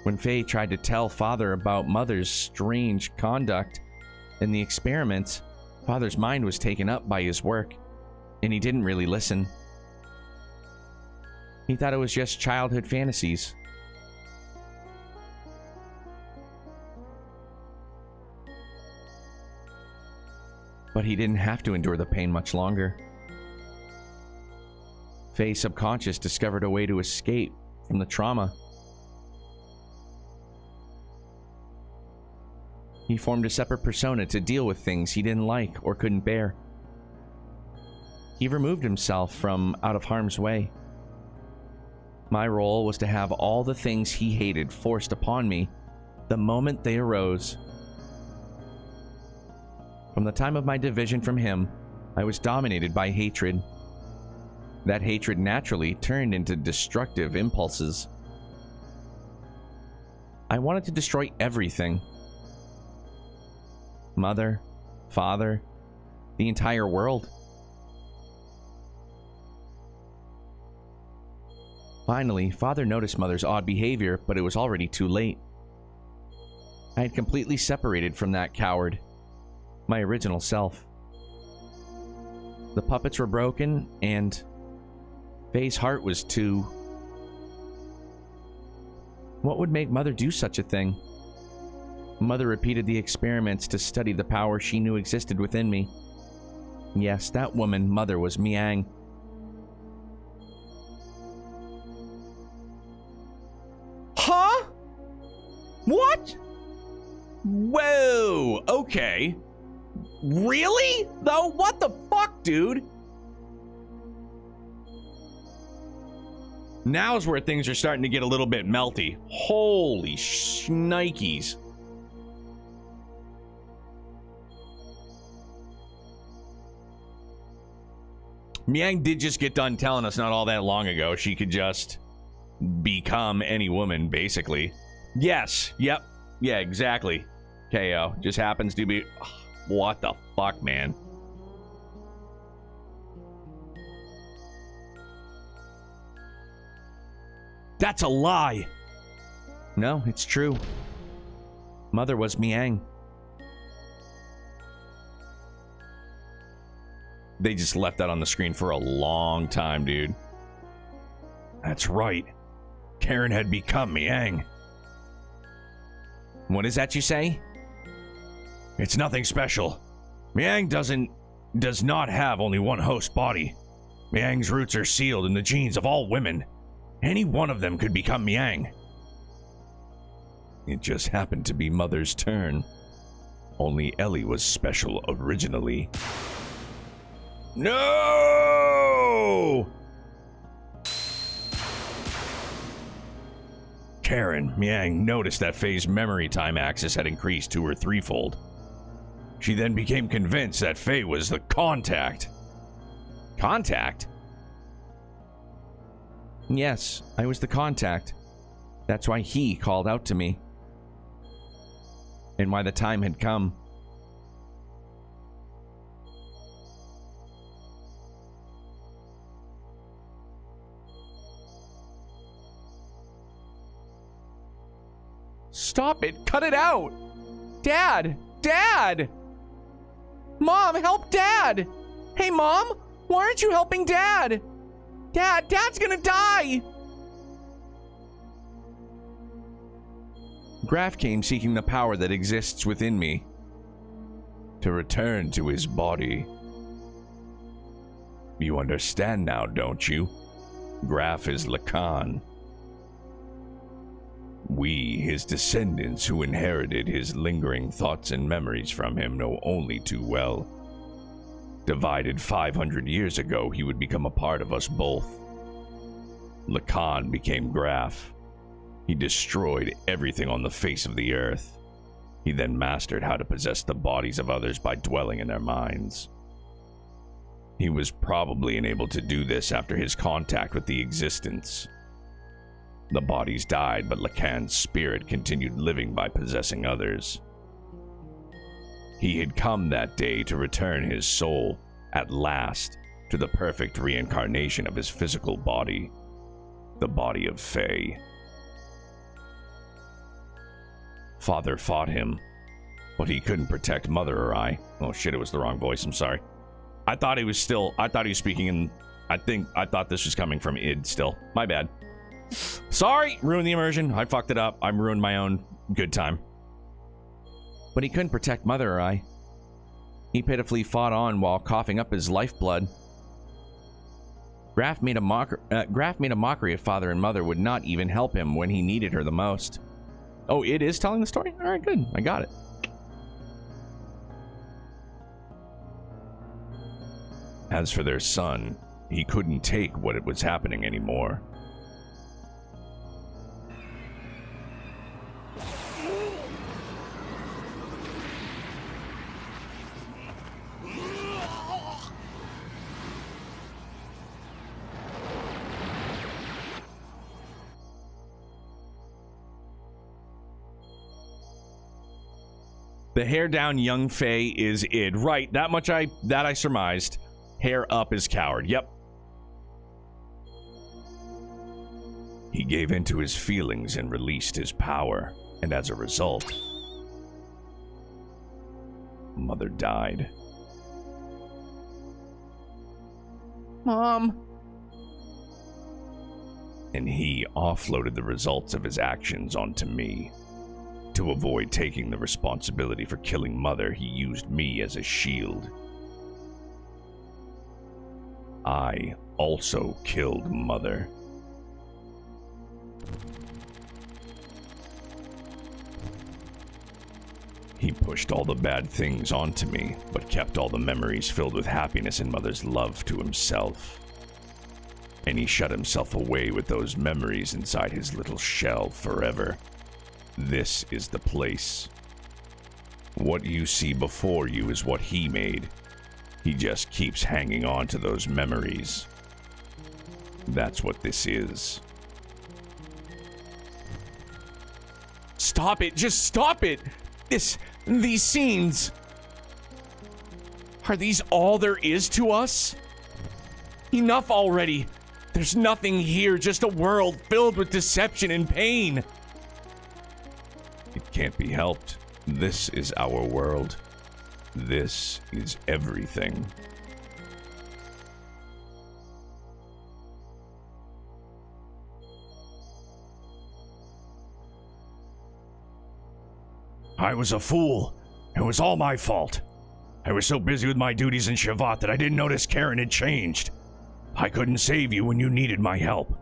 [SPEAKER 3] When Faye tried to tell Father about Mother's strange conduct in the experiments, Father's mind was taken up by his work, and he didn't really listen. He thought it was just childhood fantasies. But he didn't have to endure the pain much longer. Faye's subconscious discovered a way to escape from the trauma. He formed a separate persona to deal with things he didn't like or couldn't bear. He removed himself from out of harm's way. My role was to have all the things he hated forced upon me the moment they arose. From the time of my division from him, I was dominated by hatred. That hatred naturally turned into destructive impulses. I wanted to destroy everything. Mother, Father, the entire world. Finally, Father noticed Mother's odd behavior, but it was already too late. I had completely separated from that coward, my original self. The puppets were broken, and Faye's heart was too. What would make Mother do such a thing? Mother repeated the experiments to study the power she knew existed within me. Yes, that woman, Mother, was Miang.
[SPEAKER 1] Huh? What? Whoa, okay. Really? Though, what the fuck, dude? Now's where things are starting to get a little bit melty. Holy shnikes. Miang did just get done telling us not all that long ago she could just become any woman, basically. Yes, yep, yeah, exactly. KO just happens to be... What the fuck, man? That's a lie.
[SPEAKER 3] No, it's true. Mother was Miang.
[SPEAKER 1] They just left that on the screen for a long time, dude. That's right. Karen had become Miang.
[SPEAKER 3] What is that you say?
[SPEAKER 1] It's nothing special. Miang does not have only one host body. Miang's roots are sealed in the genes of all women. Any one of them could become Miang. It just happened to be Mother's turn. Only Ellie was special originally. No! Karen, Miang noticed that Faye's memory time axis had increased 2 or 3-fold. She then became convinced that Faye was the contact.
[SPEAKER 3] Contact? Yes, I was the contact. That's why he called out to me. And why the time had come. Stop it! Cut it out! Dad! Dad! Mom, help Dad! Hey, Mom! Why aren't you helping Dad? Dad's gonna die! Graf came seeking the power that exists within me.
[SPEAKER 1] To return to his body. You understand now, don't you? Graf is Lacan. We, his descendants who inherited his lingering thoughts and memories from him, know only too well. Divided 500 years ago, he would become a part of us both. Lacan became Graf. He destroyed everything on the face of the earth. He then mastered how to possess the bodies of others by dwelling in their minds. He was probably unable to do this after his contact with the existence. The bodies died, but Lacan's spirit continued living by possessing others. He had come that day to return his soul, at last, to the perfect reincarnation of his physical body, the body of Faye. Father fought him, but he couldn't protect Mother or I. Oh shit, it was the wrong voice, I'm sorry. I thought he was speaking in, I thought this was coming from id still. My bad. Sorry, ruined the immersion. I fucked it up. I ruined my own good time.
[SPEAKER 3] But he couldn't protect Mother or I. He pitifully fought on while coughing up his lifeblood. Graf made a mockery of Father and Mother would not even help him when he needed her the most. Oh, it is telling the story? Alright, good. I got it.
[SPEAKER 1] As for their son, he couldn't take what was happening anymore. The hair down young Faye is id. Right, that much I surmised. Hair up is coward. Yep. He gave in to his feelings and released his power, and as a result, Mother died.
[SPEAKER 3] Mom.
[SPEAKER 1] And he offloaded the results of his actions onto me. To avoid taking the responsibility for killing Mother, he used me as a shield. I also killed Mother. He pushed all the bad things onto me, but kept all the memories filled with happiness and Mother's love to himself. And he shut himself away with those memories inside his little shell forever. This is the place. What you see before you is what he made. He just keeps hanging on to those memories. That's what this is.
[SPEAKER 3] Stop it! Just stop it! These scenes. Are these all there is to us? Enough already. There's nothing here, just a world filled with deception and pain.
[SPEAKER 1] It can't be helped. This is our world. This is everything. I was a fool. It was all my fault. I was so busy with my duties in Shavat that I didn't notice Karen had changed. I couldn't save you when you needed my help.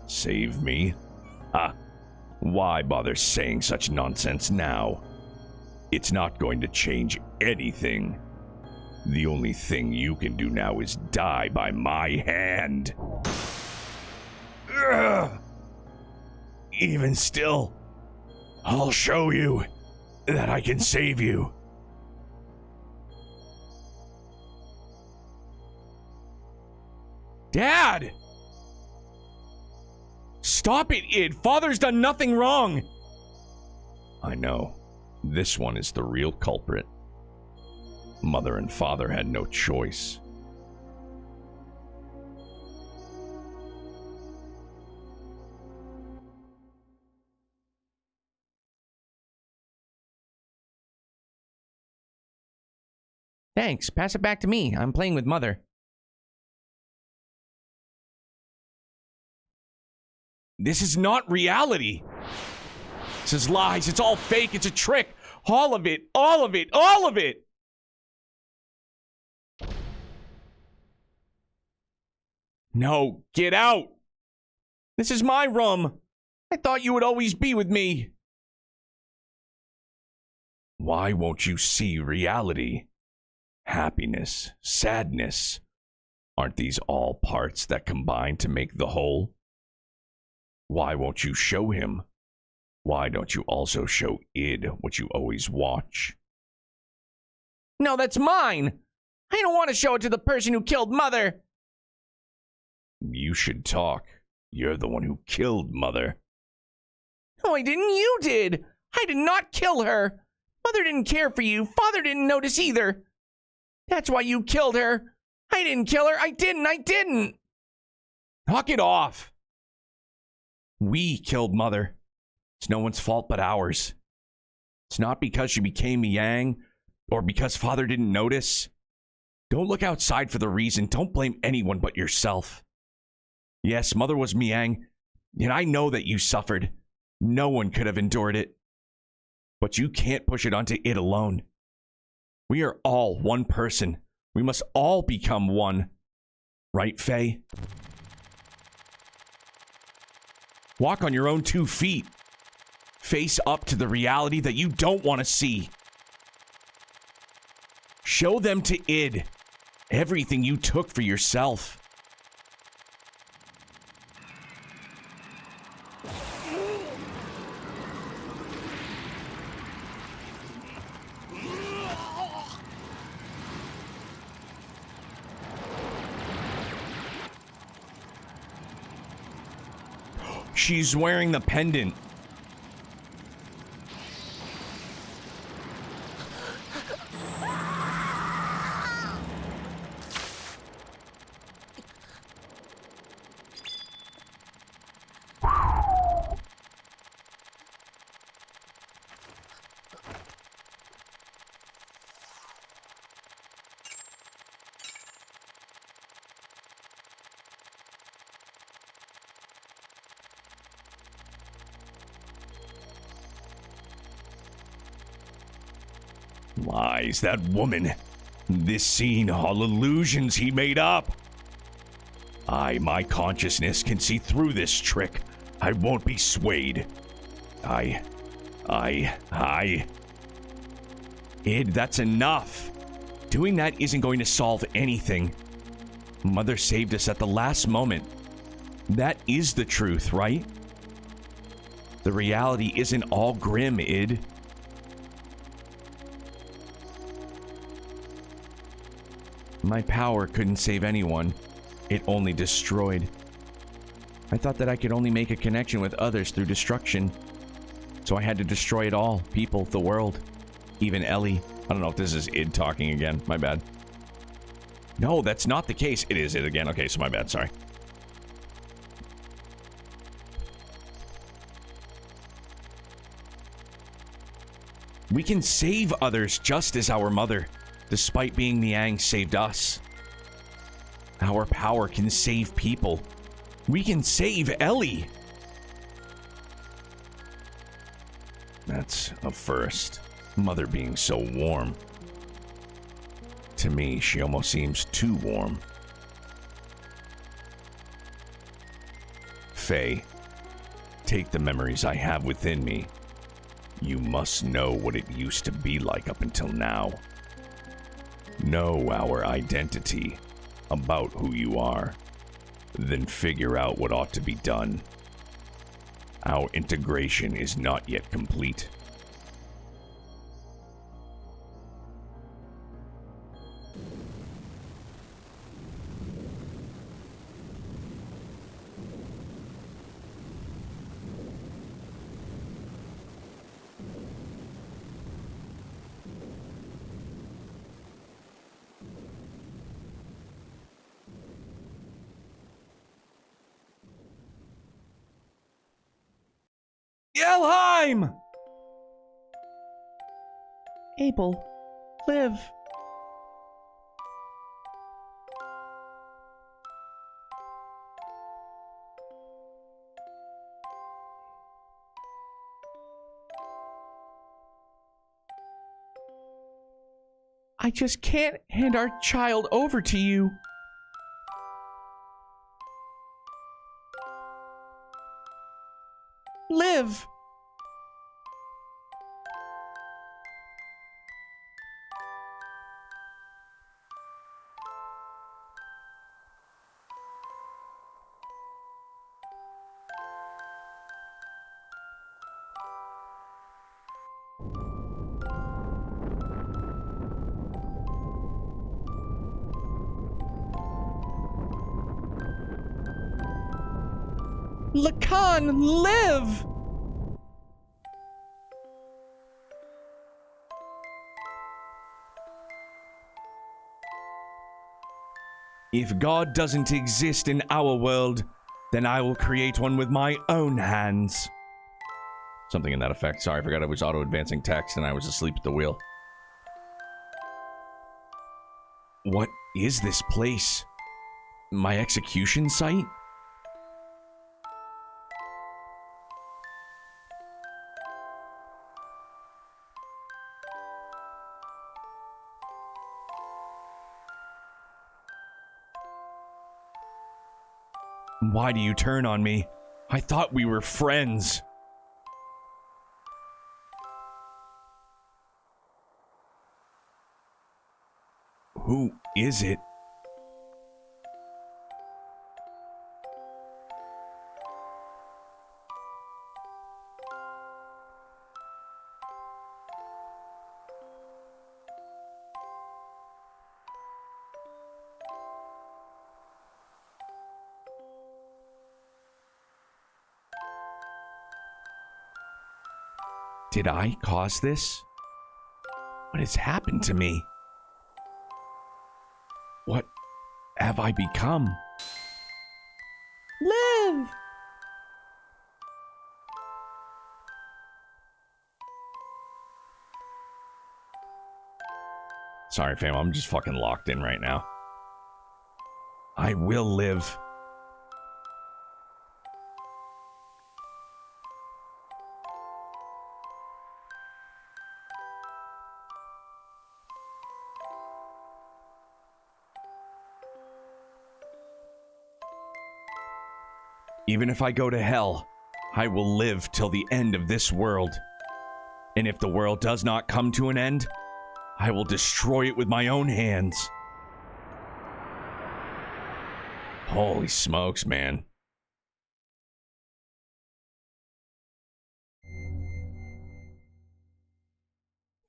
[SPEAKER 1] Save me? Ha! Why bother saying such nonsense now? It's not going to change anything. The only thing you can do now is die by my hand. Ugh. Even still, I'll show you that I can save you.
[SPEAKER 3] Dad! Stop it, Id! Father's done nothing wrong!
[SPEAKER 1] I know. This one is the real culprit. Mother and Father had no choice.
[SPEAKER 3] Thanks. Pass it back to me. I'm playing with Mother. This is not reality. This is lies. It's all fake. It's a trick. All of it. All of it. All of it. No, get out. This is my room. I thought you would always be with me.
[SPEAKER 1] Why won't you see reality? Happiness, sadness. Aren't these all parts that combine to make the whole? Why won't you show him? Why don't you also show Id what you always watch?
[SPEAKER 3] No, that's mine. I don't want to show it to the person who killed Mother.
[SPEAKER 1] You should talk. You're the one who killed Mother.
[SPEAKER 3] No, I didn't. You did. I did not kill her. Mother didn't care for you. Father didn't notice either. That's why you killed her. I didn't kill her. I didn't.
[SPEAKER 1] Knock it off.
[SPEAKER 3] We killed Mother. It's no one's fault but ours. It's not because she became Yang or because Father didn't notice. Don't look outside for the reason. Don't blame anyone but yourself. Yes, Mother was Miang, and I know that you suffered. No one could have endured it. But you can't push it onto it alone. We are all one person. We must all become one. Right, Faye? Walk on your own 2 feet. Face up to the reality that you don't want to see. Show them to Id everything you took for yourself. She's wearing the pendant.
[SPEAKER 1] Lies, that woman. This scene, all illusions he made up. My consciousness can see through this trick. I won't be swayed. Id, that's enough. Doing that isn't going to solve anything. Mother saved us at the last moment. That is the truth, right? The reality isn't all grim, Id. My power couldn't save anyone. It only destroyed. I thought that I could only make a connection with others through destruction. So I had to destroy it all. People, the world, even Ellie. I don't know if this is Id talking again. My bad. No, that's not the case. It is Id again. Okay, so my bad. Sorry. We can save others just as our mother, despite being Niang, saved us. Our power can save people. We can save Ellie. That's a first. Mother being so warm. To me, she almost seems too warm. Faye, take the memories I have within me. You must know what it used to be like up until now. Know our identity, about who you are, then figure out what ought to be done. Our integration is not yet complete. Yelheim!
[SPEAKER 3] Abel, live. I just can't hand our child over to you. Live. Lacan, live!
[SPEAKER 1] If God doesn't exist in our world, then I will create one with my own hands. Something in that effect. Sorry, I forgot I was auto-advancing text and I was asleep at the wheel. What is this place? My execution site? Why do you turn on me? I thought we were friends. Who is it? Did I cause this? What has happened to me? What have I become?
[SPEAKER 3] Live!
[SPEAKER 1] Sorry, fam, I'm just fucking locked in right now. I will live. Even if I go to hell, I will live till the end of this world. And if the world does not come to an end, I will destroy it with my own hands. Holy smokes, man.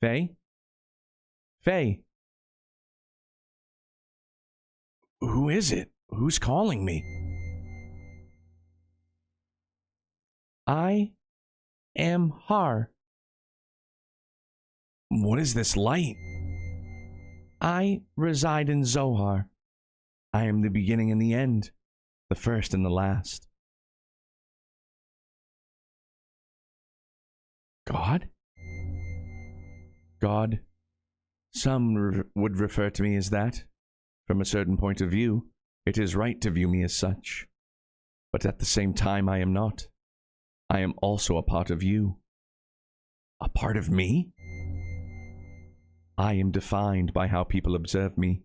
[SPEAKER 3] Faye? Faye?
[SPEAKER 1] Who is it? Who's calling me?
[SPEAKER 3] I am Har.
[SPEAKER 1] What is this light?
[SPEAKER 3] I reside in Zohar. I am the beginning and the end, the first and the last.
[SPEAKER 1] God?
[SPEAKER 3] God. Some would refer to me as that. From a certain point of view, it is right to view me as such. But at the same time, I am not. I am also a part of you.
[SPEAKER 1] A part of me?
[SPEAKER 3] I am defined by how people observe me.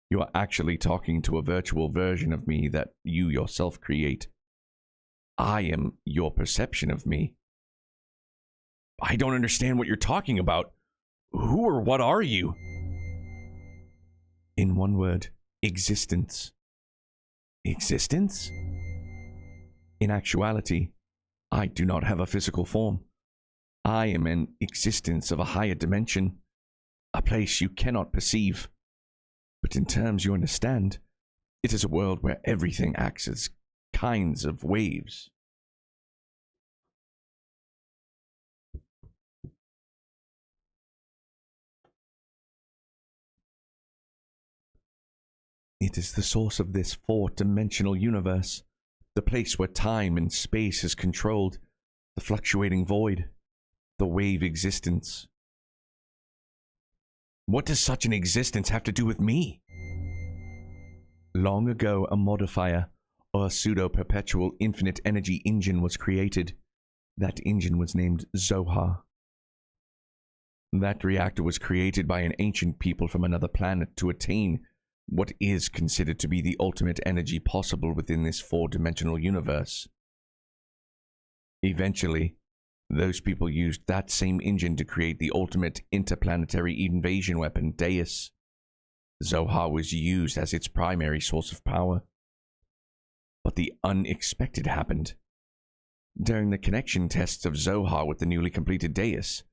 [SPEAKER 3] You are actually talking to a virtual version of me that you yourself create. I am your perception of me.
[SPEAKER 1] I don't understand what you're talking about. Who or what are you?
[SPEAKER 3] In one word, existence.
[SPEAKER 1] Existence?
[SPEAKER 3] In actuality, I do not have a physical form. I am an existence of a higher dimension, a place you cannot perceive. But in terms you understand, it is a world where everything acts as kinds of waves. It is the source of this four-dimensional universe, the place where time and space is controlled, the fluctuating void, the wave existence.
[SPEAKER 1] What does such an existence have to do with me?
[SPEAKER 3] Long ago, a modifier, or a pseudo-perpetual infinite energy engine was created. That engine was named Zohar. That reactor was created by an ancient people from another planet to attain what is considered to be the ultimate energy possible within this four-dimensional universe. Eventually, those people used that same engine to create the ultimate interplanetary invasion weapon, Deus. Zohar was used as its primary source of power. But the unexpected happened. During the connection tests of Zohar with the newly completed Deus,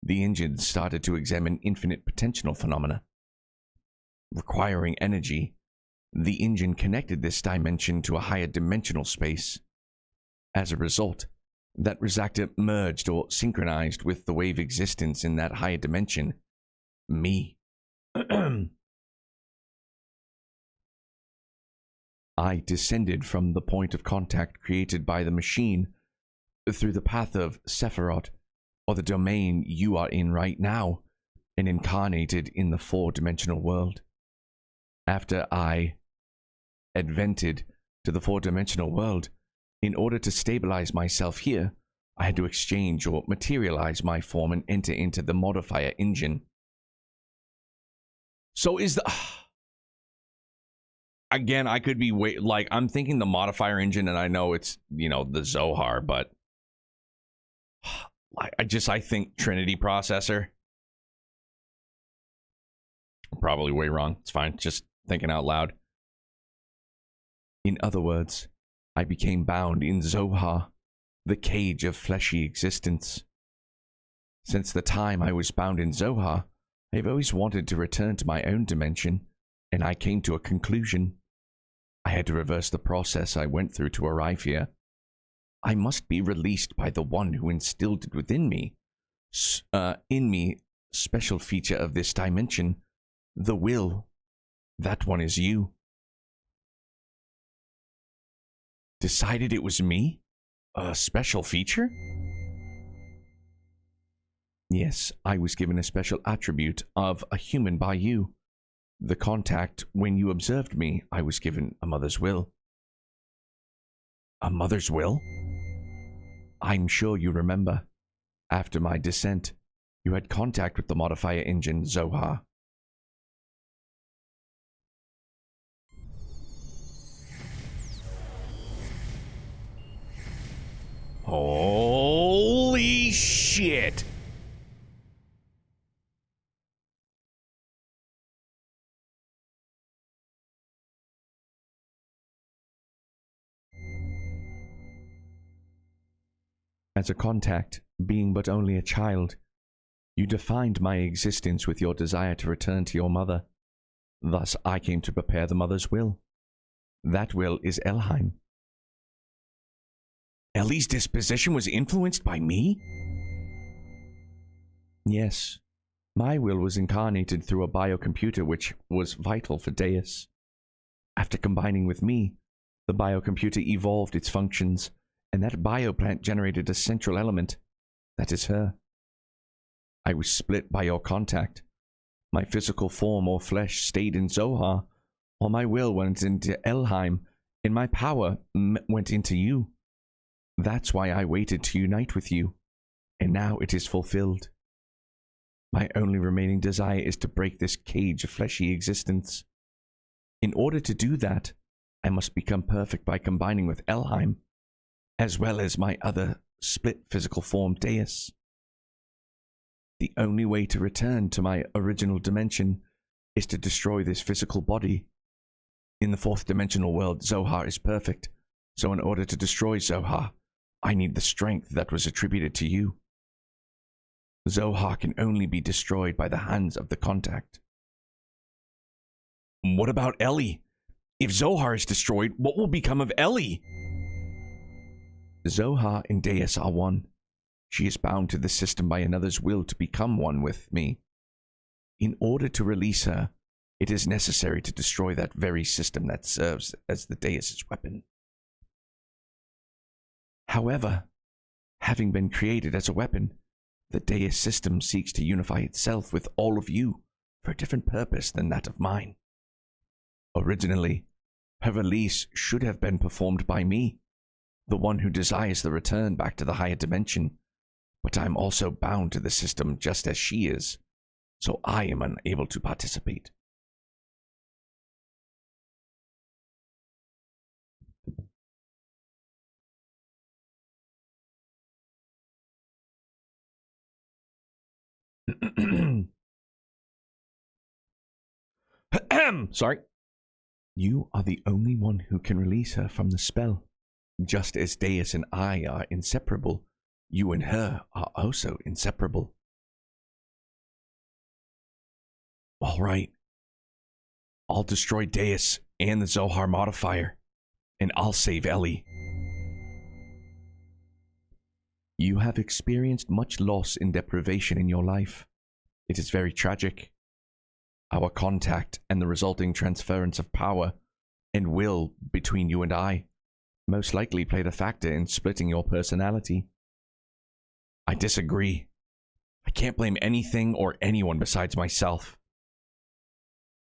[SPEAKER 3] the engine started to examine infinite potential phenomena. Requiring energy, the engine connected this dimension to a higher dimensional space. As a result, that reactor merged or synchronized with the wave existence in that higher dimension. Me. I descended from the point of contact created by the machine through the path of Sephiroth, or the domain you are in right now, and incarnated in the four-dimensional world. After I advented to the four-dimensional world, in order to stabilize myself here, I had to exchange or materialize my form and enter into the modifier engine.
[SPEAKER 1] So is the... Again, I could be I'm thinking the modifier engine, and I know it's, the Zohar, but I think Trinity processor. I'm probably way wrong. It's fine. Just thinking out loud.
[SPEAKER 3] In other words, I became bound in Zohar, the cage of fleshy existence. Since the time I was bound in Zohar, I've always wanted to return to my own dimension, and I came to a conclusion. I had to reverse the process I went through to arrive here. I must be released by the one who instilled it within me. Special feature of this dimension, the will. That one is you.
[SPEAKER 1] Decided it was me? A special feature?
[SPEAKER 3] Yes, I was given a special attribute of a human by you. The contact, when you observed me, I was given a mother's will.
[SPEAKER 1] A mother's will?
[SPEAKER 3] I'm sure you remember. After my descent, you had contact with the modifier engine, Zohar.
[SPEAKER 1] Holy shit.
[SPEAKER 3] As a contact, being but only a child, you defined my existence with your desire to return to your mother. Thus, I came to prepare the mother's will. That will is Elheim.
[SPEAKER 1] Ellie's disposition was influenced by me?
[SPEAKER 3] Yes. My will was incarnated through a biocomputer which was vital for Deus. After combining with me, the biocomputer evolved its functions, and that bioplant generated a central element. That is her. I was split by your contact. My physical form or flesh stayed in Zohar, while my will went into Elheim, and my power went into you. That's why I waited to unite with you, and now it is fulfilled. My only remaining desire is to break this cage of fleshy existence. In order to do that, I must become perfect by combining with Elheim, as well as my other split physical form, Deus. The only way to return to my original dimension is to destroy this physical body. In the fourth dimensional world, Zohar is perfect, so in order to destroy Zohar, I need the strength that was attributed to you. Zohar can only be destroyed by the hands of the contact.
[SPEAKER 1] What about Ellie? If Zohar is destroyed, what will become of Ellie?
[SPEAKER 3] Zohar and Deus are one. She is bound to the system by another's will to become one with me. In order to release her, it is necessary to destroy that very system that serves as the Deus's weapon. However, having been created as a weapon, the Deus system seeks to unify itself with all of you for a different purpose than that of mine. Originally, her release should have been performed by me, the one who desires the return back to the higher dimension, but I'm also bound to the system just as she is, so I am unable to participate.
[SPEAKER 1] Sorry.
[SPEAKER 3] You are the only one who can release her from the spell. Just as Deus and I are inseparable, you and her are also inseparable.
[SPEAKER 1] All right. I'll destroy Deus and the Zohar modifier, and I'll save Ellie.
[SPEAKER 3] You have experienced much loss and deprivation in your life. It is very tragic. Our contact and the resulting transference of power and will between you and I most likely played a factor in splitting your personality.
[SPEAKER 1] I disagree. I can't blame anything or anyone besides myself.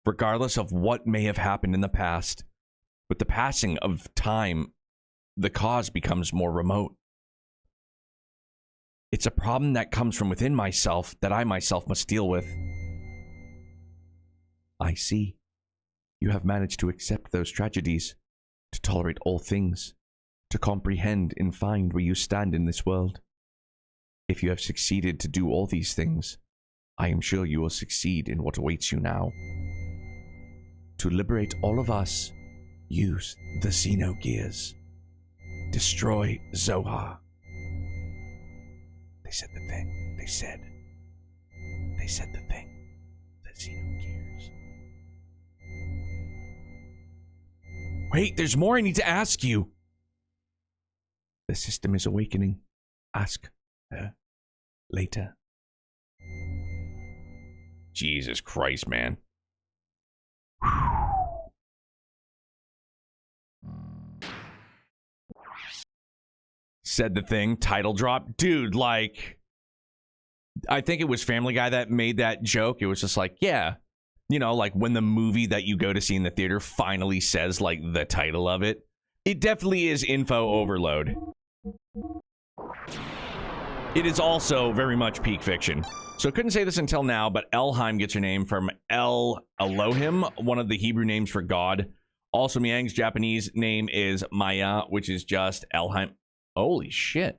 [SPEAKER 1] Regardless of what may have happened in the past, with the passing of time, the cause becomes more remote. It's a problem that comes from within myself that I myself must deal with.
[SPEAKER 3] I see. You have managed to accept those tragedies, to tolerate all things, to comprehend and find where you stand in this world. If you have succeeded to do all these things, I am sure you will succeed in what awaits you now. To liberate all of us, use the Xenogears. Destroy Zohar. They said the thing. They said the thing. The Xenogears.
[SPEAKER 1] Wait, there's more I need to ask you.
[SPEAKER 3] The system is awakening. Ask her later.
[SPEAKER 1] Jesus Christ, man. Said the thing, title drop. Dude, like, I think it was Family Guy that made that joke. It was just like, yeah, you know, like when the movie that you go to see in the theater finally says, like, the title of it. It definitely is info overload. It is also very much peak fiction. So couldn't say this until now, but Elheim gets her name from El Elohim, one of the Hebrew names for God. Also, Miang's Japanese name is Maya, which is just Elheim. Holy shit.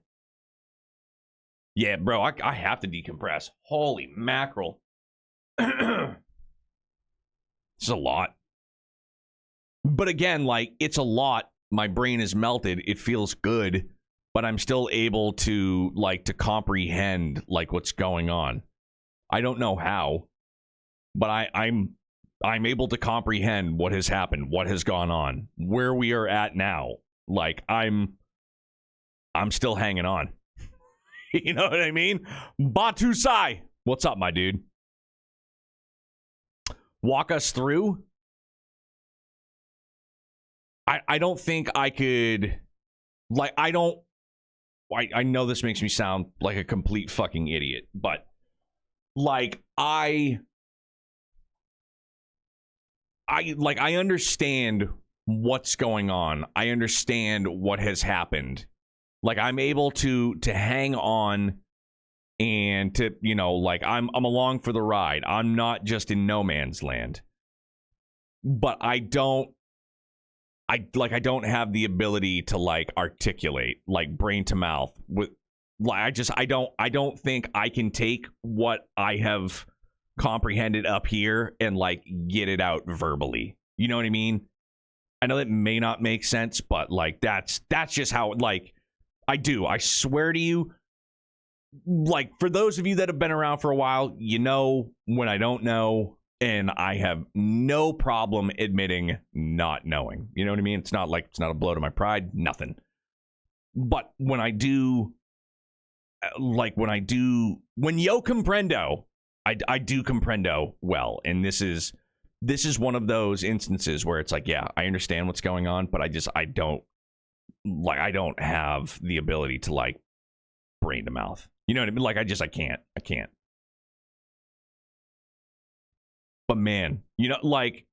[SPEAKER 1] Yeah, bro, I have to decompress. Holy mackerel. It's a lot. But again, like, it's a lot. My brain is melted. It feels good, but I'm still able to, like, to comprehend, like, what's going on. I don't know how, but I'm able to comprehend what has happened, what has gone on, where we are at now. Like, I'm still hanging on. You know what I mean? Batu Sai, what's up, my dude? Walk us through. I don't think I could, like, I know this makes me sound like a complete fucking idiot, but, like, I understand what's going on. I understand what has happened. Like, I'm able to hang on and to, you know, like, I'm along for the ride. I'm not just in no man's land. But I don't have the ability to, like, articulate, like, brain to mouth with, like, I don't think I can take what I have comprehended up here and, like, get it out verbally. You know what I mean? I know that may not make sense, but, like, that's just how, like, I swear to you, like, for those of you that have been around for a while, you know when I don't know, and I have no problem admitting not knowing. You know what I mean? It's not a blow to my pride, nothing. But when I do, when yo comprendo, I do comprendo well. And this is one of those instances where it's like, yeah, I understand what's going on, but I don't have the ability to, like, brain to mouth. You know what I mean? Like, I can't. But man, you know, like,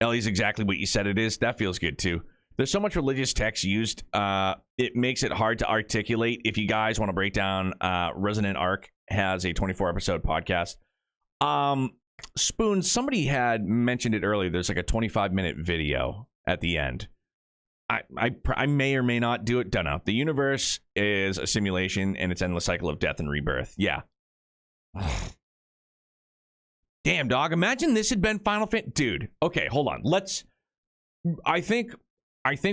[SPEAKER 1] Ellie's exactly what you said it is. That feels good too. There's so much religious text used. It makes it hard to articulate. If you guys want to break down, Resonant Arc has a 24-episode podcast. Spoon, somebody had mentioned it earlier. There's like a 25-minute video at the end. I may or may not do it. Don't know. The universe is a simulation, and its endless cycle of death and rebirth. Yeah. Damn, dog. Imagine this had been Final Fantasy. Dude. Okay, hold on. I think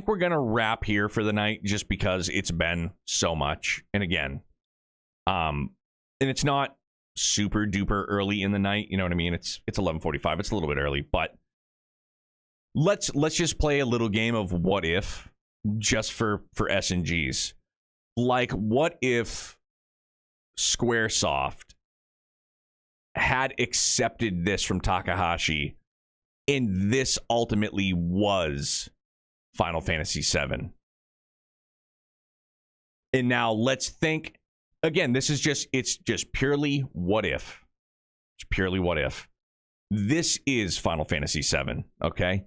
[SPEAKER 1] we're gonna wrap here for the night, just because it's been so much. And again, and it's not super duper early in the night. You know what I mean? It's 11:45. It's a little bit early, but let's just play a little game of what if, just for S&Gs. Like, what if Squaresoft had accepted this from Takahashi, and this ultimately was Final Fantasy VII? And now let's think again. It's just purely what if. It's purely what if. This is Final Fantasy VII. Okay.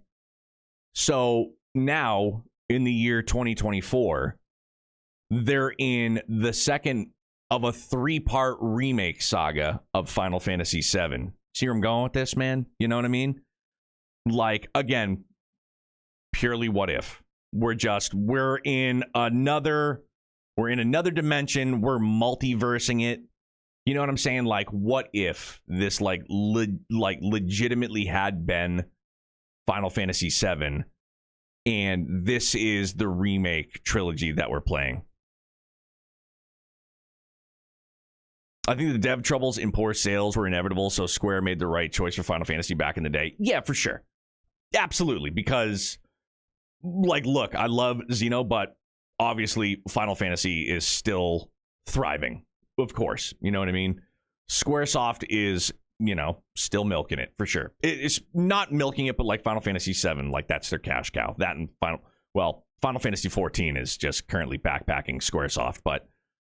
[SPEAKER 1] So now in the year 2024, they're in the second of a 3-part remake saga of Final Fantasy VII. See where I'm going with this, man? You know what I mean? Like, again, purely what if. We're in another dimension. We're multiversing it. You know what I'm saying? Like, what if this legitimately had been Final Fantasy VII, and this is the remake trilogy that we're playing? I think the dev troubles and poor sales were inevitable, so Square made the right choice for Final Fantasy back in the day. Yeah, for sure. Absolutely, because, like, look, I love Xeno, but obviously Final Fantasy is still thriving, of course. You know what I mean? Squaresoft is, you know, still milking it, for sure. It's not milking it, but like Final Fantasy VII, like, that's their cash cow. That and Final Fantasy 14 is just currently backpacking Squaresoft,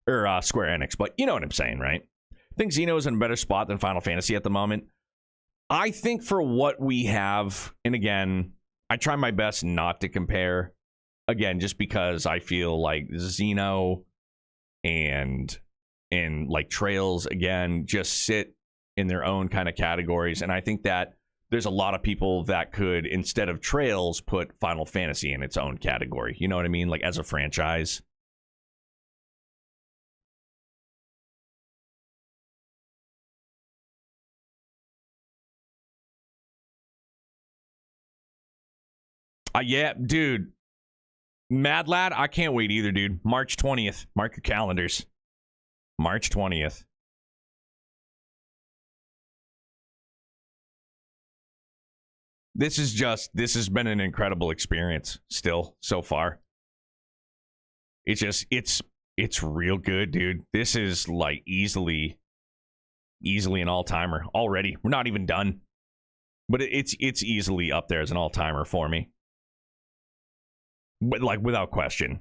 [SPEAKER 1] or Square Enix, but you know what I'm saying, right? I think Xeno is in a better spot than Final Fantasy at the moment. I think for what we have, and again, I try my best not to compare, again, just because I feel like Xeno and like Trails, again, just sit in their own kind of categories. And I think that there's a lot of people that could, instead of Trails, put Final Fantasy in its own category. You know what I mean? Like, as a franchise. Yeah, dude. Mad Lad, I can't wait either, dude. March 20th. Mark your calendars. March 20th. This has been an incredible experience still so far. It's real good, dude. This is like easily an all-timer already. We're not even done. But it's easily up there as an all-timer for me. But like without question.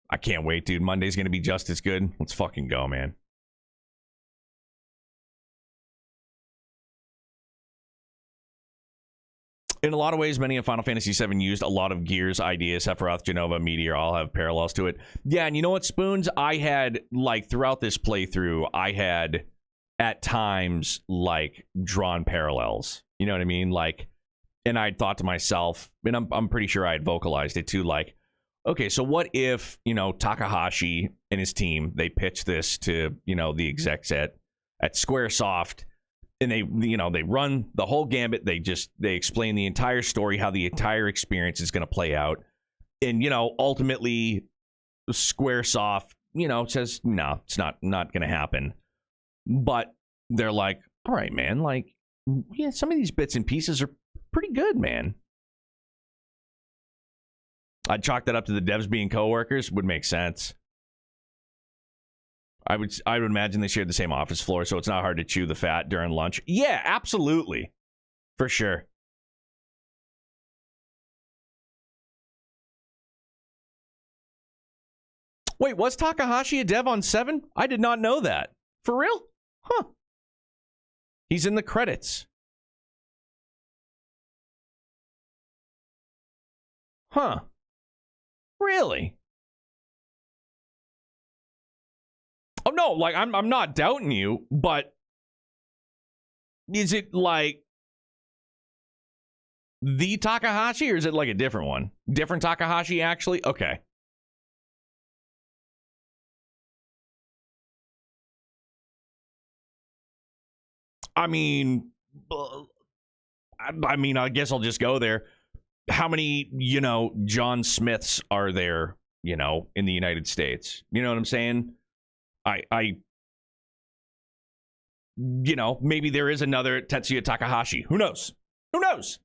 [SPEAKER 1] I can't wait, dude. Monday's going to be just as good. Let's fucking go, man. In a lot of ways, many of Final Fantasy VII used a lot of Gears ideas. Sephiroth, Genova, Meteor all have parallels to it. Yeah, and you know what, Spoons? I had, like, throughout this playthrough, I had, at times, like, drawn parallels. You know what I mean? Like, and I'd thought to myself, and I'm pretty sure I had vocalized it too, like, okay, so what if, you know, Takahashi and his team, they pitch this to, you know, the execs at Squaresoft, and they, you know, they run the whole gambit. They explain the entire story, how the entire experience is going to play out. And, you know, ultimately Squaresoft, you know, says, no, it's not going to happen. But they're like, all right, man, like, yeah, some of these bits and pieces are pretty good, man. I'd chalk that up to the devs being coworkers. Would make sense. I would imagine they shared the same office floor, so it's not hard to chew the fat during lunch. Yeah, absolutely. For sure. Wait, was Takahashi a dev on 7? I did not know that. For real? Huh. He's in the credits. Huh. Really? Oh no, like I'm not doubting you, but is it like the Takahashi or is it like a different one? Different Takahashi actually? Okay. I mean, I guess I'll just go there. How many, you know, John Smiths are there, you know, in the United States? You know what I'm saying? You know, maybe there is another Tetsuya Takahashi. Who knows? Who knows?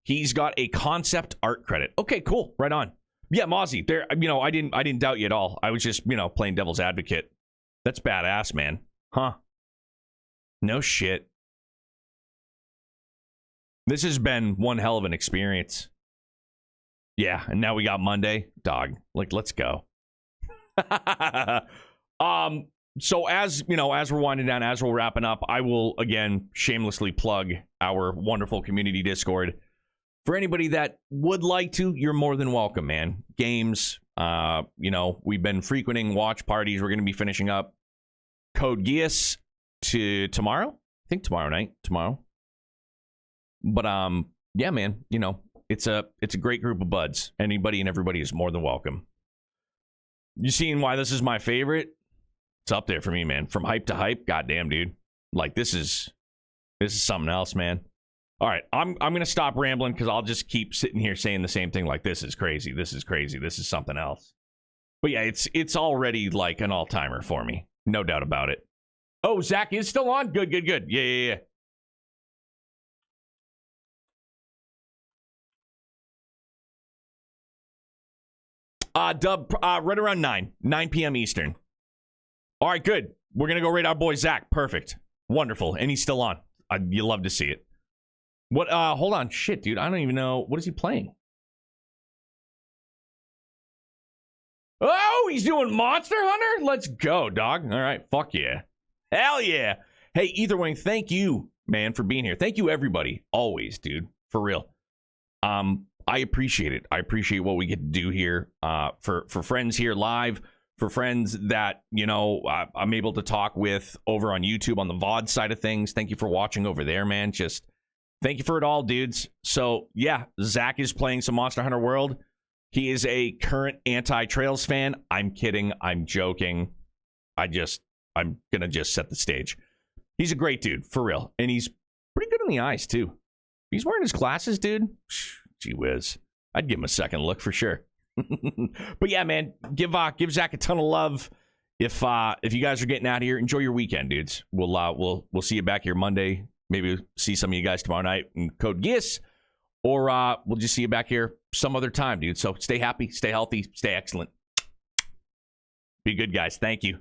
[SPEAKER 1] He's got a concept art credit. Okay, cool. Right on. Yeah, Mozzie, there, you know, I didn't doubt you at all. I was just, you know, playing devil's advocate. That's badass, man. Huh? No shit. This has been one hell of an experience. Yeah, and now we got Monday. Dog. Like, let's go. So as, you know, as we're winding down, as we're wrapping up, I will, again, shamelessly plug our wonderful community Discord. For anybody that would like to, you're more than welcome, man. Games, you know, we've been frequenting watch parties. We're going to be finishing up Code Geass to tomorrow. I think tomorrow night. Tomorrow. But, yeah, man, you know, it's a great group of buds. Anybody and everybody is more than welcome. You seeing why this is my favorite? It's up there for me, man. From hype to hype, goddamn, dude. Like, this is something else, man. All right, I'm gonna stop rambling because I'll just keep sitting here saying the same thing. Like, this is crazy. This is crazy. This is something else. But yeah, it's already like an all timer for me, no doubt about it. Oh, Zach is still on. Good. Yeah. Dub, right around 9 p.m. Eastern. All right, good. We're going to go raid our boy Zach. Perfect. Wonderful. And he's still on. You love to see it. What? Hold on. Shit, dude. I don't even know. What is he playing? Oh, he's doing Monster Hunter? Let's go, dog. All right. Fuck yeah. Hell yeah. Hey, Etherwing, thank you, man, for being here. Thank you, everybody. Always, dude. For real. I appreciate it. I appreciate what we get to do here. For friends here live, for friends that, you know, I'm able to talk with over on YouTube on the VOD side of things. Thank you for watching over there, man. Just thank you for it all, dudes. So, yeah, Zach is playing some Monster Hunter World. He is a current anti-Trails fan. I'm kidding. I'm joking. I'm going to just set the stage. He's a great dude, for real. And he's pretty good in in the eyes, too. He's wearing his glasses, dude. Gee whiz. I'd give him a second look for sure. But yeah, man, give Zach a ton of love. If you guys are getting out of here, enjoy your weekend, dudes. We'll see you back here Monday. Maybe see some of you guys tomorrow night in Code Geass. Or we'll just see you back here some other time, dude. So stay happy, stay healthy, stay excellent. Be good, guys. Thank you.